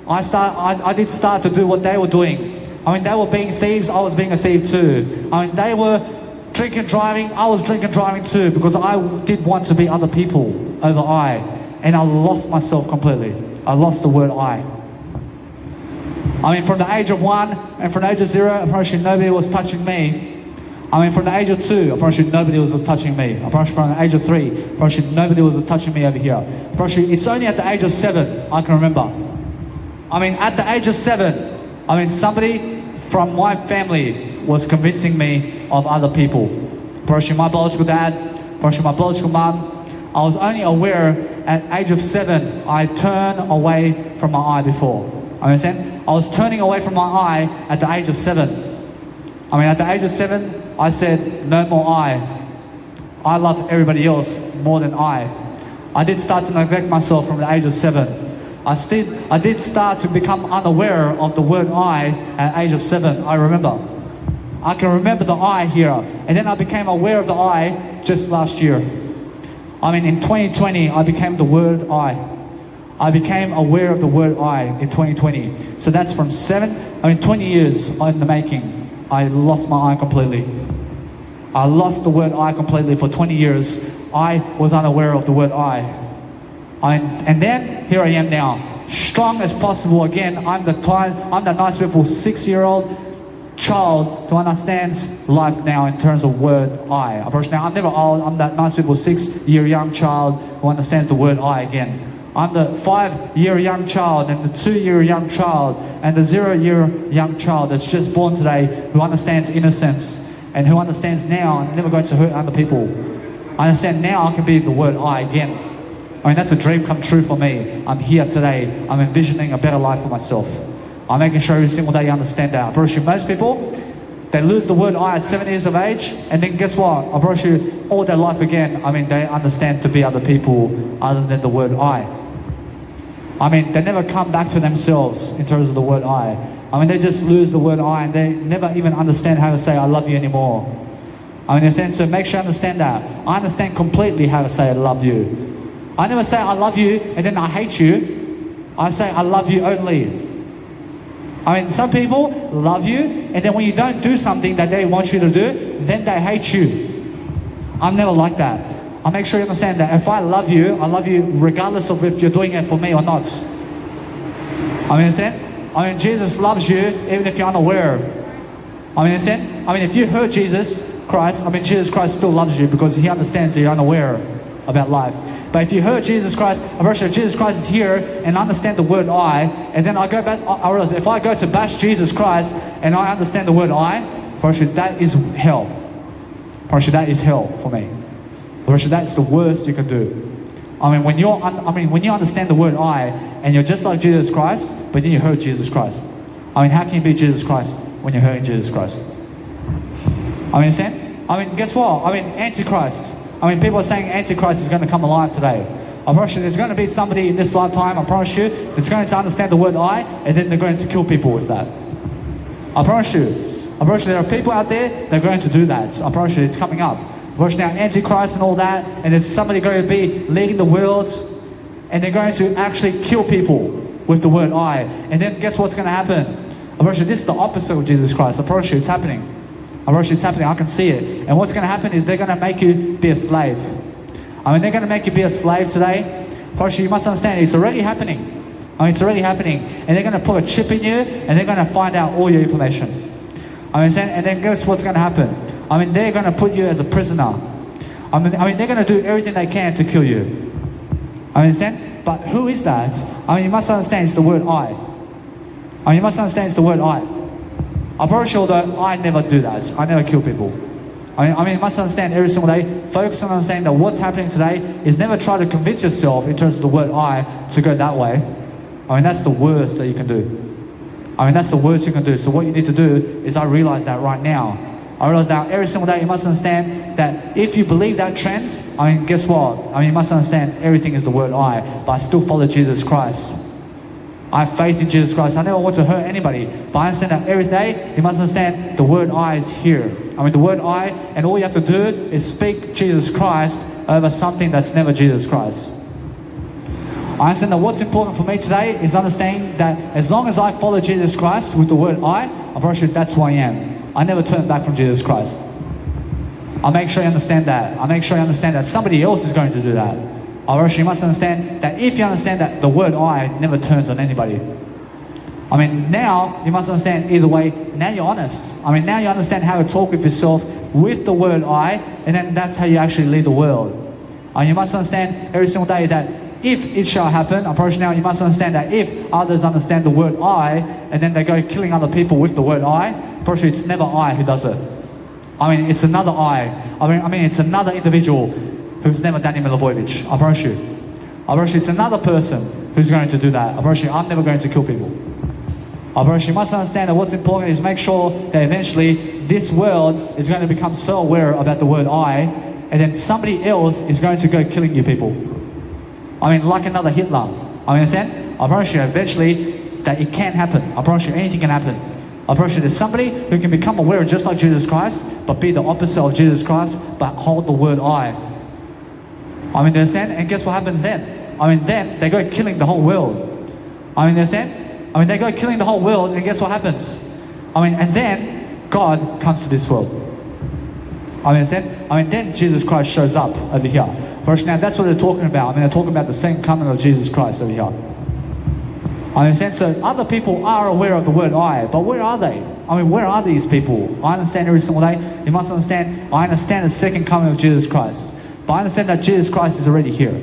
I did start to do what they were doing. I mean, they were being thieves, I was being a thief too. I mean, they were drinking, driving, I was drinking, driving too, because I did want to be other people over I. And I lost myself completely. I lost the word I. I mean, from the age of 1 and from the age of 0, I promise you nobody was touching me. I mean, from the age of 2, I promise you nobody was touching me. I promise you from the age of 3, I promise you nobody was touching me over here. I promise you, it's only at the age of 7 I can remember. I mean, at the age of 7, I mean, somebody from my family was convincing me of other people. I promise you, my biological dad, I promise you, my biological mum. I was only aware at age of 7, I turned away from my eye before. I understand? I was turning away from my eye at the age of 7. I mean, at the age of 7, I said, no more I. I love everybody else more than I. I did start to neglect myself from the age of 7. I did start to become unaware of the word I at the age of 7. I remember. I can remember the I here. And then I became aware of the I just last year. I mean, in 2020, I became the word I. I became aware of the word I in 2020. So that's from 20 years in the making. I lost my eye completely. I lost the word I completely for 20 years. I was unaware of the word I. And then, here I am now, strong as possible again. I'm the nice beautiful 6-year-old child who understands life now in terms of word I. Now, I'm never old. I'm that nice beautiful 6-year young child who understands the word I again. I'm the 5-year young child and the 2-year young child and the 0-year young child that's just born today who understands innocence and who understands now I'm never going to hurt other people. I understand now I can be the word I again. I mean, that's a dream come true for me. I'm here today. I'm envisioning a better life for myself. I'm making sure every single day you understand that. I promise you, most people, they lose the word I at 7 years of age, and then guess what? I promise you, all their life again, I mean, they understand to be other people other than the word I. I mean, they never come back to themselves in terms of the word I. I mean, they just lose the word I and they never even understand how to say I love you anymore. I understand, so make sure you understand that. I understand completely how to say I love you. I never say I love you and then I hate you. I say I love you only. I mean, some people love you and then when you don't do something that they want you to do, then they hate you. I'm never like that. I make sure you understand that if I love you regardless of if you're doing it for me or not. I understand? I mean, Jesus loves you even if you're unaware. I mean, understand? I mean, if you hurt Jesus Christ, I mean, Jesus Christ still loves you because he understands that you're unaware about life. But if you hurt Jesus Christ, I'm pretty sure Jesus Christ is here and understand the word I, and then I go back, I realize if I go to bash Jesus Christ and I understand the word I, pretty sure that is hell. Pretty sure that is hell for me. Pretty sure that's the worst you can do. I mean, when you understand the word I, and you're just like Jesus Christ, but then you hurt Jesus Christ. I mean, how can you be Jesus Christ when you're hurting Jesus Christ? I mean, understand? I mean, guess what? I mean, Antichrist. I mean, people are saying Antichrist is going to come alive today. I promise you, there's going to be somebody in this lifetime, I promise you, that's going to understand the word I, and then they're going to kill people with that. I promise you. I promise you, there are people out there that are going to do that. I promise you, it's coming up. I promise you now, Antichrist and all that, and there's somebody going to be leading the world, and they're going to actually kill people with the word I. And then guess what's going to happen? I promise you, this is the opposite of Jesus Christ. I promise you, it's happening. I promise you, it's happening. I can see it. And what's going to happen is they're going to make you be a slave. I mean, they're going to make you be a slave today. I promise you must understand, it's already happening. I mean, it's already happening. And they're going to put a chip in you, and they're going to find out all your information. I mean, and then guess what's going to happen? I mean, they're going to put you as a prisoner. I mean, they're going to do everything they can to kill you. I understand? But who is that? I mean, you must understand it's the word I. I mean, you must understand it's the word I. I'm pretty sure that I never do that. I never kill people. I mean, you must understand every single day, focus on understanding that what's happening today is never try to convince yourself in terms of the word I to go that way. I mean, that's the worst that you can do. I mean, that's the worst you can do. So what you need to do is I realize that right now. I realize now every single day you must understand that if you believe that trend, I mean, guess what? I mean, you must understand everything is the word I, but I still follow Jesus Christ. I have faith in Jesus Christ. I never want to hurt anybody. But I understand that every day, you must understand the word I is here. I mean, the word I, and all you have to do is speak Jesus Christ over something that's never Jesus Christ. I understand that what's important for me today is understanding that as long as I follow Jesus Christ with the word I'm pretty sure that's who I am. I never turn back from Jesus Christ. I'll make sure you understand that. I'll make sure you understand that somebody else is going to do that. You must understand that if you understand that the word I never turns on anybody. I mean, now you must understand either way, now you're honest. I mean, now you understand how to talk with yourself with the word I, and then that's how you actually lead the world. And you must understand every single day that if it shall happen, now you must understand that if others understand the word I, and then they go killing other people with the word I, it's never I who does it. I mean, it's another I. I mean, it's another individual who's never Danny Milivojevic. I promise you. I promise you, it's another person who's going to do that. I promise you, I'm never going to kill people. I promise you must understand that what's important is make sure that eventually this world is going to become so aware about the word I, and then somebody else is going to go killing you people. I mean, like another Hitler. I understand? I promise you, eventually, that it can happen. I promise you, anything can happen. I promise you, there's somebody who can become aware just like Jesus Christ, but be the opposite of Jesus Christ, but hold the word I. I mean, understand? And guess what happens then? I mean, then they go killing the whole world. I mean, understand? I mean, they go killing the whole world, and guess what happens? I mean, and then God comes to this world. I mean, understand? I mean, then Jesus Christ shows up over here. Now, that's what they're talking about. I mean, they're talking about the second coming of Jesus Christ over here. I understand? So other people are aware of the word I, but where are they? I mean, where are these people? I understand every single day. You must understand, I understand the second coming of Jesus Christ. But I understand that Jesus Christ is already here.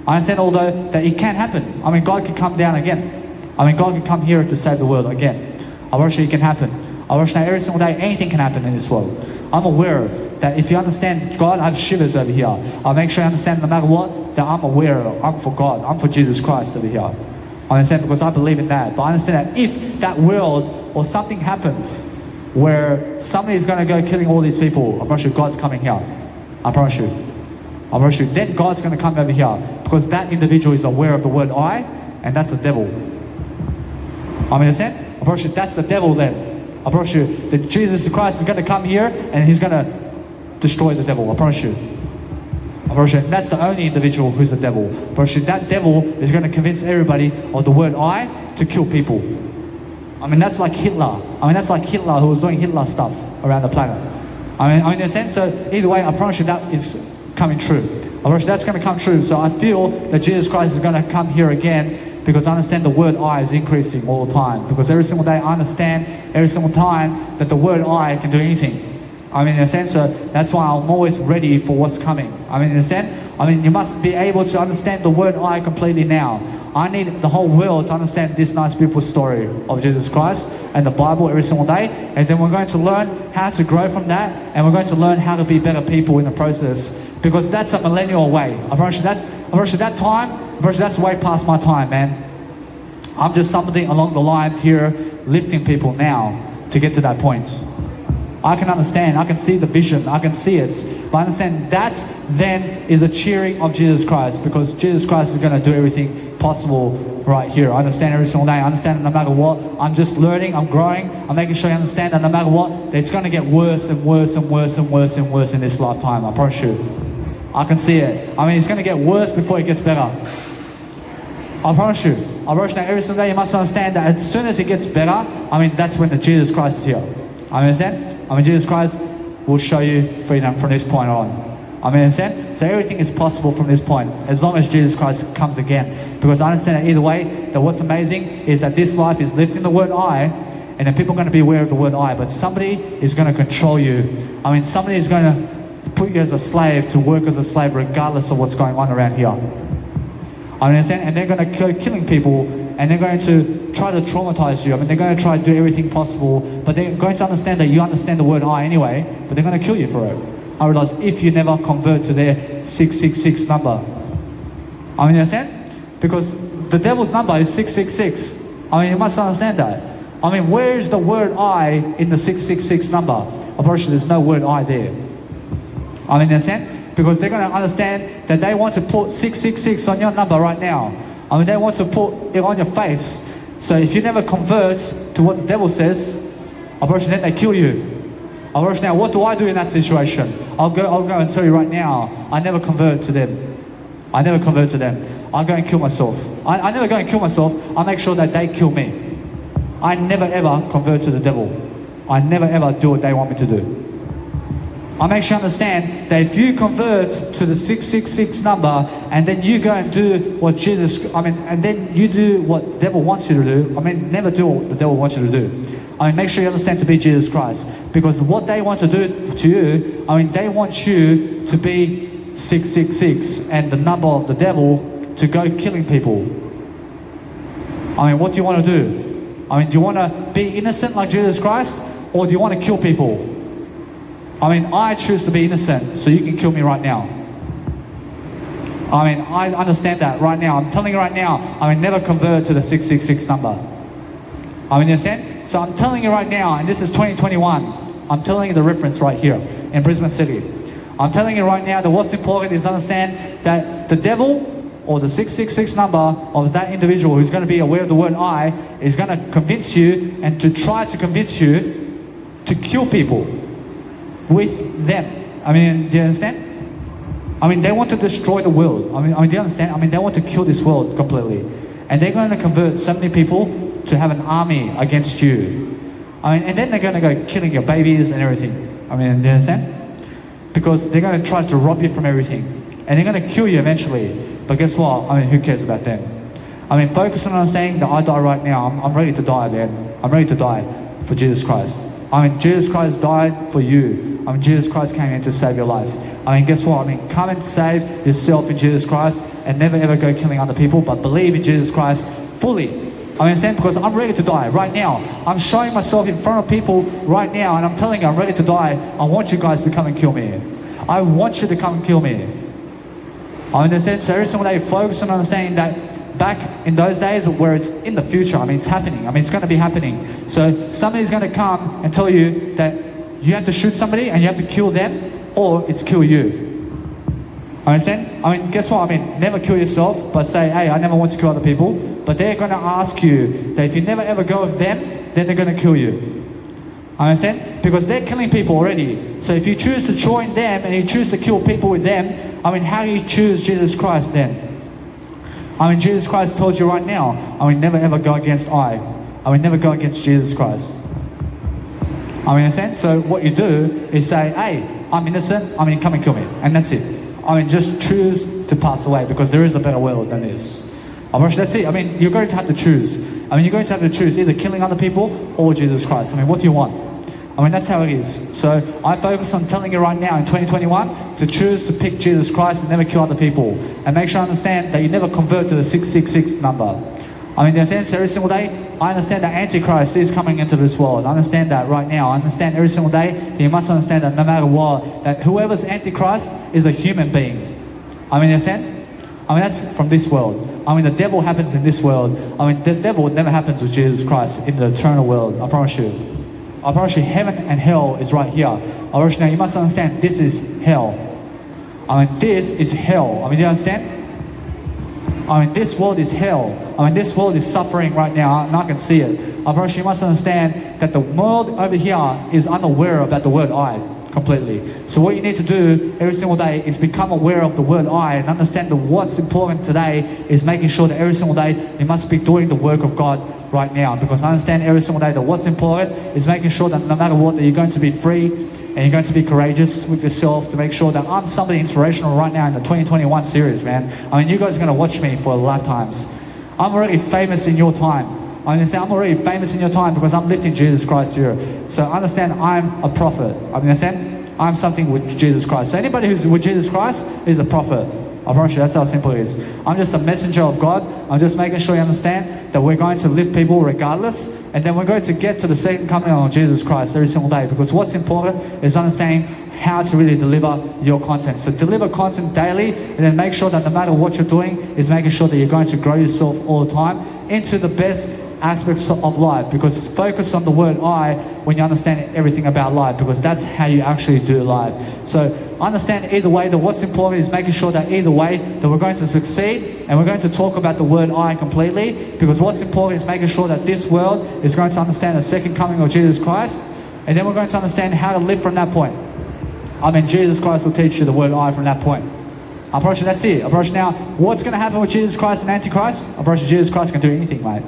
I understand, although, that it can happen. I mean, God can come down again. I mean, God can come here to save the world again. I wish it can happen. I wish that every single day, anything can happen in this world. I'm aware that if you understand God, I have shivers over here. I'll make sure you understand no matter what, that I'm aware of. I'm for God. I'm for Jesus Christ over here. I understand because I believe in that. But I understand that if that world or something happens where somebody is going to go killing all these people, I promise you God's coming here. I promise you. I promise you. Then God's going to come over here because that individual is aware of the word I, and that's the devil. I understand? I promise you that's the devil then. I promise you that Jesus Christ is going to come here and he's going to destroy the devil, I promise you. I promise you. That's the only individual who's the devil. I promise you, that devil is going to convince everybody of the word I to kill people. I mean, that's like Hitler. I mean, that's like Hitler who was doing Hitler stuff around the planet. I mean, in a sense, so either way, I promise you that is coming true. I promise you that's going to come true. So I feel that Jesus Christ is going to come here again because I understand the word I is increasing all the time. Because every single day I understand, every single time, that the word I can do anything. I mean, in a sense, so that's why I'm always ready for what's coming. I mean, in a sense, you must be able to understand the word I completely now. I need the whole world to understand this nice, beautiful story of Jesus Christ and the Bible every single day. And then we're going to learn how to grow from that, and we're going to learn how to be better people in the process. Because that's a millennial way. I promise you that time, that's way past my time, man. I'm just something along the lines here, lifting people now to get to that point. I can understand, I can see the vision, I can see it. But I understand that then is a cheering of Jesus Christ, because Jesus Christ is going to do everything possible right here. I understand every single day. I understand that no matter what, I'm just learning, I'm growing, I'm making sure you understand that no matter what, that it's going to get worse and worse and worse and worse and worse in this lifetime. I promise you. I can see it. I mean, it's going to get worse before it gets better. I promise you. I promise you that every single day you must understand that as soon as it gets better, that's when the Jesus Christ is here. Understand? Jesus Christ will show you freedom from this point on. Understand? So everything is possible from this point, as long as Jesus Christ comes again. Because I understand that either way, that what's amazing is that this life is lifting the word I, and then people are going to be aware of the word I, but somebody is going to control you. Somebody is going to put you as a slave, to work as a slave regardless of what's going on around here. Understand? And they're going to go killing people, and they're going to try to traumatize you. They're going to try to do everything possible, but they're going to understand that you understand the word I anyway, but they're going to kill you for it. I realize if you never convert to their 666 number. Understand? Because the devil's number is 666. You must understand that. Where is the word I in the 666 number? Of course, there's no word I there. Understand? Because they're going to understand that they want to put 666 on your number right now. They want to put it on your face. So if you never convert to what the devil says, then they kill you. Now, what do I do in that situation? I'll go and tell you right now, I never convert to them. I never convert to them. I go and kill myself. I never go and kill myself. I make sure that they kill me. I never ever convert to the devil. I never ever do what they want me to do. I make sure you understand that if you convert to the 666 number, and then you go and do what and then you do what the devil wants you to do, never do what the devil wants you to do. Make sure you understand to be Jesus Christ. Because what they want to do to you, they want you to be 666 and the number of the devil to go killing people. What do you want to do? Do you want to be innocent like Jesus Christ, or do you want to kill people? I choose to be innocent, so you can kill me right now. I understand that right now. I'm telling you right now, never convert to the 666 number. You understand? So I'm telling you right now, and this is 2021, I'm telling you the reference right here in Brisbane City. I'm telling you right now that what's important is understand that the devil, or the 666 number of that individual who's going to be aware of the word I, is going to convince you and to try to convince you to kill people with them. Do you understand? They want to destroy the world. Do you understand? They want to kill this world completely. And they're going to convert so many people to have an army against you. And then they're going to go killing your babies and everything. Do you understand? Because they're going to try to rob you from everything. And they're going to kill you eventually. But guess what? Who cares about them? Focus on understanding that I die right now. I'm ready to die, man. I'm ready to die for Jesus Christ. Jesus Christ died for you. Jesus Christ came in to save your life. Guess what? Come and save yourself in Jesus Christ, and never ever go killing other people, but believe in Jesus Christ fully. Understand? Because I'm ready to die right now. I'm showing myself in front of people right now, and I'm telling you I'm ready to die. I want you guys to come and kill me. I want you to come and kill me. Understand? So every single day, focus on understanding that back in those days where it's in the future, it's happening. It's going to be happening. So somebody's going to come and tell you that you have to shoot somebody and you have to kill them, or it's kill you. Understand? Guess what? Never kill yourself, but say, hey, I never want to kill other people. But they're going to ask you that if you never ever go with them, then they're going to kill you. Understand? Because they're killing people already. So if you choose to join them and you choose to kill people with them, how do you choose Jesus Christ then? Jesus Christ told you right now, never ever go against never go against Jesus Christ. Understand? So what you do is say, hey, I'm innocent, come and kill me. And that's it. Just choose to pass away because there is a better world than this. That's it. You're going to have to choose. You're going to have to choose either killing other people or Jesus Christ. What do you want? That's how it is. So I focus on telling you right now in 2021 to choose to pick Jesus Christ and never kill other people. And make sure you understand that you never convert to the 666 number. Do you understand? So every single day, I understand that Antichrist is coming into this world. I understand that right now. I understand every single day that you must understand that no matter what, that whoever's Antichrist is a human being. You understand? That's from this world. The devil happens in this world. The devil never happens with Jesus Christ in the eternal world. I promise you. I promise you, heaven and hell is right here. I promise you, now you must understand, this is hell. This is hell. Do you understand? This world is hell. This world is suffering right now, and I can see it. I promise you must understand that the world over here is unaware about the word I completely. So what you need to do every single day is become aware of the word I and understand that what's important today is making sure that every single day you must be doing the work of God right now. Because I understand every single day that what's important is making sure that no matter what, that you're going to be free and you're going to be courageous with yourself to make sure that I'm somebody inspirational right now in the 2021 series, man. You guys are going to watch me for lifetimes. I'm already famous in your time. I'm already famous in your time because I'm lifting Jesus Christ here. So understand I'm a prophet. Understand? I'm something with Jesus Christ. So anybody who's with Jesus Christ is a prophet. I promise you, that's how simple it is. I'm just a messenger of God. I'm just making sure you understand that we're going to lift people regardless. And then we're going to get to the second coming of Jesus Christ every single day. Because what's important is understanding how to really deliver your content. So deliver content daily and then make sure that no matter what you're doing is making sure that you're going to grow yourself all the time into the best aspects of life. Because focus on the word I when you understand everything about life, because that's how you actually do life. So understand either way that what's important is making sure that either way that we're going to succeed, and we're going to talk about the word I completely, because what's important is making sure that this world is going to understand the second coming of Jesus Christ, and then we're going to understand how to live from that point. Jesus Christ will teach you the word I from that point. I promise you that's it. I promise you now, what's going to happen with Jesus Christ and Antichrist? I promise you Jesus Christ can do anything, mate.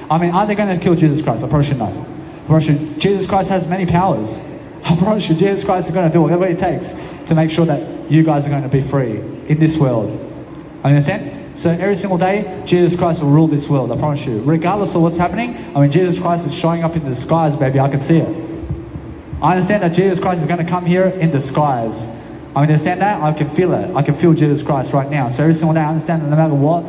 Are they going to kill Jesus Christ? I promise you no. I promise you Jesus Christ has many powers. I promise you Jesus Christ is going to do whatever it takes to make sure that you guys are going to be free in this world. Understand? So every single day, Jesus Christ will rule this world. I promise you. Regardless of what's happening, Jesus Christ is showing up in the skies, baby. I can see it. I understand that Jesus Christ is going to come here in the skies. I understand that. I can feel it. I can feel Jesus Christ right now. So every single day, I understand that no matter what,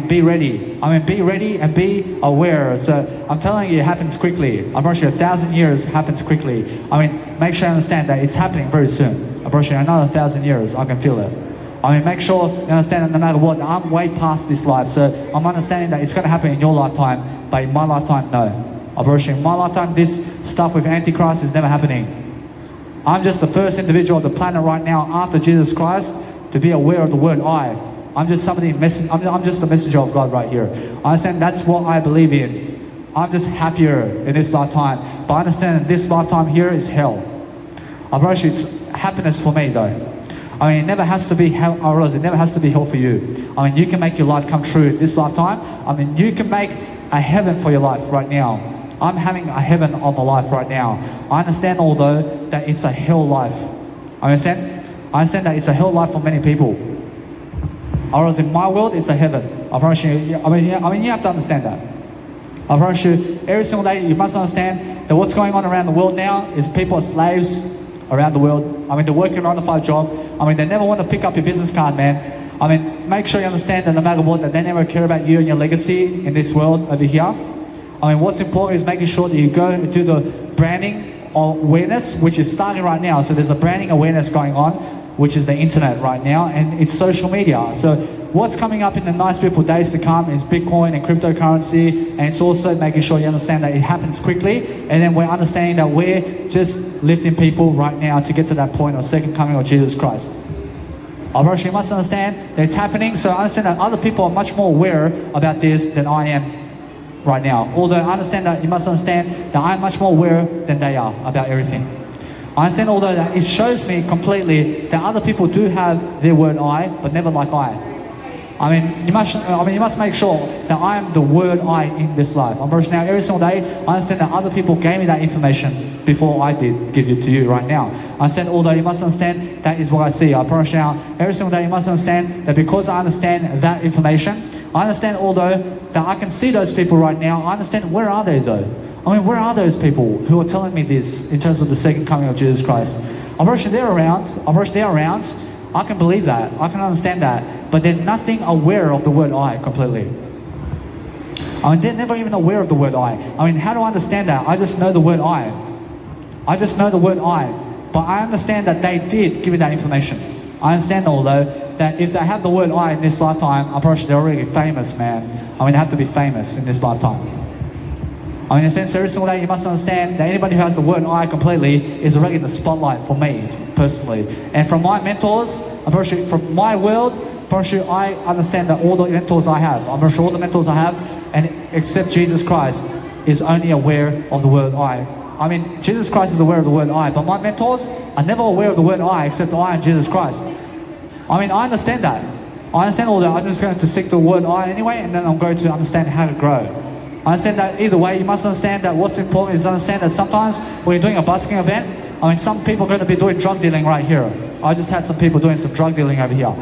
be ready. Be ready and be aware. So I'm telling you, it happens quickly. I promise you, 1,000 years happens quickly. Make sure you understand that it's happening very soon. I promise you, another 1,000 years, I can feel it. Make sure you understand that no matter what, I'm way past this life. So I'm understanding that it's going to happen in your lifetime, but in my lifetime, no. I promise you, in my lifetime, this stuff with Antichrist is never happening. I'm just the first individual on the planet right now after Jesus Christ to be aware of the word I. I'm just I'm just a messenger of God right here. I understand that's what I believe in. I'm just happier in this lifetime. But I understand that this lifetime here is hell. I promise you, it's happiness for me though. It never has to be hell. I realize it never has to be hell for you. You can make your life come true this lifetime. You can make a heaven for your life right now. I'm having a heaven of a life right now. I understand, although, that it's a hell life. I understand that it's a hell life for many people. Whereas in my world, it's a heaven. I promise you. You have to understand that. I promise you, every single day, you must understand that what's going on around the world now is people are slaves around the world. They're working a 9-to-5 job. They never want to pick up your business card, man. Make sure you understand that no matter what, that they never care about you and your legacy in this world over here. What's important is making sure that you go and do the branding awareness, which is starting right now. So there's a branding awareness going on, which is the internet right now, and it's social media. So what's coming up in the nice beautiful days to come is Bitcoin and cryptocurrency, and it's also making sure you understand that it happens quickly, and then we're understanding that we're just lifting people right now to get to that point of second coming of Jesus Christ. You must understand that it's happening, so understand that other people are much more aware about this than I am. right now. Although I understand that you must understand that I'm much more aware than they are about everything. I understand although that it shows me completely that other people do have their word I, but never like I. You must make sure that I am the word I in this life. I'm pretty sure now every single day, I understand that other people gave me that information before I did give it to you right now. I understand although you must understand that is what I see. I promise you now, every single day you must understand that because I understand that information, I understand although that I can see those people right now, I understand where are they though? Where are those people who are telling me this in terms of the second coming of Jesus Christ? I'm pretty sure they're around. I'm pretty sure they're around. I can believe that. I can understand that. But they're nothing aware of the word I completely. They're never even aware of the word I. How do I understand that? I just know the word I. I just know the word I. But I understand that they did give me that information. I understand although that if they have the word I in this lifetime, I'm pretty sure they're already famous, man. They have to be famous in this lifetime. In a sense, every single day you must understand that anybody who has the word I completely is already in the spotlight for me, personally. And from my mentors, I'm pretty sure from my world, I'm pretty sure I understand that all the mentors I have, I'm pretty sure all the mentors I have, and except Jesus Christ, is only aware of the word I. Jesus Christ is aware of the word I, but my mentors are never aware of the word I except I and Jesus Christ. I understand that. I understand all that. I'm just going to stick to the word I anyway, and then I'm going to understand how to grow. I understand that either way, you must understand that what's important is understand that sometimes when you're doing a busking event, some people are going to be doing drug dealing right here. I just had some people doing some drug dealing over here.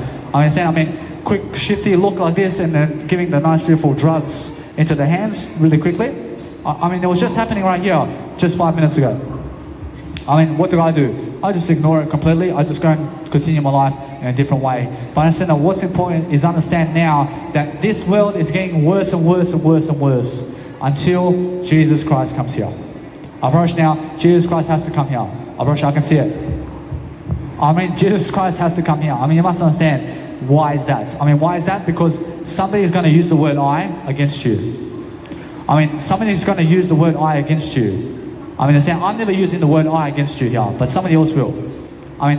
Quick shifty look like this and then giving the nice beautiful drugs into the hands really quickly. It was just happening right here just 5 minutes ago. What do? I just ignore it completely. I just go and continue my life in a different way. But I understand that what's important is understand now that this world is getting worse and worse and worse and worse until Jesus Christ comes here. I promise now, Jesus Christ has to come here. I promise you, I can see it. Jesus Christ has to come here. You must understand, why is that? Why is that? Because somebody is going to use the word I against you. Somebody is going to use the word I against you. I'm never using the word I against you here, but somebody else will.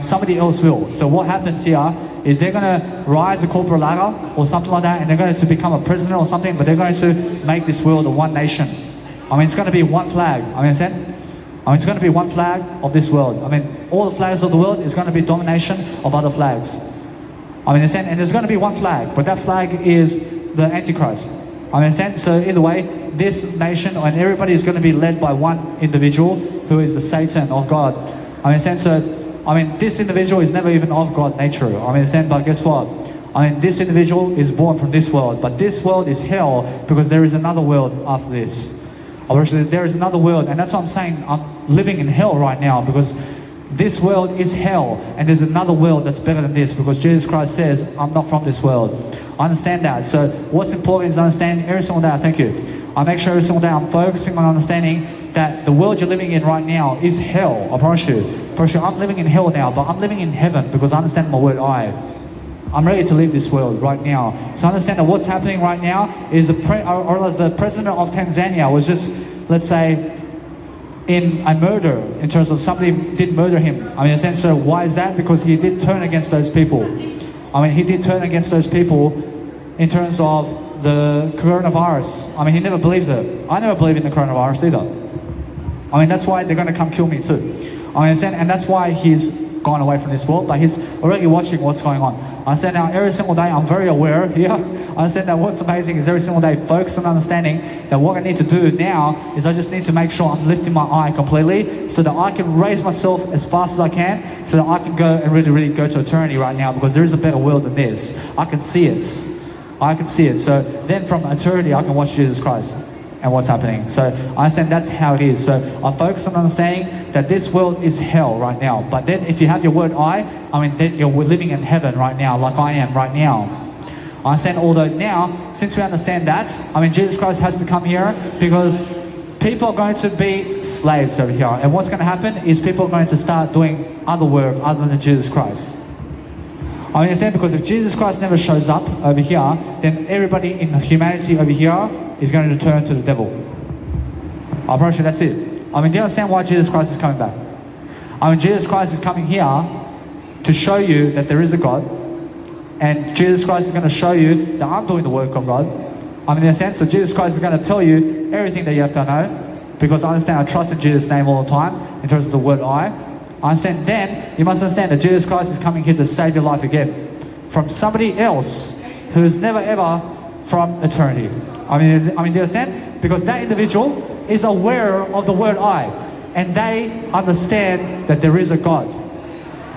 Somebody else will. So what happens here is they're going to rise a corporate ladder or something like that, and they're going to become a president or something, but they're going to make this world a one nation. It's going to be one flag. It's going to be one flag of this world. All the flags of the world is going to be domination of other flags. And there's going to be one flag, but that flag is the Antichrist. So either way, this nation and everybody is going to be led by one individual who is the Satan of God. This individual is never even of God nature. But guess what? This individual is born from this world, but this world is hell because there is another world after this. There is another world, and that's what I'm saying. I'm living in hell right now because this world is hell, and there's another world that's better than this because Jesus Christ says, I'm not from this world. I understand that. So what's important is understanding every single day. Thank you. I make sure every single day I'm focusing on understanding that the world you're living in right now is hell. I promise you. I'm living in hell now, but I'm living in heaven because I understand my word I'm ready to leave this world right now. So I understand that what's happening right now is the president of Tanzania was just, let's say, in a murder, in terms of somebody did murder him. So why is that? Because he did turn against those people. He did turn against those people in terms of the coronavirus. He never believes it. I never believe in the coronavirus either. That's why they're going to come kill me too. And that's why he's gone away from this world, but he's already watching what's going on. I understand now every single day I'm very aware here. I understand that what's amazing is every single day focus on understanding that what I need to do now is I just need to make sure I'm lifting my eye completely so that I can raise myself as fast as I can so that I can go and really go to eternity right now because there is a better world than this. I can see it. So then from eternity I can watch Jesus Christ and what's happening. So I understand that's how it is. So I focus on understanding that this world is hell right now. But then if you have your word then you're living in heaven right now, like I am right now. I understand although now, since we understand that, Jesus Christ has to come here because people are going to be slaves over here. And what's going to happen is people are going to start doing other work other than Jesus Christ. I understand because if Jesus Christ never shows up over here, then everybody in humanity over here is going to turn to the devil. I promise you that's it. Do you understand why Jesus Christ is coming back? Jesus Christ is coming here to show you that there is a God, and Jesus Christ is going to show you that I'm doing the work of God. I mean, in a sense, so Jesus Christ is going to tell you everything that you have to know, because I understand I trust in Jesus' name all the time, in terms of the word I understand. Then, you must understand that Jesus Christ is coming here to save your life again from somebody else who's never ever from eternity. I mean, do you understand? Because that individual is aware of the word I, and they understand that there is a God.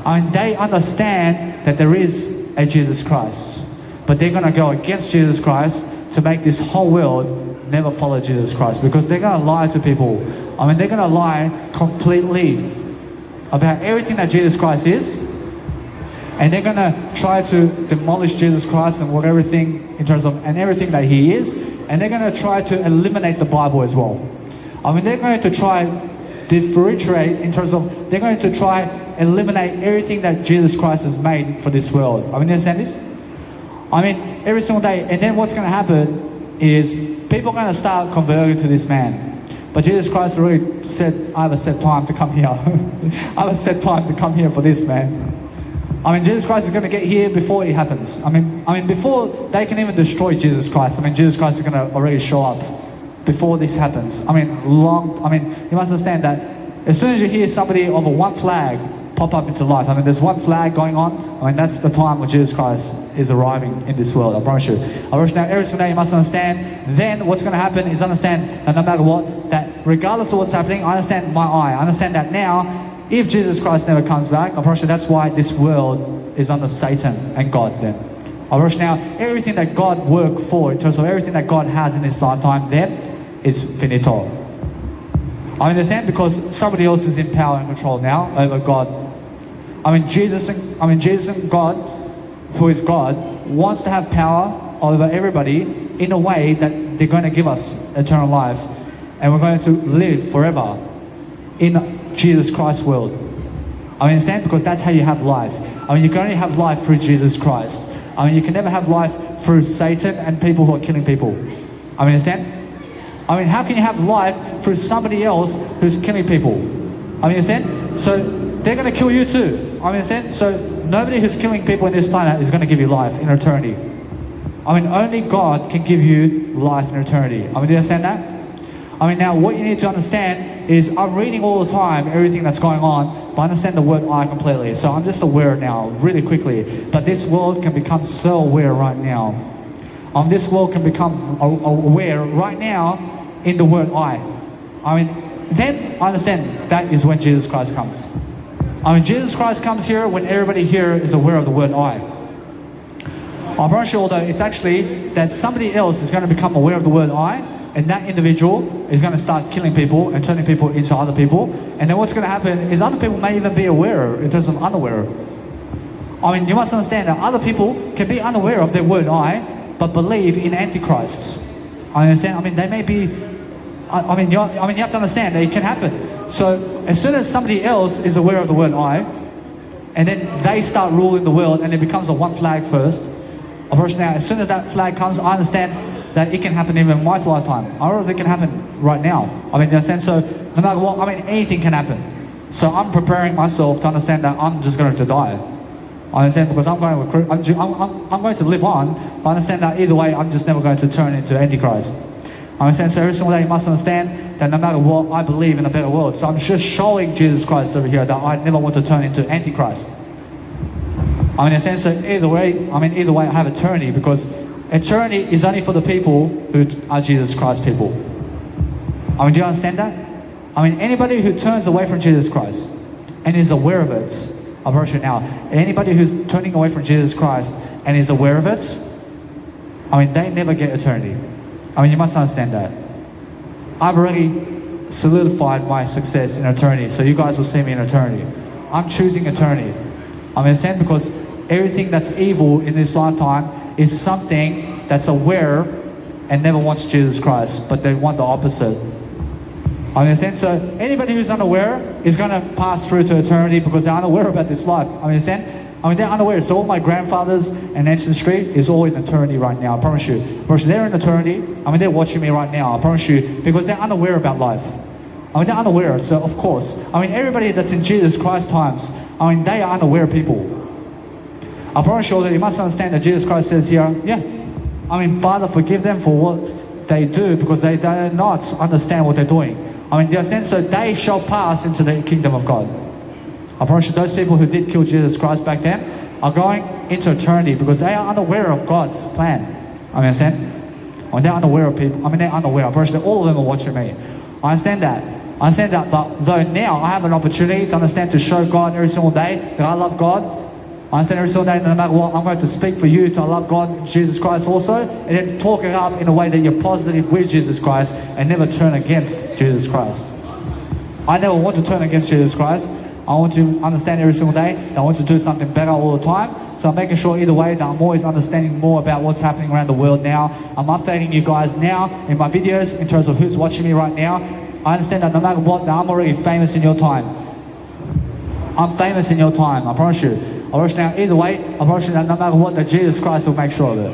I mean, they understand that there is a Jesus Christ. But they're going to go against Jesus Christ to make this whole world never follow Jesus Christ, because they're going to lie to people. I mean, they're going to lie completely about everything that Jesus Christ is, and they're going to try to demolish Jesus Christ and what everything in terms of and everything that He is, and they're going to try to eliminate the Bible as well. I mean, they're going to try differentiate in terms of they're going to try eliminate everything that Jesus Christ has made for this world. I mean, you understand this? I mean, every single day. And then what's going to happen is people are going to start converting to this man. But Jesus Christ already said, I have a set time to come here. I have a set time to come here for this, man. I mean, Jesus Christ is going to get here before it happens. I mean, before they can even destroy Jesus Christ. I mean, Jesus Christ is going to already show up before this happens. I mean, you must understand that as soon as you hear somebody of a one flag pop up into life, I mean, there's one flag going on. I mean, that's the time when Jesus Christ is arriving in this world. I promise you. Now, every single day you must understand. Then what's going to happen is understand that no matter what, that regardless of what's happening, I understand my eye. I understand that now. If Jesus Christ never comes back, I promise you that's why this world is under Satan and God then. I promise you now, everything that God worked for, in terms of everything that God has in His lifetime, then is finito. I understand, because somebody else is in power and control now over God. I mean, Jesus and God, who is God, wants to have power over everybody in a way that they're going to give us eternal life, and we're going to live forever in Jesus Christ's world. I understand, because that's how you have life. I mean, you can only have life through Jesus Christ. I mean, you can never have life through Satan and people who are killing people. I mean, understand? I mean, how can you have life through somebody else who's killing people? I mean, understand? So they're going to kill you too. I mean, understand? So nobody who's killing people on this planet is going to give you life in eternity. I mean, only God can give you life in eternity. I mean, do you understand that? I mean, now what you need to understand is I'm reading all the time everything that's going on, but I understand the word I completely. So I'm just aware now, really quickly. But this world can become so aware right now. This world can become aware right now in the word I. I mean, then I understand that is when Jesus Christ comes. I mean, Jesus Christ comes here when everybody here is aware of the word I. I promise you, although it's actually that somebody else is going to become aware of the word I, and that individual is going to start killing people and turning people into other people. And then what's going to happen is other people may even be aware in terms of unaware. I mean, you must understand that other people can be unaware of their word I, but believe in Antichrist. I understand. I mean, they may be. I mean, you have to understand that it can happen. So as soon as somebody else is aware of the word I, and then they start ruling the world, and it becomes a one flag first. Of course, now as soon as that flag comes, I understand that it can happen even in my lifetime. Otherwise, it can happen right now. I mean, in a sense, so no matter what, I mean, anything can happen. So I'm preparing myself to understand that I'm just going to die. I understand, because I'm going to live on, but I understand that either way, I'm just never going to turn into Antichrist. I understand, so every single day you must understand that no matter what, I believe in a better world. So I'm just showing Jesus Christ over here that I never want to turn into Antichrist. I mean, in a sense, so either way I have eternity, because eternity is only for the people who are Jesus Christ people. I mean, do you understand that? I mean, anybody who turns away from Jesus Christ and is aware of it, I'll approach you now. Anybody who's turning away from Jesus Christ and is aware of it, I mean, they never get eternity. I mean, you must understand that. I've already solidified my success in eternity, so you guys will see me in eternity. I'm choosing eternity. I understand, because everything that's evil in this lifetime is something that's aware and never wants Jesus Christ, but they want the opposite. I understand? So anybody who's unaware is going to pass through to eternity because they're unaware about this life. I understand? I mean, they're unaware. So all my grandfathers and ancestry is all in eternity right now. I promise you. They're in eternity. I mean, they're watching me right now. I promise you, because they're unaware about life. I mean, they're unaware. So of course, I mean, everybody that's in Jesus Christ times, I mean, they are unaware people. I promise you that you must understand that Jesus Christ says here, yeah, Father, forgive them for what they do, because they do not understand what they're doing. Their sense, so they shall pass into the kingdom of God. I promise you, those people who did kill Jesus Christ back then are going into eternity because they are unaware of God's plan. Understand? They're unaware of people. They're unaware. I promise you, all of them are watching me. I understand that, but though now I have an opportunity to understand, to show God every single day that I love God, I understand every single day, no matter what, I'm going to speak for you to love God, Jesus Christ also, and then talk it up in a way that you're positive with Jesus Christ and never turn against Jesus Christ. I never want to turn against Jesus Christ. I want to understand every single day that I want to do something better all the time. So I'm making sure either way that I'm always understanding more about what's happening around the world now. I'm updating you guys now in my videos in terms of who's watching me right now. I understand that no matter what, that I'm already famous in your time. I'm famous in your time, I promise you. I promise you now, either way, I promise you that no matter what, that Jesus Christ will make sure of it.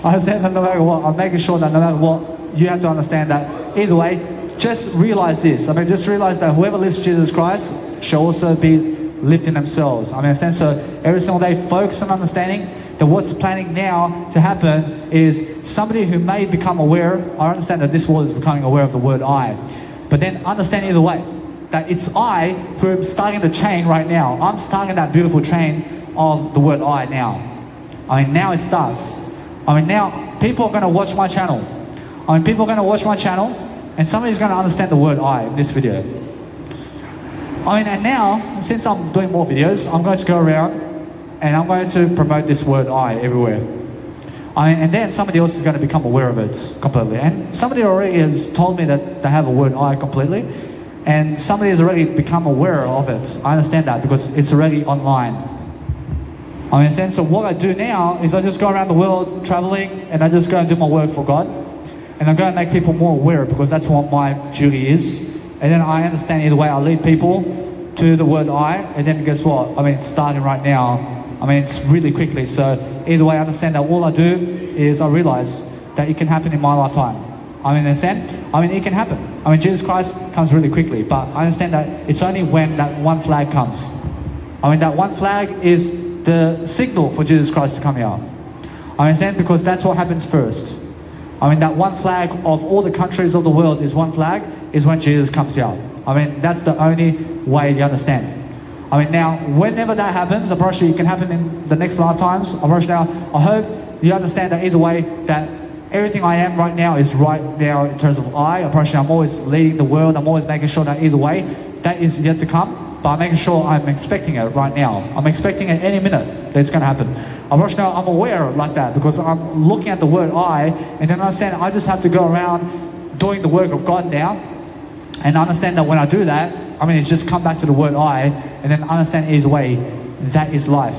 I understand that no matter what, I'm making sure that no matter what, you have to understand that either way, just realize this. Just realize that whoever lifts Jesus Christ shall also be lifting themselves. Understand? So every single day, focus on understanding that what's planning now to happen is somebody who may become aware. I understand that this world is becoming aware of the word I. But then understand either way, that it's I who am starting the chain right now. I'm starting that beautiful chain of the word I now. Now it starts. Now people are going to watch my channel. People are going to watch my channel, and somebody's going to understand the word I in this video. And now, since I'm doing more videos, I'm going to go around and I'm going to promote this word I everywhere. And then somebody else is going to become aware of it completely. And somebody already has told me that they have a word I completely. And somebody has already become aware of it. I understand that because it's already online. I understand. So what I do now is I just go around the world traveling and I just go and do my work for God. And I'm going to make people more aware because that's what my duty is. And then I understand either way, I lead people to the word I, and then guess what? It's starting right now. It's really quickly. So either way, I understand that all I do is I realize that it can happen in my lifetime. Understand? It can happen. Jesus Christ comes really quickly, but I understand that it's only when that one flag comes. That one flag is the signal for Jesus Christ to come out. Understand? Because that's what happens first. That one flag of all the countries of the world is one flag, is when Jesus comes out. That's the only way you understand. Now, whenever that happens, I promise you it can happen in the next lifetimes. I promise you now, I hope you understand that either way, that everything I am right now is right now in terms of I promise you I'm always leading the world. I'm always making sure that either way, that is yet to come. But I'm making sure I'm expecting it right now. I'm expecting it any minute that it's going to happen. I promise you now, I'm aware like that because I'm looking at the word I, and then I understand I just have to go around doing the work of God now. And I understand that when I do that, it's just come back to the word I, and then understand either way, that is life.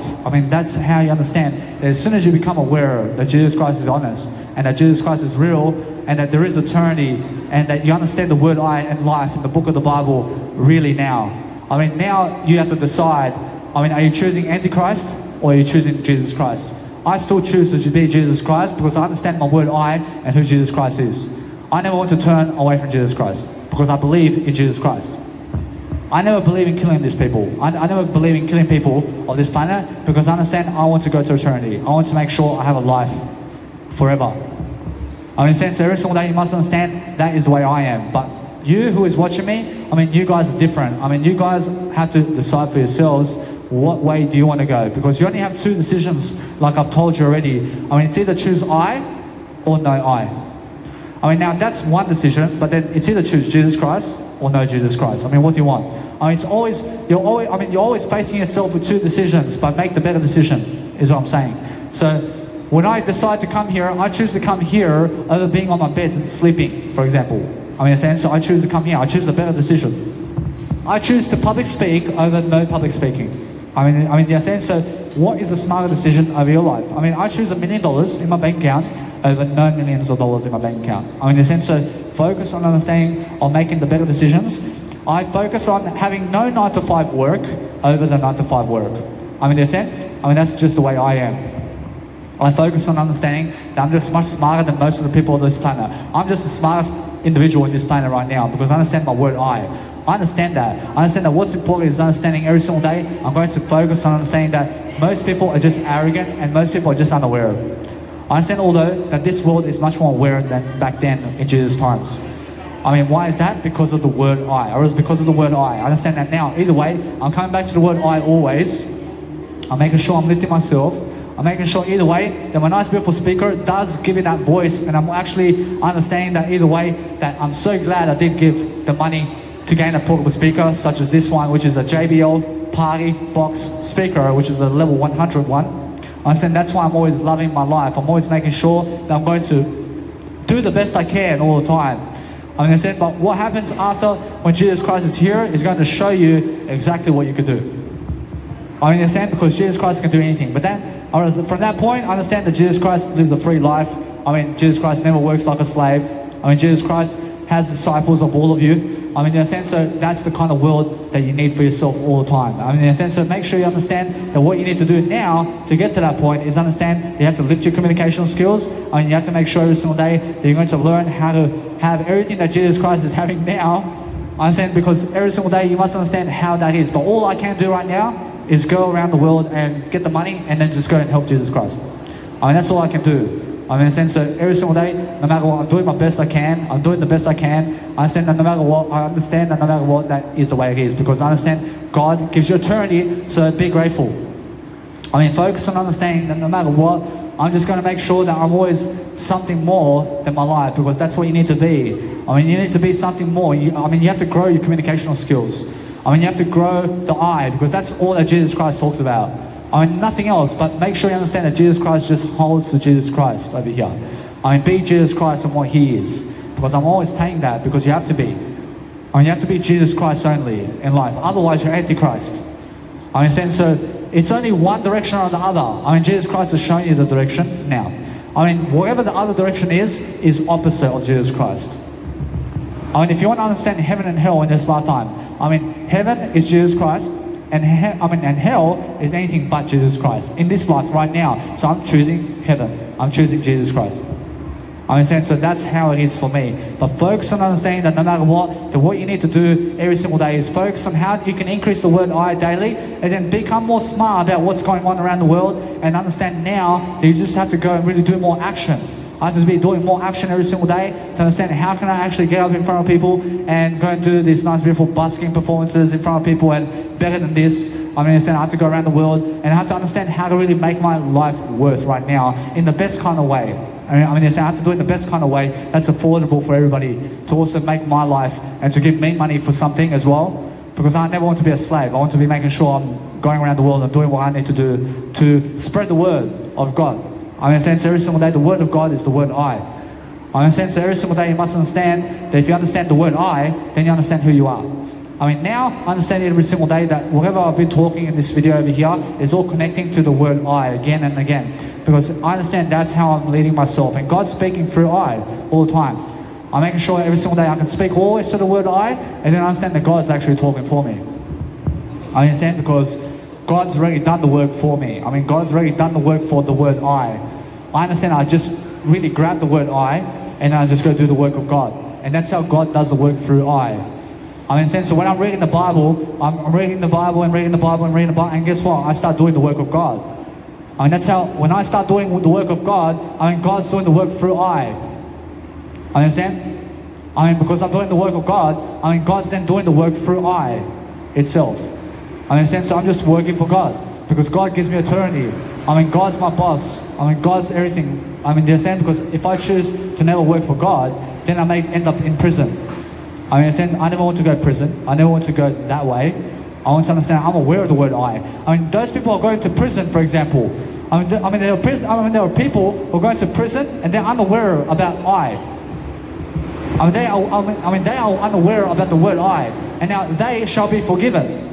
That's how you understand that as soon as you become aware that Jesus Christ is honest, and that Jesus Christ is real, and that there is eternity, and that you understand the word I and life in the book of the Bible really now. Now you have to decide, are you choosing Antichrist or are you choosing Jesus Christ? I still choose to be Jesus Christ because I understand my word I and who Jesus Christ is. I never want to turn away from Jesus Christ because I believe in Jesus Christ. I never believe in killing these people. I never believe in killing people of this planet because I understand I want to go to eternity. I want to make sure I have a life forever. So every single day you must understand that is the way I am. But you who is watching me, you guys are different. You guys have to decide for yourselves what way do you want to go, because you only have two decisions like I've told you already. It's either choose I or no I. Now that's one decision, but then it's either choose Jesus Christ or no Jesus Christ. What do you want? You're always facing yourself with two decisions, but make the better decision is what I'm saying. So when I decide to come here, I choose to come here over being on my bed and sleeping, for example. So I choose to come here. I choose the better decision. I choose to public speak over no public speaking. So what is the smarter decision over your life? I choose $1 million in my bank account over no millions of dollars in my bank account. So focus on understanding, on making the better decisions. I focus on having no 9 to 5 work over the 9 to 5 work. That's just the way I am. I focus on understanding that I'm just much smarter than most of the people on this planet. I'm just the smartest individual in this planet right now because I understand my word I understand that. I understand that what's important is understanding every single day. I'm going to focus on understanding that most people are just arrogant and most people are just unaware. I understand although that this world is much more aware than back then in Jesus' times. I mean, why is that? Because of the word I. Or it's because of the word I. I understand that now. Either way, I'm coming back to the word I always. I'm making sure I'm lifting myself. I'm making sure either way that my nice beautiful speaker does give me that voice, and I'm actually understanding that either way that I'm so glad I did give the money to gain a portable speaker such as this one, which is a JBL party box speaker, which is a level 100 one. I understand that's why I'm always loving my life. I'm always making sure that I'm going to do the best I can all the time. I mean, I said, but what happens after when Jesus Christ is here is going to show you exactly what you can do. I mean, understand, because Jesus Christ can do anything. But then, from that point, I understand that Jesus Christ lives a free life. I mean, Jesus Christ never works like a slave. I mean, Jesus Christ has disciples of all of you. I mean, in a sense, so that's the kind of world that you need for yourself all the time. I mean, in a sense, so make sure you understand that what you need to do now to get to that point is understand you have to lift your communication skills. I mean, you have to make sure every single day that you're going to learn how to have everything that Jesus Christ is having now. I understand, because every single day you must understand how that is. But all I can do right now is go around the world and get the money and then just go and help Jesus Christ. I mean, that's all I can do. I mean, in a sense, so every single day, no matter what, I'm doing my best I can. I'm doing the best I can. I understand that no matter what, I understand that no matter what, that is the way it is. Because I understand God gives you eternity, so be grateful. I mean, focus on understanding that no matter what, I'm just going to make sure that I'm always something more than my life, because that's what you need to be. I mean, you need to be something more. You have to grow your communicational skills. I mean, you have to grow the I, because that's all that Jesus Christ talks about. I mean, nothing else, but make sure you understand that Jesus Christ just holds to Jesus Christ over here. I mean, be Jesus Christ and what He is. Because I'm always saying that, because you have to be. I mean, you have to be Jesus Christ only in life. Otherwise, you're Antichrist. I mean, so it's only one direction or the other. I mean, Jesus Christ has shown you the direction now. I mean, whatever the other direction is opposite of Jesus Christ. I mean, if you want to understand heaven and hell in this lifetime, I mean, heaven is Jesus Christ. And hell is anything but Jesus Christ in this life right now. So I'm choosing heaven. I'm choosing Jesus Christ. I understand. So that's how it is for me. But focus on understanding that no matter what, that what you need to do every single day is focus on how you can increase the word I daily, and then become more smart about what's going on around the world, and understand now that you just have to go and really do more action. I have to be doing more action every single day to understand how can I actually get up in front of people and go and do these nice beautiful busking performances in front of people, and better than this, I mean, I have to go around the world and I have to understand how to really make my life worth right now in the best kind of way. I have to do it in the best kind of way that's affordable for everybody, to also make my life and to give me money for something as well, because I never want to be a slave. I want to be making sure I'm going around the world and doing what I need to do to spread the word of God. I mean, so every single day, the word of God is the word I. I mean, so every single day you must understand that if you understand the word I, then you understand who you are. I mean, now I understand every single day that whatever I've been talking in this video over here is all connecting to the word I again and again. Because I understand that's how I'm leading myself. And God's speaking through I all the time. I'm making sure every single day I can speak always to the word I, and then I understand that God's actually talking for me. I understand, because God's already done the work for me. I mean, God's already done the work for the word I. I understand I just really grab the word I, and I just go do the work of God. And that's how God does the work through I. understand? So when I'm reading the Bible, I'm reading the Bible and reading the Bible and reading the Bible, and guess what? I start doing the work of God. That's how, when I start doing the work of God, God's doing the work through I. Understand? Because I'm doing the work of God, God's then doing the work through I itself. Understand? So I'm just working for God, because God gives me eternity. God's my boss. God's everything. Understand? Because if I choose to never work for God, then I may end up in prison. Understand? I never want to go to prison. I never want to go that way. I want to understand, I'm aware of the word I. Those people are going to prison, for example. There are people who are going to prison and they're unaware about I. They are unaware about the word I, and now they shall be forgiven.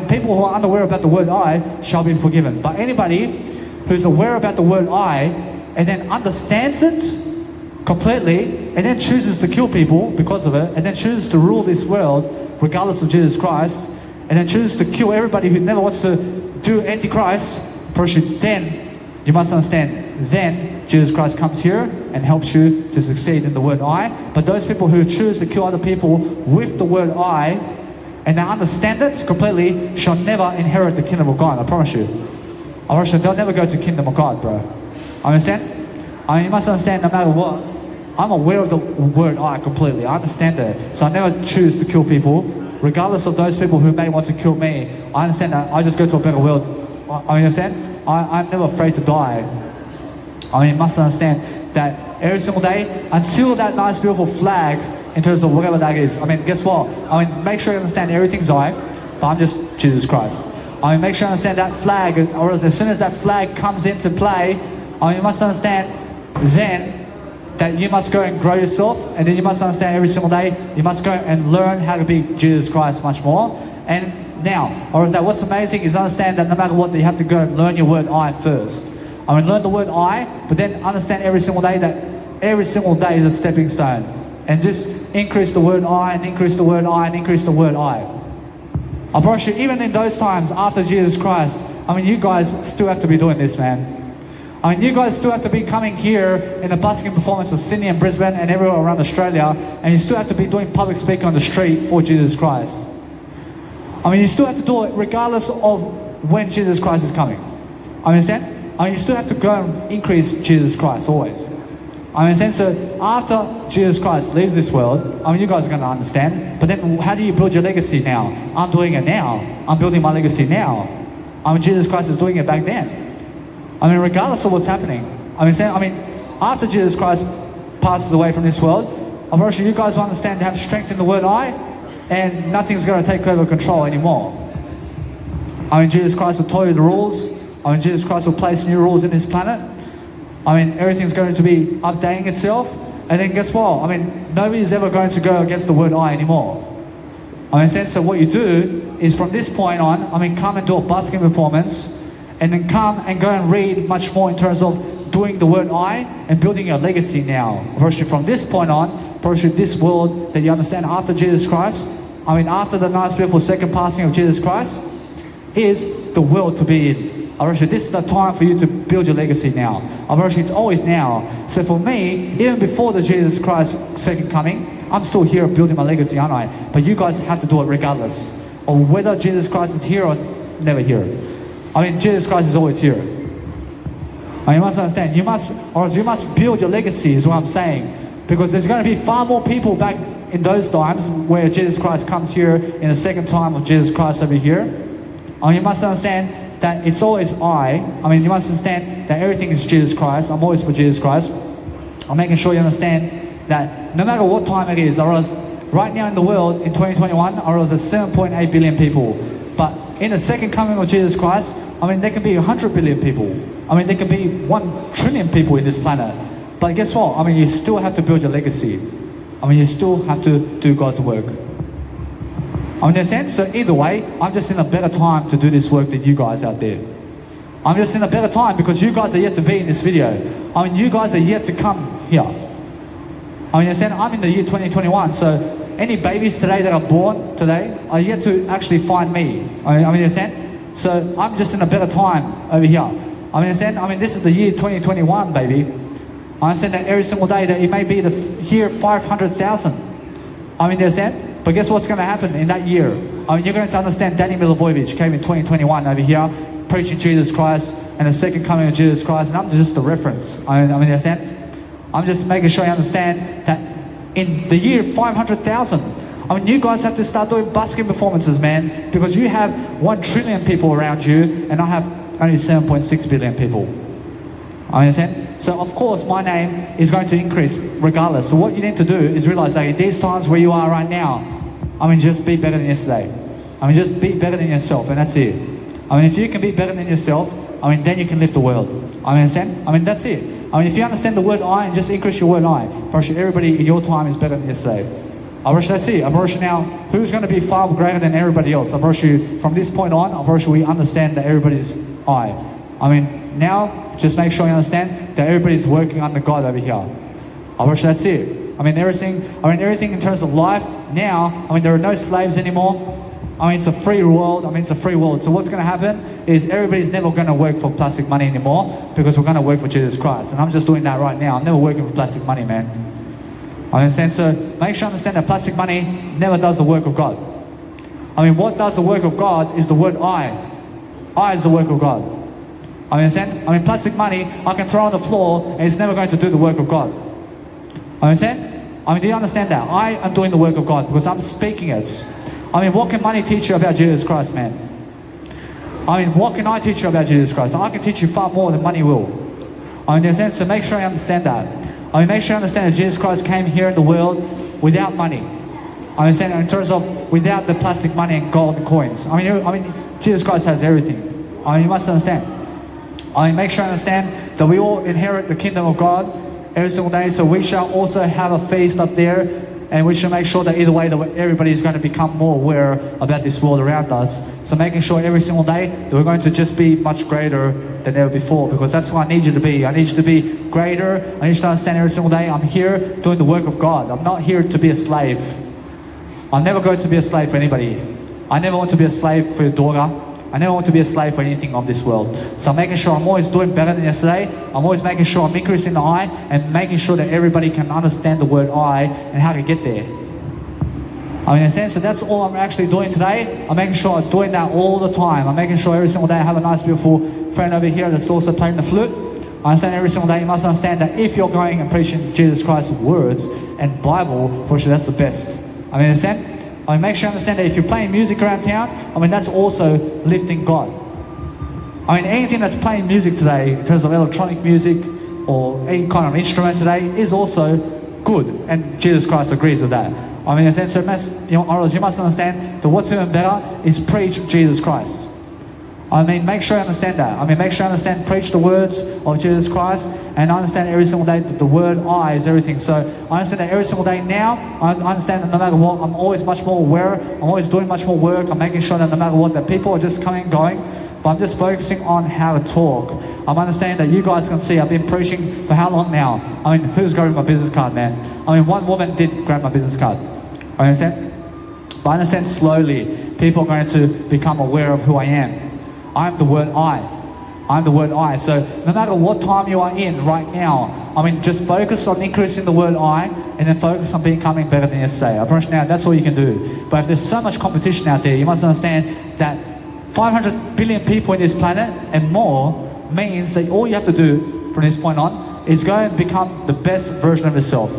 People who are unaware about the word I shall be forgiven. But anybody who's aware about the word I and then understands it completely and then chooses to kill people because of it, and then chooses to rule this world regardless of Jesus Christ, and then chooses to kill everybody who never wants to do Antichrist, then you must understand, then Jesus Christ comes here and helps you to succeed in the word I. But those people who choose to kill other people with the word I, and they understand it completely, shall never inherit the kingdom of God. I promise you. They'll never go to the kingdom of God, bro. Understand? I mean, you must understand no matter what, I'm aware of the word I completely. I understand that. So I never choose to kill people, regardless of those people who may want to kill me. I understand that I just go to a better world. I understand? I'm never afraid to die. I mean, you must understand that every single day, until that nice beautiful flag, in terms of whatever that is, I mean, guess what? I mean, make sure you understand everything's I, but I'm just Jesus Christ. I mean, make sure you understand that flag, or else as soon as that flag comes into play, I mean, you must understand then that you must go and grow yourself, and then you must understand every single day, you must go and learn how to be Jesus Christ much more. And now, or is that what's amazing is understand that no matter what, that you have to go and learn your word I first. I mean, learn the word I, but then understand every single day that every single day is a stepping stone. And just increase the word I, and increase the word I, and increase the word I. I promise you, even in those times after Jesus Christ, I mean, you guys still have to be doing this, man. I mean, you guys still have to be coming here in a busking performance of Sydney and Brisbane and everywhere around Australia, and you still have to be doing public speaking on the street for Jesus Christ. I mean, you still have to do it regardless of when Jesus Christ is coming. I understand? I mean, you still have to go and increase Jesus Christ always. I understand? So after Jesus Christ leaves this world, I mean, you guys are going to understand, but then how do you build your legacy now? I'm doing it now. I'm building my legacy now. I mean, Jesus Christ is doing it back then. I mean, regardless of what's happening. I mean, after Jesus Christ passes away from this world, I'm very sure you guys will understand to have strength in the word I, and nothing's going to take over control anymore. I mean, Jesus Christ will tell you the rules. I mean, Jesus Christ will place new rules in this planet. I mean, everything's going to be updating itself. And then guess what? I mean, nobody's ever going to go against the word I anymore. I mean, so what you do is from this point on, I mean, come and do a busking performance, and then come and go and read much more in terms of doing the word I and building your legacy now. Virtually from this point on, virtually this world that you understand after Jesus Christ, I mean, after the nice beautiful second passing of Jesus Christ, is the world to be in. Virtually this is the time for you to build your legacy now. Virtually it's always now. So for me, even before the Jesus Christ second coming, I'm still here building my legacy, aren't I? But you guys have to do it regardless of whether Jesus Christ is here or never here. I mean, Jesus Christ is always here. I mean, you must understand, you must build your legacy is what I'm saying. Because there's going to be far more people back in those times where Jesus Christ comes here in the second time of Jesus Christ over here. I mean, you must understand that it's always I. I mean, you must understand that everything is Jesus Christ. I'm always for Jesus Christ. I'm making sure you understand that no matter what time it is, or else right now in the world in 2021, or else there's 7.8 billion people. But in the second coming of Jesus Christ, I mean, there can be 100 billion people. I mean, there can be 1 trillion people in this planet. But guess what? I mean, you still have to build your legacy. I mean, you still have to do God's work. I mean, in a sense, so either way, I'm just in a better time to do this work than you guys out there. I'm just in a better time because you guys are yet to be in this video. I mean, you guys are yet to come here. I mean, in a sense, I'm in the year 2021, so any babies today that are born today are yet to actually find me. I mean, in a sense, so I'm just in a better time over here. I mean, in a sense, this is the year 2021, baby. I understand that every single day that it may be the year 500,000. I mean, in a sense, but guess what's going to happen in that year? I mean, you're going to understand Danny Milivojevic came in 2021 over here, preaching Jesus Christ and the second coming of Jesus Christ, and I'm just a reference. I mean, in a sense, I'm just making sure you understand that in the year 500,000, I mean, you guys have to start doing busking performances, man, because you have 1 trillion people around you, and I have only 7.6 billion people. I understand? So of course my name is going to increase regardless. So what you need to do is realize that in these times where you are right now, I mean, just be better than yesterday. I mean, just be better than yourself, and that's it. I mean, if you can be better than yourself, I mean, then you can lift the world. I mean, understand? I mean, that's it. I mean, if you understand the word I and just increase your word I, virtually everybody in your time is better than yesterday. I wish that's it. I wish now, who's going to be far greater than everybody else? I wish you, from this point on, I wish we understand that everybody's I. I mean, now, just make sure you understand that everybody's working under God over here. I wish that's it. I mean, everything in terms of life now, I mean, there are no slaves anymore. I mean, it's a free world. I mean, it's a free world. So what's going to happen is everybody's never going to work for plastic money anymore because we're going to work for Jesus Christ. And I'm just doing that right now. I'm never working for plastic money, man. I understand. So make sure you understand that plastic money never does the work of God. I mean, what does the work of God is the word I. I is the work of God. I understand? I mean, plastic money, I can throw on the floor and it's never going to do the work of God. I understand? I mean, do you understand that? I am doing the work of God because I'm speaking it. I mean, what can money teach you about Jesus Christ, man? I mean, what can I teach you about Jesus Christ? I can teach you far more than money will. I mean, so make sure you understand that. I mean, make sure you understand that Jesus Christ came here in the world without money. I understand in terms of without the plastic money and gold and coins. I mean, Jesus Christ has everything. I mean, you must understand. I mean, make sure you understand that we all inherit the kingdom of God every single day. So we shall also have a feast up there. And we should make sure that either way that everybody is going to become more aware about this world around us. So making sure every single day that we're going to just be much greater than ever before, because that's what I need you to be. I need you to be greater. I need you to understand every single day I'm here doing the work of God. I'm not here to be a slave. I'm never going to be a slave for anybody. I never want to be a slave for your daughter. I never want to be a slave for anything of this world. So I'm making sure I'm always doing better than yesterday. I'm always making sure I'm increasing the I and making sure that everybody can understand the word I and how to get there. I mean, in a sense, so that's all I'm actually doing today. I'm making sure I'm doing that all the time. I'm making sure every single day I have a nice, beautiful friend over here that's also playing the flute. I understand every single day you must understand that if you're going and preaching Jesus Christ's words and Bible, for sure that's the best. I mean, understand? I mean, make sure you understand that if you're playing music around town, I mean, that's also lifting God. I mean, anything that's playing music today, in terms of electronic music or any kind of instrument today, is also good. And Jesus Christ agrees with that. I mean, in a sense, so you must understand that what's even better is preach Jesus Christ. I mean, make sure you understand that. I mean, make sure you understand, preach the words of Jesus Christ, and understand every single day that the word I is everything. So I understand that every single day now, I understand that no matter what, I'm always much more aware, I'm always doing much more work, I'm making sure that no matter what, that people are just coming and going, but I'm just focusing on how to talk. I'm understanding that you guys can see I've been preaching for how long now? I mean, who's grabbing my business card, man? I mean, one woman did grab my business card. I understand? But I understand slowly, people are going to become aware of who I am. I'm the word I. I'm the word I. So no matter what time you are in right now, I mean, just focus on increasing the word I and then focus on becoming better than yesterday. I promise you now, that's all you can do. But if there's so much competition out there, you must understand that 500 billion people in this planet and more means that all you have to do from this point on is go and become the best version of yourself.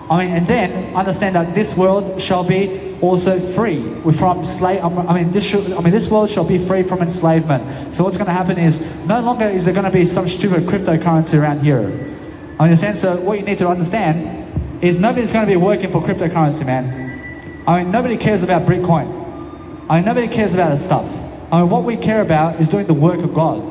I mean, and then understand that this world shall be also free from slave. This world shall be free from enslavement. So what's going to happen is no longer is there going to be some stupid cryptocurrency around here. I mean, in a sense, so what you need to understand is nobody's going to be working for cryptocurrency, man. I mean, nobody cares about Bitcoin. I mean, nobody cares about that stuff. I mean, what we care about is doing the work of God.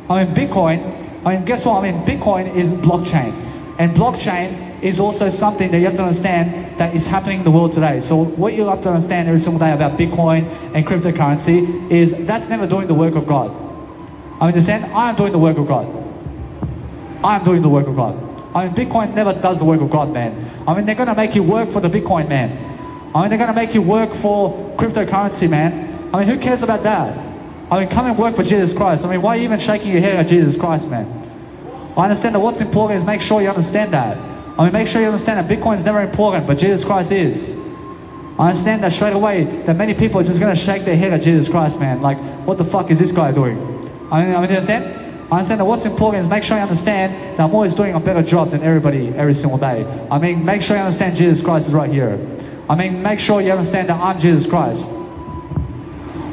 I mean, Bitcoin. I mean, guess what? I mean, Bitcoin is blockchain, and blockchain is also something that you have to understand that is happening in the world today. So what you have to understand every single day about Bitcoin and cryptocurrency is that's never doing the work of God. I understand? I am doing the work of God. I am doing the work of God. I mean, Bitcoin never does the work of God, man. I mean, they're going to make you work for the Bitcoin, man. I mean, they're going to make you work for cryptocurrency, man. I mean, who cares about that? I mean, come and work for Jesus Christ. I mean, why are you even shaking your head at Jesus Christ, man? I understand that what's important is make sure you understand that. I mean, make sure you understand that Bitcoin is never important, but Jesus Christ is. I understand that straight away, that many people are just going to shake their head at Jesus Christ, man. Like, what the fuck is this guy doing? I mean, you understand? I understand that what's important is make sure you understand that I'm always doing a better job than everybody every single day. I mean, make sure you understand Jesus Christ is right here. I mean, make sure you understand that I'm Jesus Christ.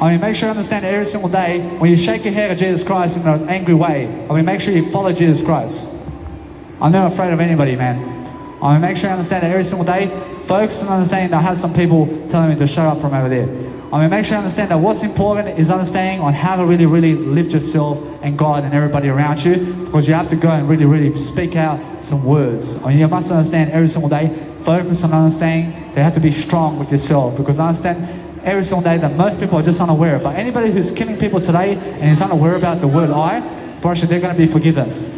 I mean, make sure you understand that every single day, when you shake your head at Jesus Christ in an angry way, I mean, make sure you follow Jesus Christ. I'm never afraid of anybody, man. I mean, make sure you understand that every single day, focus on understanding that I have some people telling me to shut up from over there. I mean, make sure you understand that what's important is understanding on how to really, really lift yourself and God and everybody around you, because you have to go and really, really speak out some words. I mean, you must understand every single day, focus on understanding that you have to be strong with yourself, because I understand every single day that most people are just unaware. But anybody who's killing people today and is unaware about the word I, they're going to be forgiven.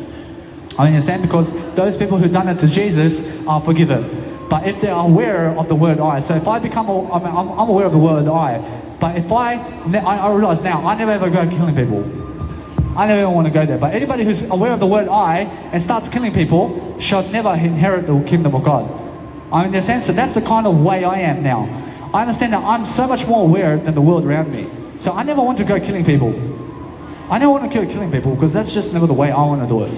I understand, because those people who've done it to Jesus are forgiven. But if they're aware of the word I, so if I become, I'm aware of the word I, but if I realize now, I never ever go killing people. I never ever want to go there. But anybody who's aware of the word I and starts killing people shall never inherit the kingdom of God. I mean, in a sense, that's the kind of way I am now. I understand that I'm so much more aware than the world around me. So I never want to go killing people. I never want to kill killing people because that's just never the way I want to do it.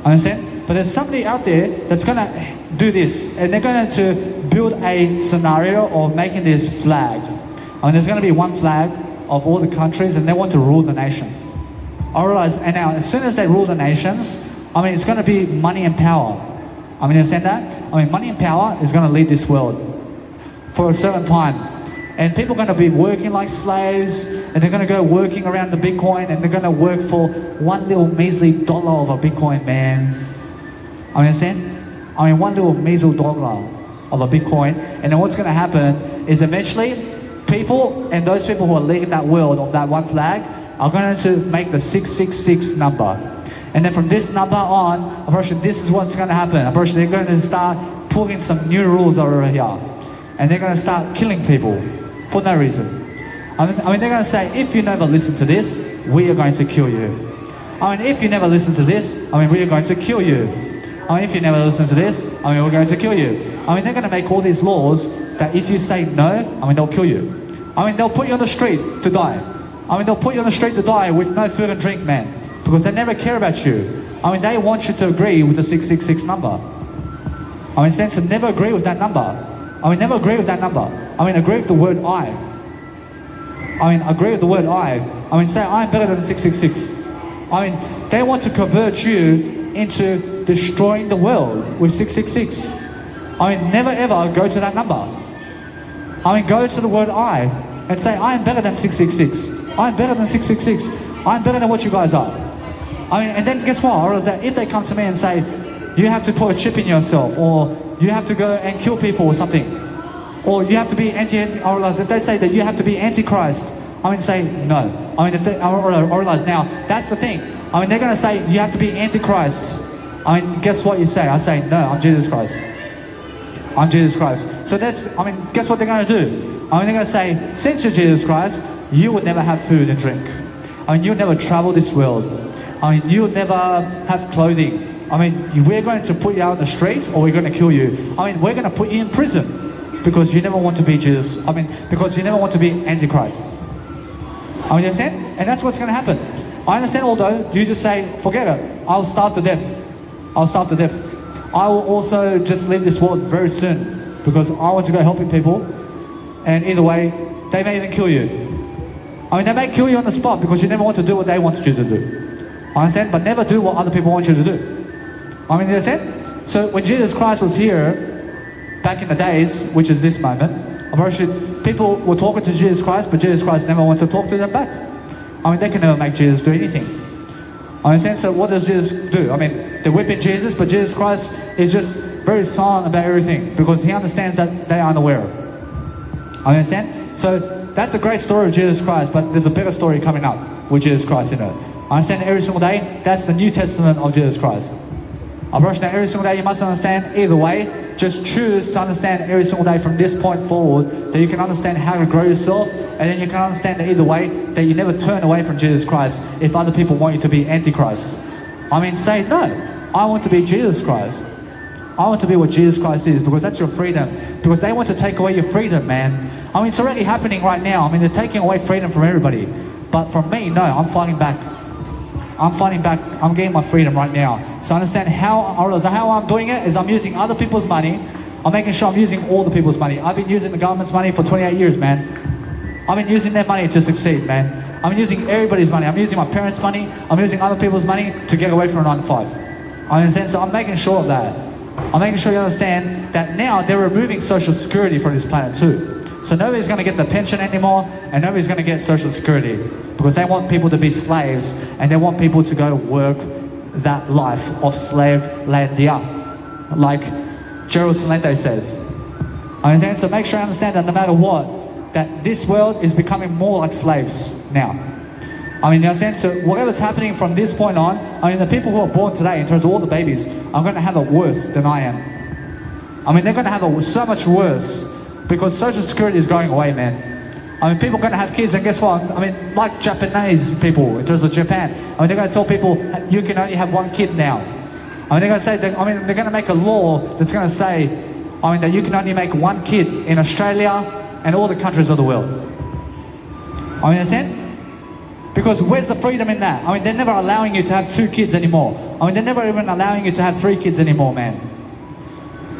Understand? But there's somebody out there that's going to do this, and they're going to build a scenario of making this flag. I mean, there's going to be one flag of all the countries, and they want to rule the nations. I realize, and now as soon as they rule the nations, I mean, it's going to be money and power. I mean, you understand that? I mean, money and power is going to lead this world for a certain time. And people are going to be working like slaves, and they're going to go working around the Bitcoin, and they're going to work for one little measly dollar of a Bitcoin, man. I mean, understand? I mean, one little measly dollar of a Bitcoin. And then what's going to happen is eventually people, and those people who are leading that world of that one flag, are going to make the 666 number. And then from this number on, I'm pretty sure this is what's going to happen. I'm pretty sure they're going to start putting some new rules over here. And they're going to start killing people for no reason. I mean, they're going to say, if you never listen to this, we are going to kill you. I mean, if you never listen to this, I mean, we are going to kill you. I mean, if you never listen to this, I mean, we're going to kill you. I mean, they're going to make all these laws that if you say no, I mean, they'll kill you. I mean, they'll put you on the street to die. I mean, they'll put you on the street to die with no food and drink, man. Because they never care about you. I mean, they want you to agree with the 666 number. I mean, sense to never agree with that number. I mean, never agree with that number. I mean, agree with the word I. I mean, agree with the word I. I mean, say I'm better than 666. I mean, they want to convert you into destroying the world with 666. I mean, never ever go to that number. I mean, go to the word I and say, I am better than 666. I'm better than 666. I'm better than what you guys are. I mean, and then guess what? Or is that if they come to me and say, you have to put a chip in yourself, or you have to go and kill people or something, or you have to be or realize if they say that you have to be antichrist, I mean, say no. I mean, if they, or realize now, that's the thing. I mean, they're going to say you have to be antichrist. I mean, guess what you say? I say, no, I'm Jesus Christ. I'm Jesus Christ. So that's, I mean, guess what they're going to do? I mean, they're going to say, since you're Jesus Christ, you would never have food and drink. I mean, you'll never travel this world. I mean, you'll never have clothing. I mean, we're going to put you out on the streets, or we're going to kill you. I mean, we're going to put you in prison because you never want to be Jesus. I mean, because you never want to be Antichrist. I mean, you understand? And that's what's going to happen. I understand, although you just say, forget it. I'll starve to death. I'll starve to death. I will also just leave this world very soon because I want to go helping people. And either way, they may even kill you. I mean, they may kill you on the spot because you never want to do what they wanted you to do. I understand? But never do what other people want you to do. I mean, you understand? So when Jesus Christ was here, back in the days, which is this moment, I'm pretty sure people were talking to Jesus Christ, but Jesus Christ never wants to talk to them back. I mean, they can never make Jesus do anything. I understand? So what does Jesus do? I mean, they're whipping Jesus, but Jesus Christ is just very silent about everything because he understands that they are unaware. I understand? So that's a great story of Jesus Christ, but there's a better story coming up with Jesus Christ in it. I understand every single day, that's the New Testament of Jesus Christ. I brush that every single day, you must understand either way. Just choose to understand every single day from this point forward that you can understand how to grow yourself, and then you can understand that either way that you never turn away from Jesus Christ if other people want you to be Antichrist. I mean, say no, I want to be Jesus Christ. I want to be what Jesus Christ is because that's your freedom. Because they want to take away your freedom, man. I mean, it's already happening right now. I mean, they're taking away freedom from everybody. But from me, no, I'm fighting back. I'm fighting back. I'm getting my freedom right now. So understand how I'm doing it is I'm using other people's money. I'm making sure I'm using all the people's money. I've been using the government's money for 28 years, man. I've been using their money to succeed, man. I'm using everybody's money. I'm using my parents' money. I'm using other people's money to get away from a 9 to 5. I understand? So I'm making sure of that. I'm making sure you understand that now they're removing Social Security from this planet too. So nobody's going to get the pension anymore, and nobody's going to get Social Security because they want people to be slaves, and they want people to go work that life of slavelandia, like Gerald Salente says. Understand? So make sure you understand that no matter what, that this world is becoming more like slaves now. I mean, you understand? So whatever's happening from this point on, I mean, the people who are born today, in terms of all the babies, are going to have it worse than I am. I mean, they're going to have it so much worse because Social Security is going away, man. I mean, people are going to have kids, and guess what? I mean, like Japanese people, in terms of Japan, I mean, they're going to tell people, you can only have one kid now. I mean, they're going to say, they're going to make a law that's going to say, I mean, that you can only make one kid in Australia and all the countries of the world. I mean, understand? Because where's the freedom in that? I mean, they're never allowing you to have 2 kids anymore. I mean, they're never even allowing you to have 3 kids anymore, man.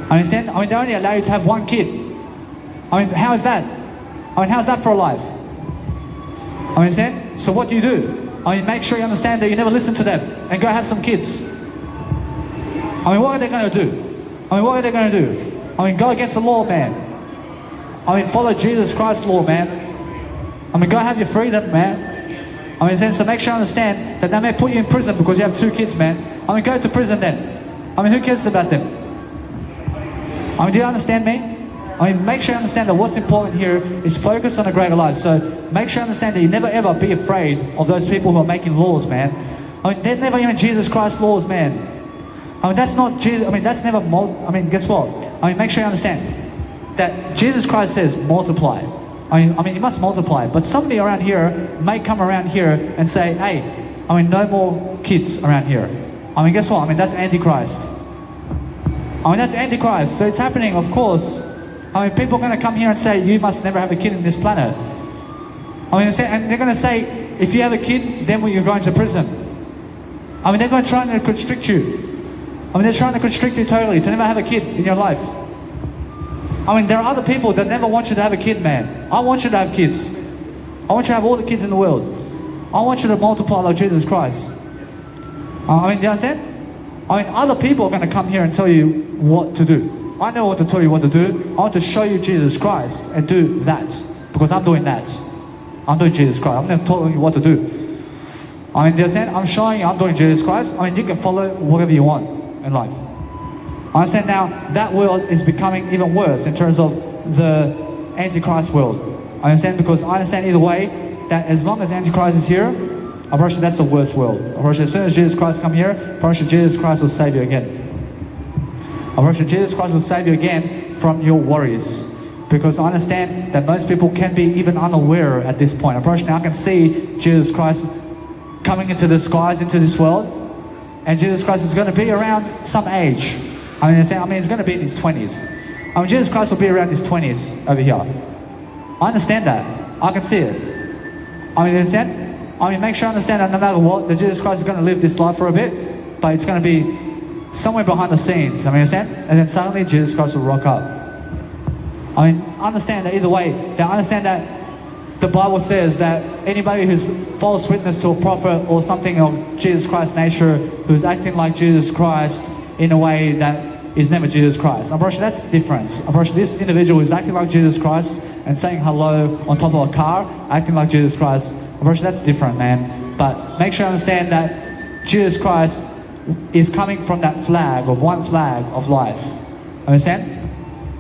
Understand? I mean, they only allow you to have 1 kid. I mean, how is that? I mean, how's that for a life? I understand? So what do? I mean, make sure you understand that you never listen to them and go have some kids. I mean, what are they going to do? I mean, what are they going to do? I mean, go against the law, man. I mean, follow Jesus Christ's law, man. I mean, go have your freedom, man. I mean, so make sure you understand that they may put you in prison because you have 2 kids, man. I mean, go to prison then. I mean, who cares about them? I mean, do you understand me? I mean, make sure you understand that what's important here is focus on a greater life. So make sure you understand that you never ever be afraid of those people who are making laws, man. I mean, they're never even Jesus Christ's laws, man. I mean, that's not Jesus. I mean, that's never, I mean, guess what? I mean, make sure you understand that Jesus Christ says multiply. I mean, you must multiply. But somebody around here may come around here and say, hey, I mean, no more kids around here. I mean, guess what? I mean, that's Antichrist. I mean, that's Antichrist. So it's happening, of course. I mean, people are going to come here and say, you must never have a kid in this planet. I mean, and they're going to say, if you have a kid, then you're going to prison. I mean, they're going to try to constrict you. I mean, they're trying to constrict you totally, to never have a kid in your life. I mean, there are other people that never want you to have a kid, man. I want you to have kids. I want you to have all the kids in the world. I want you to multiply like Jesus Christ. I mean, do you understand? I mean, other people are going to come here and tell you what to do. I know what to tell you what to do. I want to show you Jesus Christ and do that. Because I'm doing that. I'm doing Jesus Christ. I'm not telling you what to do. I mean, do you understand? I'm showing you I'm doing Jesus Christ. I mean, you can follow whatever you want in life. I understand now that world is becoming even worse in terms of the Antichrist world. I understand because I understand either way that as long as Antichrist is here, I promise you that's the worst world. I promise you as soon as Jesus Christ come here, I promise you Jesus Christ will save you again. I promise you Jesus Christ will save you again from your worries. Because I understand that most people can be even unaware at this point. I promise you now I can see Jesus Christ coming into the skies, into this world. And Jesus Christ is going to be around some age. I mean, he's going to be in his 20s. I mean, Jesus Christ will be around his 20s over here. I understand that. I can see it. I mean, understand? I mean, make sure I understand that no matter what, that Jesus Christ is going to live this life for a bit, but it's going to be somewhere behind the scenes. I mean, understand? And then suddenly Jesus Christ will rock up. I mean, understand that either way, that understand that the Bible says that anybody who's false witness to a prophet or something of Jesus Christ's nature, who's acting like Jesus Christ in a way that is never Jesus Christ. I'm pretty sure that's the difference. I'm pretty sure this individual is acting like Jesus Christ and saying hello on top of a car, acting like Jesus Christ. I'm pretty sure that's different, man. But make sure you understand that Jesus Christ is coming from that flag, or one flag of life. Understand?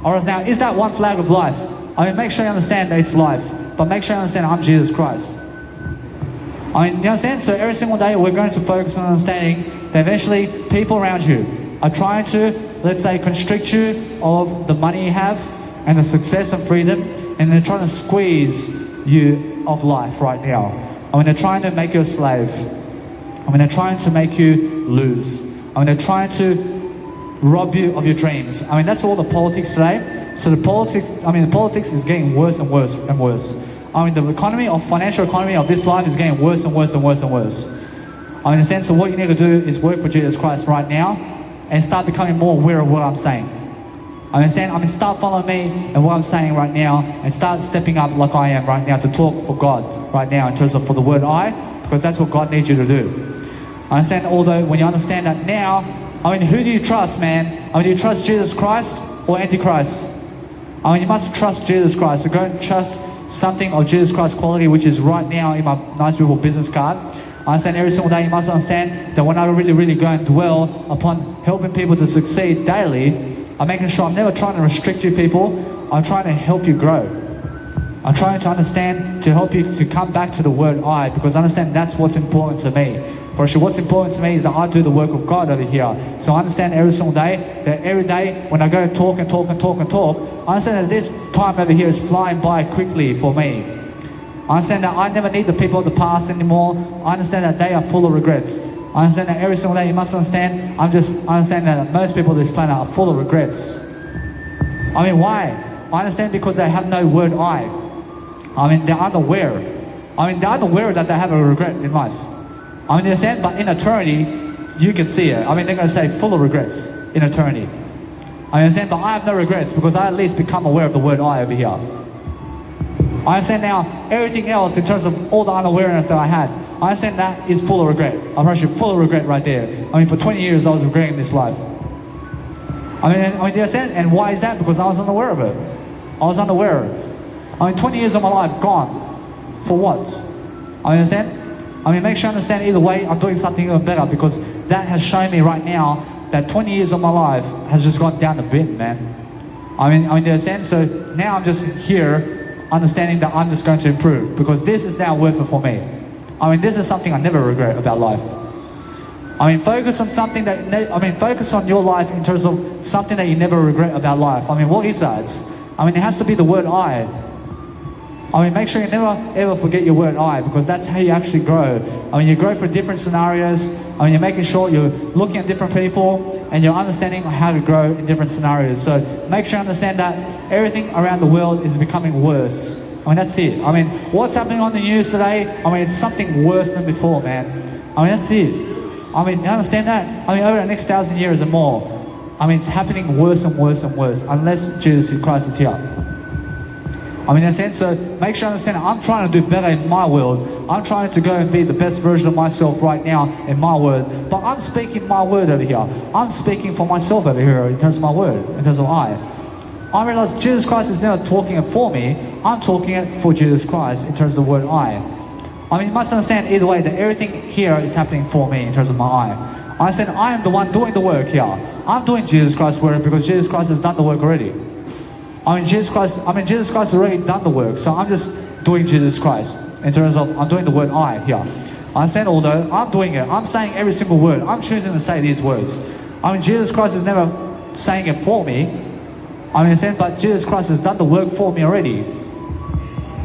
Alright, now, is that one flag of life? I mean, make sure you understand that it's life. But make sure you understand I'm Jesus Christ. I mean, you understand? So every single day we're going to focus on understanding that eventually people around you are trying to, let's say, constrict you of the money you have and the success and freedom, and they're trying to squeeze you of life right now. I mean, they're trying to make you a slave. I mean, they're trying to make you lose. I mean, they're trying to rob you of your dreams. I mean, that's all the politics today. So the politics is getting worse and worse and worse. I mean, the financial economy of this life is getting worse and worse and worse and worse. I mean, in the sense of what you need to do is work for Jesus Christ right now and start becoming more aware of what I'm saying. I understand? I mean, start following me and what I'm saying right now and start stepping up like I am right now to talk for God right now in terms of for the word I, because that's what God needs you to do. I understand, although when you understand that now, I mean, who do you trust, man? I mean, do you trust Jesus Christ or Antichrist? I mean, you must trust Jesus Christ. So go and trust something of Jesus Christ's quality, which is right now in my nice beautiful business card. I understand every single day you must understand that when I really go and dwell upon helping people to succeed daily, I'm making sure I'm never trying to restrict you people. I'm trying to help you grow. I'm trying to understand, to help you to come back to the word I, because I understand that's what's important to me. For sure, what's important to me is that I do the work of God over here. So I understand every single day, that every day when I go and talk, I understand that this time over here is flying by quickly for me. I understand that I never need the people of the past anymore. I understand that they are full of regrets. I understand that every single day you must understand, I understand that most people on this planet are full of regrets. I mean, why? I understand because they have no word I. I mean, they're unaware. I mean, they're unaware that they have a regret in life. I mean, you understand? But in eternity, you can see it. I mean, they're going to say full of regrets in eternity. I understand, but I have no regrets because I at least become aware of the word I over here. I understand now everything else in terms of all the unawareness that I had. I understand that is full of regret. I'm actually full of regret right there. I mean, for 20 years I was regretting this life. I mean, you understand? And why is that? Because I was unaware of it. I was unaware. I mean, 20 years of my life gone. For what? I understand? I mean, make sure you understand either way, I'm doing something even better because that has shown me right now that 20 years of my life has just gone down the bin, man. I mean, you understand? So now I'm just here understanding that I'm just going to improve because this is now worth it for me. I mean, this is something I never regret about life. I mean, focus on something that, focus on your life in terms of something that you never regret about life. I mean, what is that? I mean, it has to be the word I. I mean, make sure you never ever forget your word I because that's how you actually grow. I mean, you grow through different scenarios. I mean, you're making sure you're looking at different people and you're understanding how to grow in different scenarios. So make sure you understand that everything around the world is becoming worse. I mean, that's it. I mean, what's happening on the news today? I mean, it's something worse than before, man. I mean, that's it. I mean, you understand that? I mean, over the next 1,000 years and more, I mean, it's happening worse and worse and worse unless Jesus Christ is here. I mean, in a sense, so make sure you understand, I'm trying to do better in my world. I'm trying to go and be the best version of myself right now in my word. But I'm speaking my word over here. I'm speaking for myself over here in terms of my word, in terms of I realize Jesus Christ is never talking it for me. I'm talking it for Jesus Christ in terms of the word I. I mean, you must understand either way that everything here is happening for me in terms of my I. I said, I am the one doing the work here. I'm doing Jesus Christ's work because Jesus Christ has done the work already. I mean, Jesus Christ has already done the work, so I'm just doing Jesus Christ in terms of, I'm doing the word I here. I understand, although I'm doing it, I'm saying every single word, I'm choosing to say these words. I mean, Jesus Christ is never saying it for me. I mean, but Jesus Christ has done the work for me already.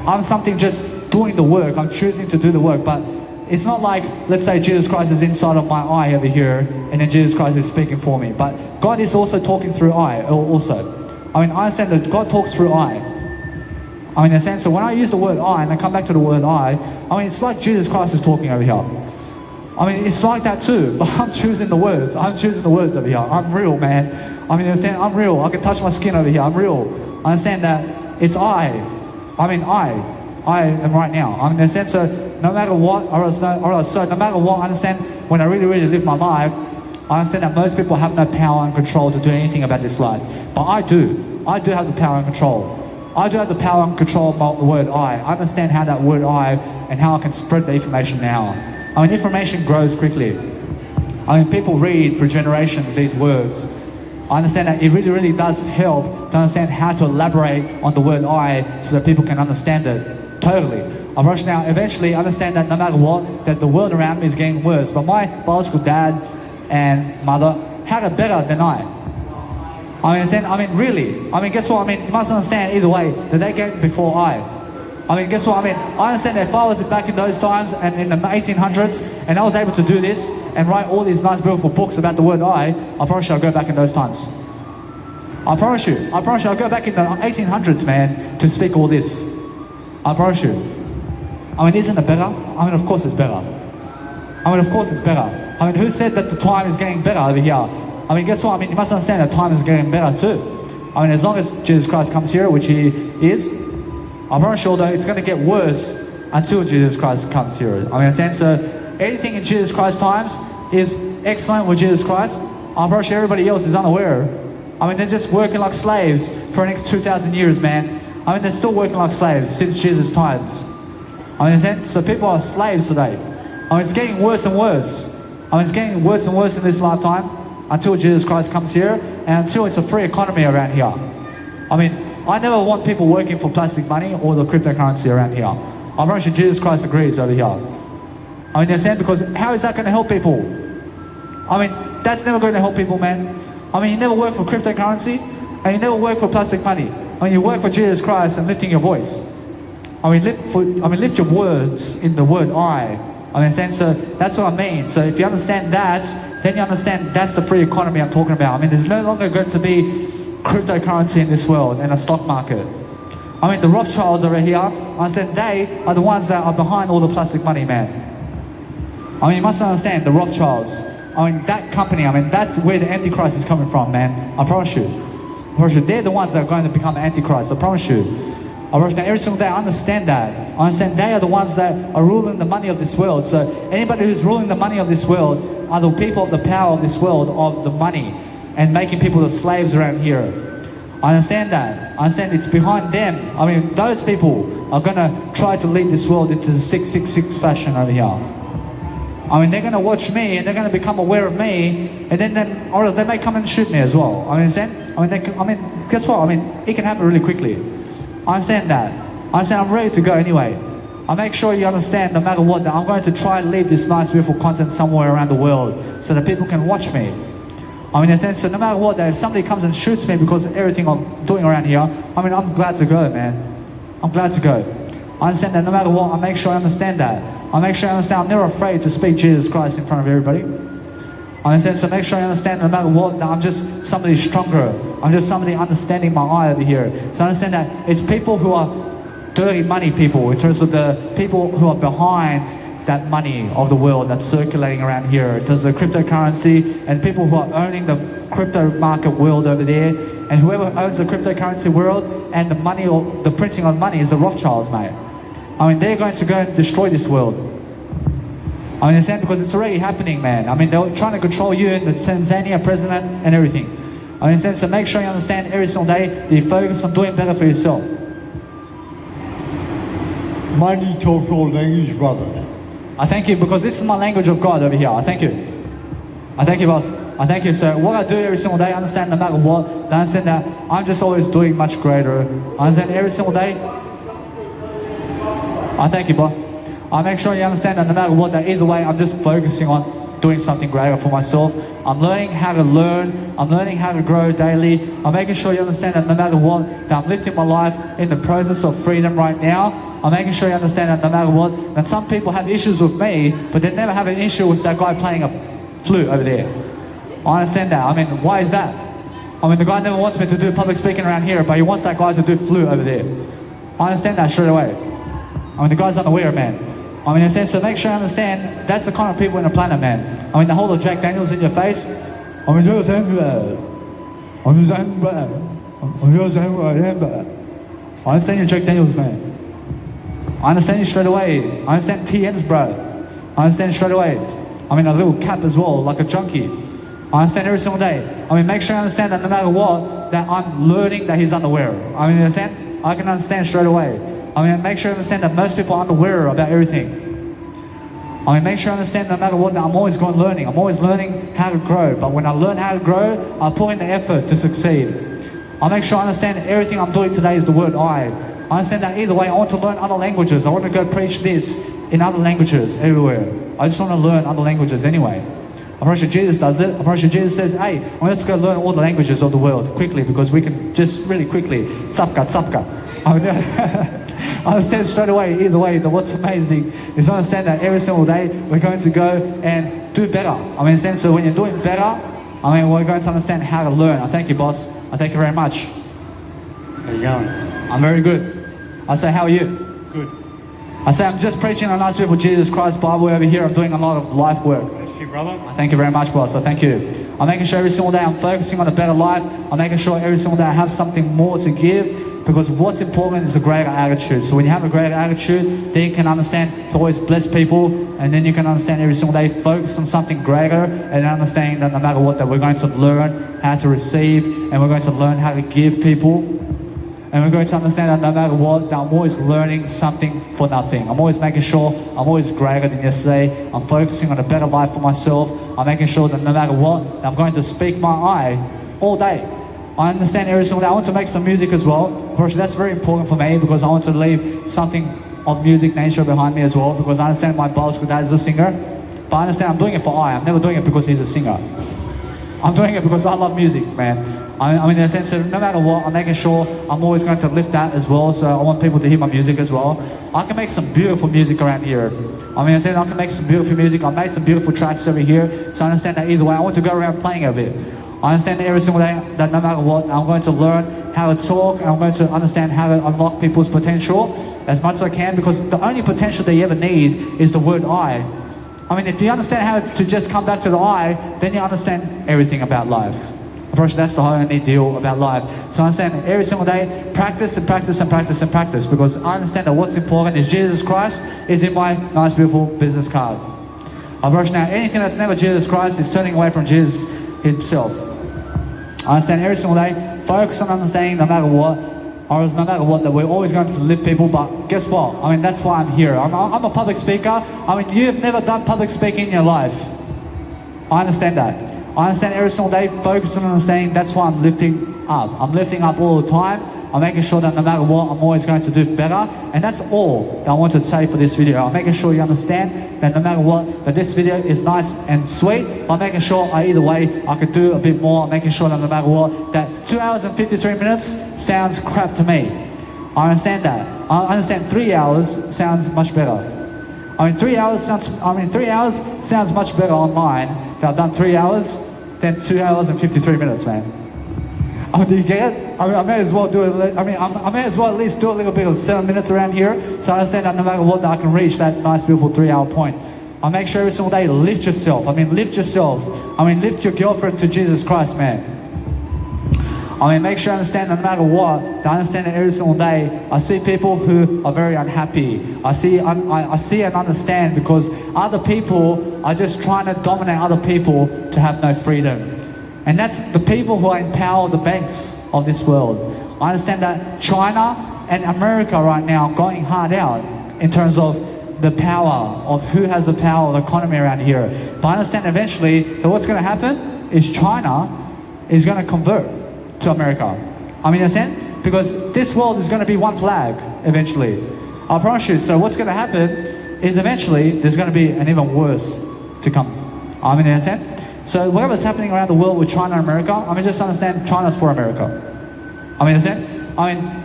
I'm something just doing the work, I'm choosing to do the work, but it's not like, let's say Jesus Christ is inside of my eye over here, and then Jesus Christ is speaking for me, but God is also talking through I also. I mean, I understand that God talks through I. I mean, in a sense, so when I use the word I, and I come back to the word I mean, it's like Jesus Christ is talking over here. I mean, it's like that too, but I'm choosing the words. I'm choosing the words over here. I'm real, man. I mean, you understand, I'm real. I can touch my skin over here. I'm real. I understand that it's I. I mean, I am right now. I mean, in a sense, so no matter what, no matter what, I understand when I really, really live my life, I understand that most people have no power and control to do anything about this life. But I do. I do have the power and control. I do have the power and control of the word I. I understand how that word I and how I can spread the information now. I mean, information grows quickly. I mean, people read for generations these words. I understand that it really, really does help to understand how to elaborate on the word I so that people can understand it totally. I've rushed now, eventually understand that no matter what, that the world around me is getting worse. But my biological dad and mother had it better than I. I mean, really. I mean, guess what? I mean, you must understand either way that they get before I. I mean, guess what? I mean, I understand that if I was back in those times and in the 1800s and I was able to do this and write all these nice, beautiful books about the word I promise you I'll go back in those times. I promise you I'll go back in the 1800s, man, to speak all this. I promise you. I mean, isn't it better? I mean, of course it's better. I mean, of course it's better. I mean, who said that the time is getting better over here? I mean, guess what? I mean, you must understand that time is getting better too. I mean, as long as Jesus Christ comes here, which he is, I'm pretty sure that it's going to get worse until Jesus Christ comes here. I mean, understand? So anything in Jesus Christ's times is excellent with Jesus Christ. I'm pretty sure everybody else is unaware. I mean, they're just working like slaves for the next 2,000 years, man. I mean, they're still working like slaves since Jesus' times. I mean, understand? So people are slaves today. I mean, it's getting worse and worse. I mean, it's getting worse and worse in this lifetime until Jesus Christ comes here and until it's a free economy around here. I mean, I never want people working for plastic money or the cryptocurrency around here. I'm pretty sure Jesus Christ agrees over here. I mean, you understand? Because how is that going to help people? I mean, that's never going to help people, man. I mean, you never work for cryptocurrency and you never work for plastic money. I mean, you work for Jesus Christ and lifting your voice. I mean, lift your words in the word I. I mean, so that's what I mean. So if you understand that, then you understand that's the free economy I'm talking about. I mean, there's no longer going to be cryptocurrency in this world and a stock market. I mean, the Rothschilds over here, I understand they are the ones that are behind all the plastic money, man. I mean, you must understand, the Rothschilds, I mean, that company, I mean, that's where the Antichrist is coming from, man. I promise you. I promise you, they're the ones that are going to become Antichrist, I promise you. I promise you, every single day, I understand that. I understand they are the ones that are ruling the money of this world. So anybody who's ruling the money of this world are the people of the power of this world, of the money, and making people the slaves around here. I understand that. I understand it's behind them. I mean, those people are going to try to lead this world into the 666 fashion over here. I mean, they're going to watch me and they're going to become aware of me, and then or else they may come and shoot me as well. I understand? I mean, guess what? I mean, it can happen really quickly. I understand that. I understand I'm ready to go anyway. I make sure you understand, no matter what, that I'm going to try and leave this nice, beautiful content somewhere around the world so that people can watch me. I mean, in a sense, so no matter what, that if somebody comes and shoots me because of everything I'm doing around here, I mean, I'm glad to go, man. I'm glad to go. I understand that no matter what, I make sure I understand that. I make sure I understand I'm never afraid to speak Jesus Christ in front of everybody. I understand, so make sure I understand no matter what, that I'm just somebody stronger. I'm just somebody understanding my eye over here. So I understand that it's people who are dirty money people, in terms of the people who are behind that money of the world that's circulating around here, in terms of the cryptocurrency, and people who are owning the crypto market world over there. And whoever owns the cryptocurrency world and the money, or the printing of money, is the Rothschilds, mate. I mean, they're going to go and destroy this world. I mean, understand, because it's already happening, man. I mean, they're trying to control you and the Tanzania president and everything. I understand, so make sure you understand every single day that you focus on doing better for yourself. Money talks all language, brother. I thank you, because this is my language of God over here. I thank you. I thank you, boss. I thank you. So what I do every single day, I understand no matter what, I understand that I'm just always doing much greater. I understand every single day. I thank you, bro. I make sure you understand that no matter what, that either way, I'm just focusing on doing something greater for myself. I'm learning how to learn. I'm learning how to grow daily. I'm making sure you understand that no matter what, that I'm lifting my life in the process of freedom right now. I'm making sure you understand that no matter what, that some people have issues with me, but they never have an issue with that guy playing a flute over there. I understand that. I mean, why is that? I mean, the guy never wants me to do public speaking around here, but he wants that guy to do flute over there. I understand that straight away. I mean, the guy's unaware, man. I mean, in a sense, so make sure you understand that's the kind of people in the planet, man. I mean, the whole of Jack Daniels in your face. I mean, you're saying that. I'm just saying that. I'm saying what I am, but I understand you're Jack Daniels, man. I understand you straight away. I understand TNs, bro. I understand straight away. I mean, a little cap as well, like a junkie. I understand every single day. I mean, make sure you understand that no matter what, that I'm learning that he's unaware. I mean, you understand? I can understand straight away. I mean, make sure you understand that most people are unaware about everything. I mean, make sure you understand no matter what, that I'm always going learning. I'm always learning how to grow. But when I learn how to grow, I put in the effort to succeed. I make sure I understand that everything I'm doing today is the word I. I understand that either way, I want to learn other languages. I want to go preach this in other languages everywhere. I just want to learn other languages anyway. I'm pretty sure Jesus does it. I'm pretty sure Jesus says, hey, well, let's go learn all the languages of the world quickly, because we can just really quickly, sapka. I mean, I understand straight away, either way, that what's amazing is understand that every single day we're going to go and do better. I mean, so when you're doing better, I mean, we're going to understand how to learn. I thank you, boss. I thank you very much. How you going? I'm very good. I say, how are you? Good. I say, I'm just preaching a nice beautiful Jesus Christ Bible over here. I'm doing a lot of life work. Bless you, brother. I thank you very much, boss. I thank you. I'm making sure every single day I'm focusing on a better life. I'm making sure every single day I have something more to give, because what's important is a greater attitude. So when you have a greater attitude, then you can understand to always bless people, and then you can understand every single day, focus on something greater, and understanding that no matter what, that we're going to learn how to receive, and we're going to learn how to give people. And we're going to understand that no matter what, that I'm always learning something for nothing. I'm always making sure I'm always greater than yesterday. I'm focusing on a better life for myself. I'm making sure that no matter what, that I'm going to speak my I all day. I understand every single day. I want to make some music as well. That's very important for me, because I want to leave something of music nature behind me as well, because I understand my biological dad is a singer. But I understand I'm doing it for I. I'm never doing it because he's a singer. I'm doing it because I love music, man. I mean, in a sense, no matter what, I'm making sure I'm always going to lift that as well. So I want people to hear my music as well. I can make some beautiful music around here. I mean, I can make some beautiful music. I made some beautiful tracks over here. So I understand that either way, I want to go around playing a bit. I understand every single day that no matter what, I'm going to learn how to talk, and I'm going to understand how to unlock people's potential as much as I can, because the only potential they ever need is the word I. I mean, if you understand how to just come back to the I, then you understand everything about life. Approach, that's the only deal about life. So I understand every single day, practice and practice and practice and practice, because I understand that what's important is Jesus Christ is in my nice, beautiful business card. Approach, now, anything that's never Jesus Christ is turning away from Jesus himself. I understand every single day, focus on understanding no matter what, or no matter what, that we're always going to lift people, but guess what? I mean, that's why I'm here. I'm a public speaker. I mean, you've never done public speaking in your life. I understand that. I understand every single day, focus on understanding, that's why I'm lifting up. I'm lifting up all the time. I'm making sure that no matter what, I'm always going to do better. And that's all that I want to say for this video. I'm making sure you understand that no matter what, that this video is nice and sweet. I'm making sure either way, I could do a bit more. I'm making sure that no matter what, that 2 hours and 53 minutes sounds crap to me. I understand that. I understand 3 hours sounds much better. I mean, 3 hours sounds much better on mine. That I've done 3 hours than 2 hours and 53 minutes, man. Oh, do you get it? I may as well do it. I may as well at least do a little bit of 7 minutes around here, so I understand that no matter what, that I can reach that nice, beautiful 3 hour point. I make sure every single day, lift yourself. Lift yourself. Lift your girlfriend to Jesus Christ, man. Make sure I understand that no matter what, that I understand that every single day, I see people who are very unhappy. I see and understand, because other people are just trying to dominate other people to have no freedom. And that's the people who are in power of the banks of this world. I understand that China and America right now are going hard out in terms of the power of who has the power of the economy around here. But I understand eventually that what's going to happen is China is going to convert to America. Understand? Because this world is going to be one flag eventually. I promise you. So what's going to happen is eventually there's going to be an even worse to come. Understand? So whatever's happening around the world with China and America, just understand China's for America. Understand?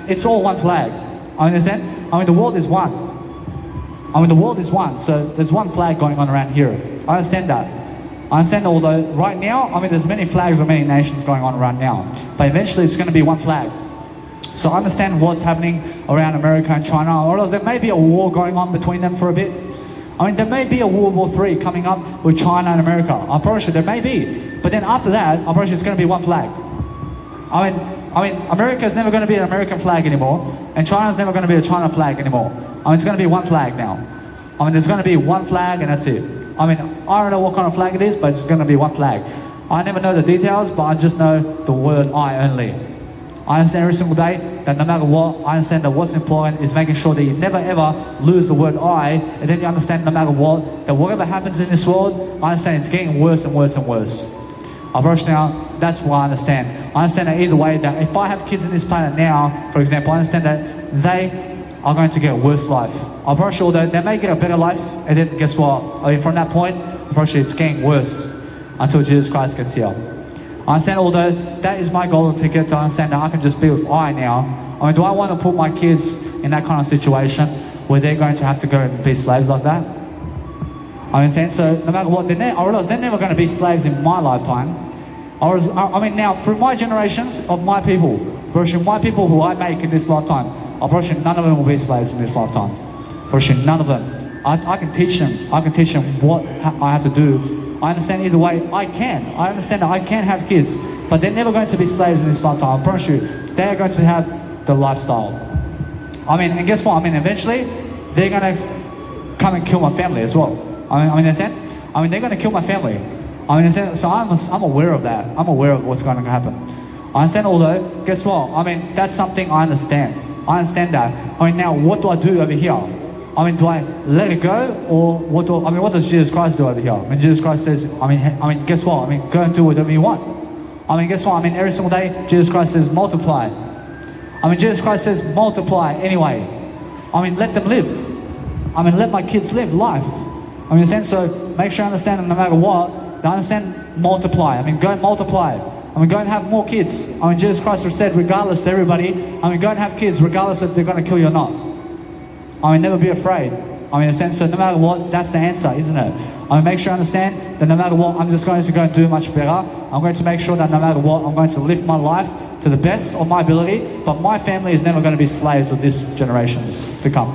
It's all one flag. Understand? The world is one. The world is one. So there's one flag going on around here. I understand that. I understand, although right now, there's many flags of many nations going on right now. But eventually it's going to be one flag. So I understand what's happening around America and China, or else there may be a war going on between them for a bit. There may be a World War III coming up with China and America. I promise you, there may be. But then after that, I promise you, it's going to be one flag. America's never going to be an American flag anymore, and China's never going to be a China flag anymore. It's going to be one flag now. There's going to be one flag, and that's it. I don't know what kind of flag it is, but it's going to be one flag. I never know the details, but I just know the word I only. I understand every single day that no matter what, I understand that what's important is making sure that you never ever lose the word I, and then you understand no matter what, that whatever happens in this world, I understand it's getting worse and worse and worse. Approach now, that's what I understand. I understand that either way, that if I have kids on this planet now, for example, I understand that they are going to get a worse life. I promise you, although they may get a better life, and then guess what? From that point, I promise you, it's getting worse until Jesus Christ gets here. I understand, although that is my goal to get to understand that I can just be with I now. Do I want to put my kids in that kind of situation where they're going to have to go and be slaves like that? I understand, so no matter what, I realize they're never going to be slaves in my lifetime. Now, through my generations of my people, my people who I make in this lifetime, I promise you, none of them will be slaves in this lifetime. I promise you, none of them. I can teach them. I can teach them what I have to do. I understand either way, I understand that I can have kids, but they're never going to be slaves in this lifetime. I promise you, they're going to have the lifestyle. And guess what? Eventually, they're going to come and kill my family as well. Understand? They're going to kill my family. Understand? So I'm aware of that. I'm aware of what's going to happen. I understand, although, guess what? That's something I understand. I understand that. Now, what do I do over here? Do I let it go, or what does Jesus Christ do over here? Jesus Christ says, guess what? Go and do whatever you want. Guess what? Every single day, Jesus Christ says, multiply. Jesus Christ says, multiply anyway. Let them live. Let my kids live life. So make sure I understand that no matter what, I understand multiply. Go and multiply. Go and have more kids. Jesus Christ said, regardless to everybody, go and have kids, regardless if they're going to kill you or not. Never be afraid. I mean, in a sense, so no matter what, that's the answer, isn't it? I mean, make sure you understand that no matter what, I'm just going to go and do much better. I'm going to make sure that no matter what, I'm going to live my life to the best of my ability, but my family is never going to be slaves of these generations to come.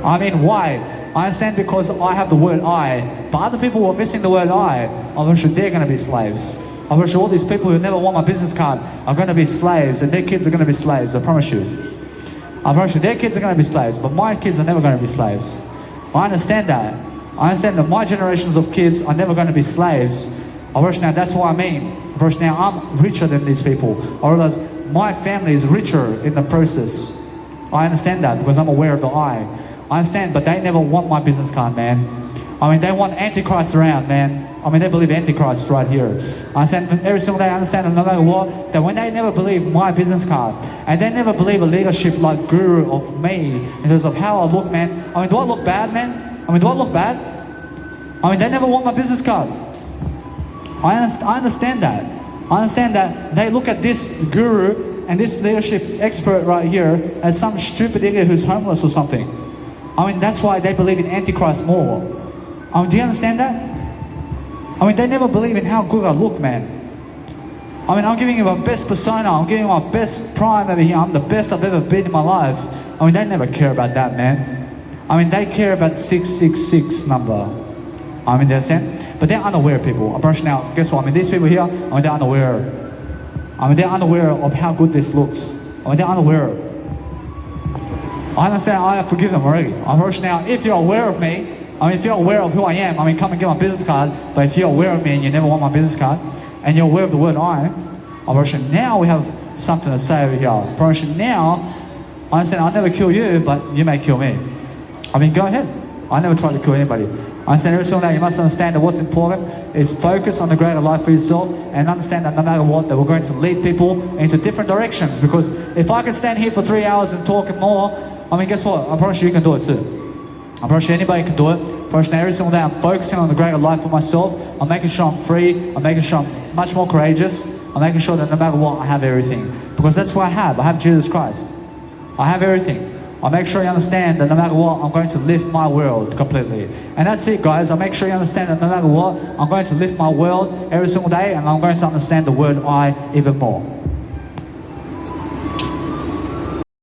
I mean, why? I understand because I have the word I, but other people who are missing the word I, I'm sure they're going to be slaves. I'm sure all these people who never want my business card are going to be slaves, and their kids are going to be slaves, I promise you. I promise you, their kids are going to be slaves, but my kids are never going to be slaves. I understand that. I understand that my generations of kids are never going to be slaves. I realize now that's what I mean. I realize now I'm richer than these people. I realize my family is richer in the process. I understand that because I'm aware of the I understand, but they never want my business card, man. I mean, they want Antichrist around, man. I mean, they believe Antichrist right here. I understand every single day, I understand that no matter what, that when they never believe my business card, and they never believe a leadership like guru of me, in terms of how I look, man. I mean, do I look bad, man? I mean, do I look bad? I mean, they never want my business card. I understand that. I understand that they look at this guru and this leadership expert right here as some stupid idiot who's homeless or something. I mean, that's why they believe in Antichrist more. I mean, do you understand that? I mean, they never believe in how good I look, man. I mean, I'm giving you my best persona. I'm giving you my best prime over here. I'm the best I've ever been in my life. I mean, they never care about that, man. I mean, they care about 666 number. I mean, they understand? But they're unaware people. Now, guess what? I mean, these people here, I mean, they're unaware. I mean, they're unaware of how good this looks. I mean, they're unaware. I understand, I forgive them already. Now, if you're aware of me, I mean, if you're aware of who I am, I mean, come and get my business card. But if you're aware of me and you never want my business card, and you're aware of the word now we have something to say over here. Now, I understand I'll never kill you, but you may kill me. I mean, go ahead. I never tried to kill anybody. I understand every single day you must understand that what's important is focus on the greater life for yourself and understand that no matter what, that we're going to lead people into different directions. Because if I can stand here for 3 hours and talk and more, I mean, guess what? I promise you can do it too. I promise you anybody can do it. I promise you every single day I'm focusing on the greater life for myself. I'm making sure I'm free. I'm making sure I'm much more courageous. I'm making sure that no matter what, I have everything. Because that's what I have. I have Jesus Christ. I have everything. I make sure you understand that no matter what, I'm going to lift my world completely. And that's it, guys. I make sure you understand that no matter what, I'm going to lift my world every single day, and I'm going to understand the word I even more.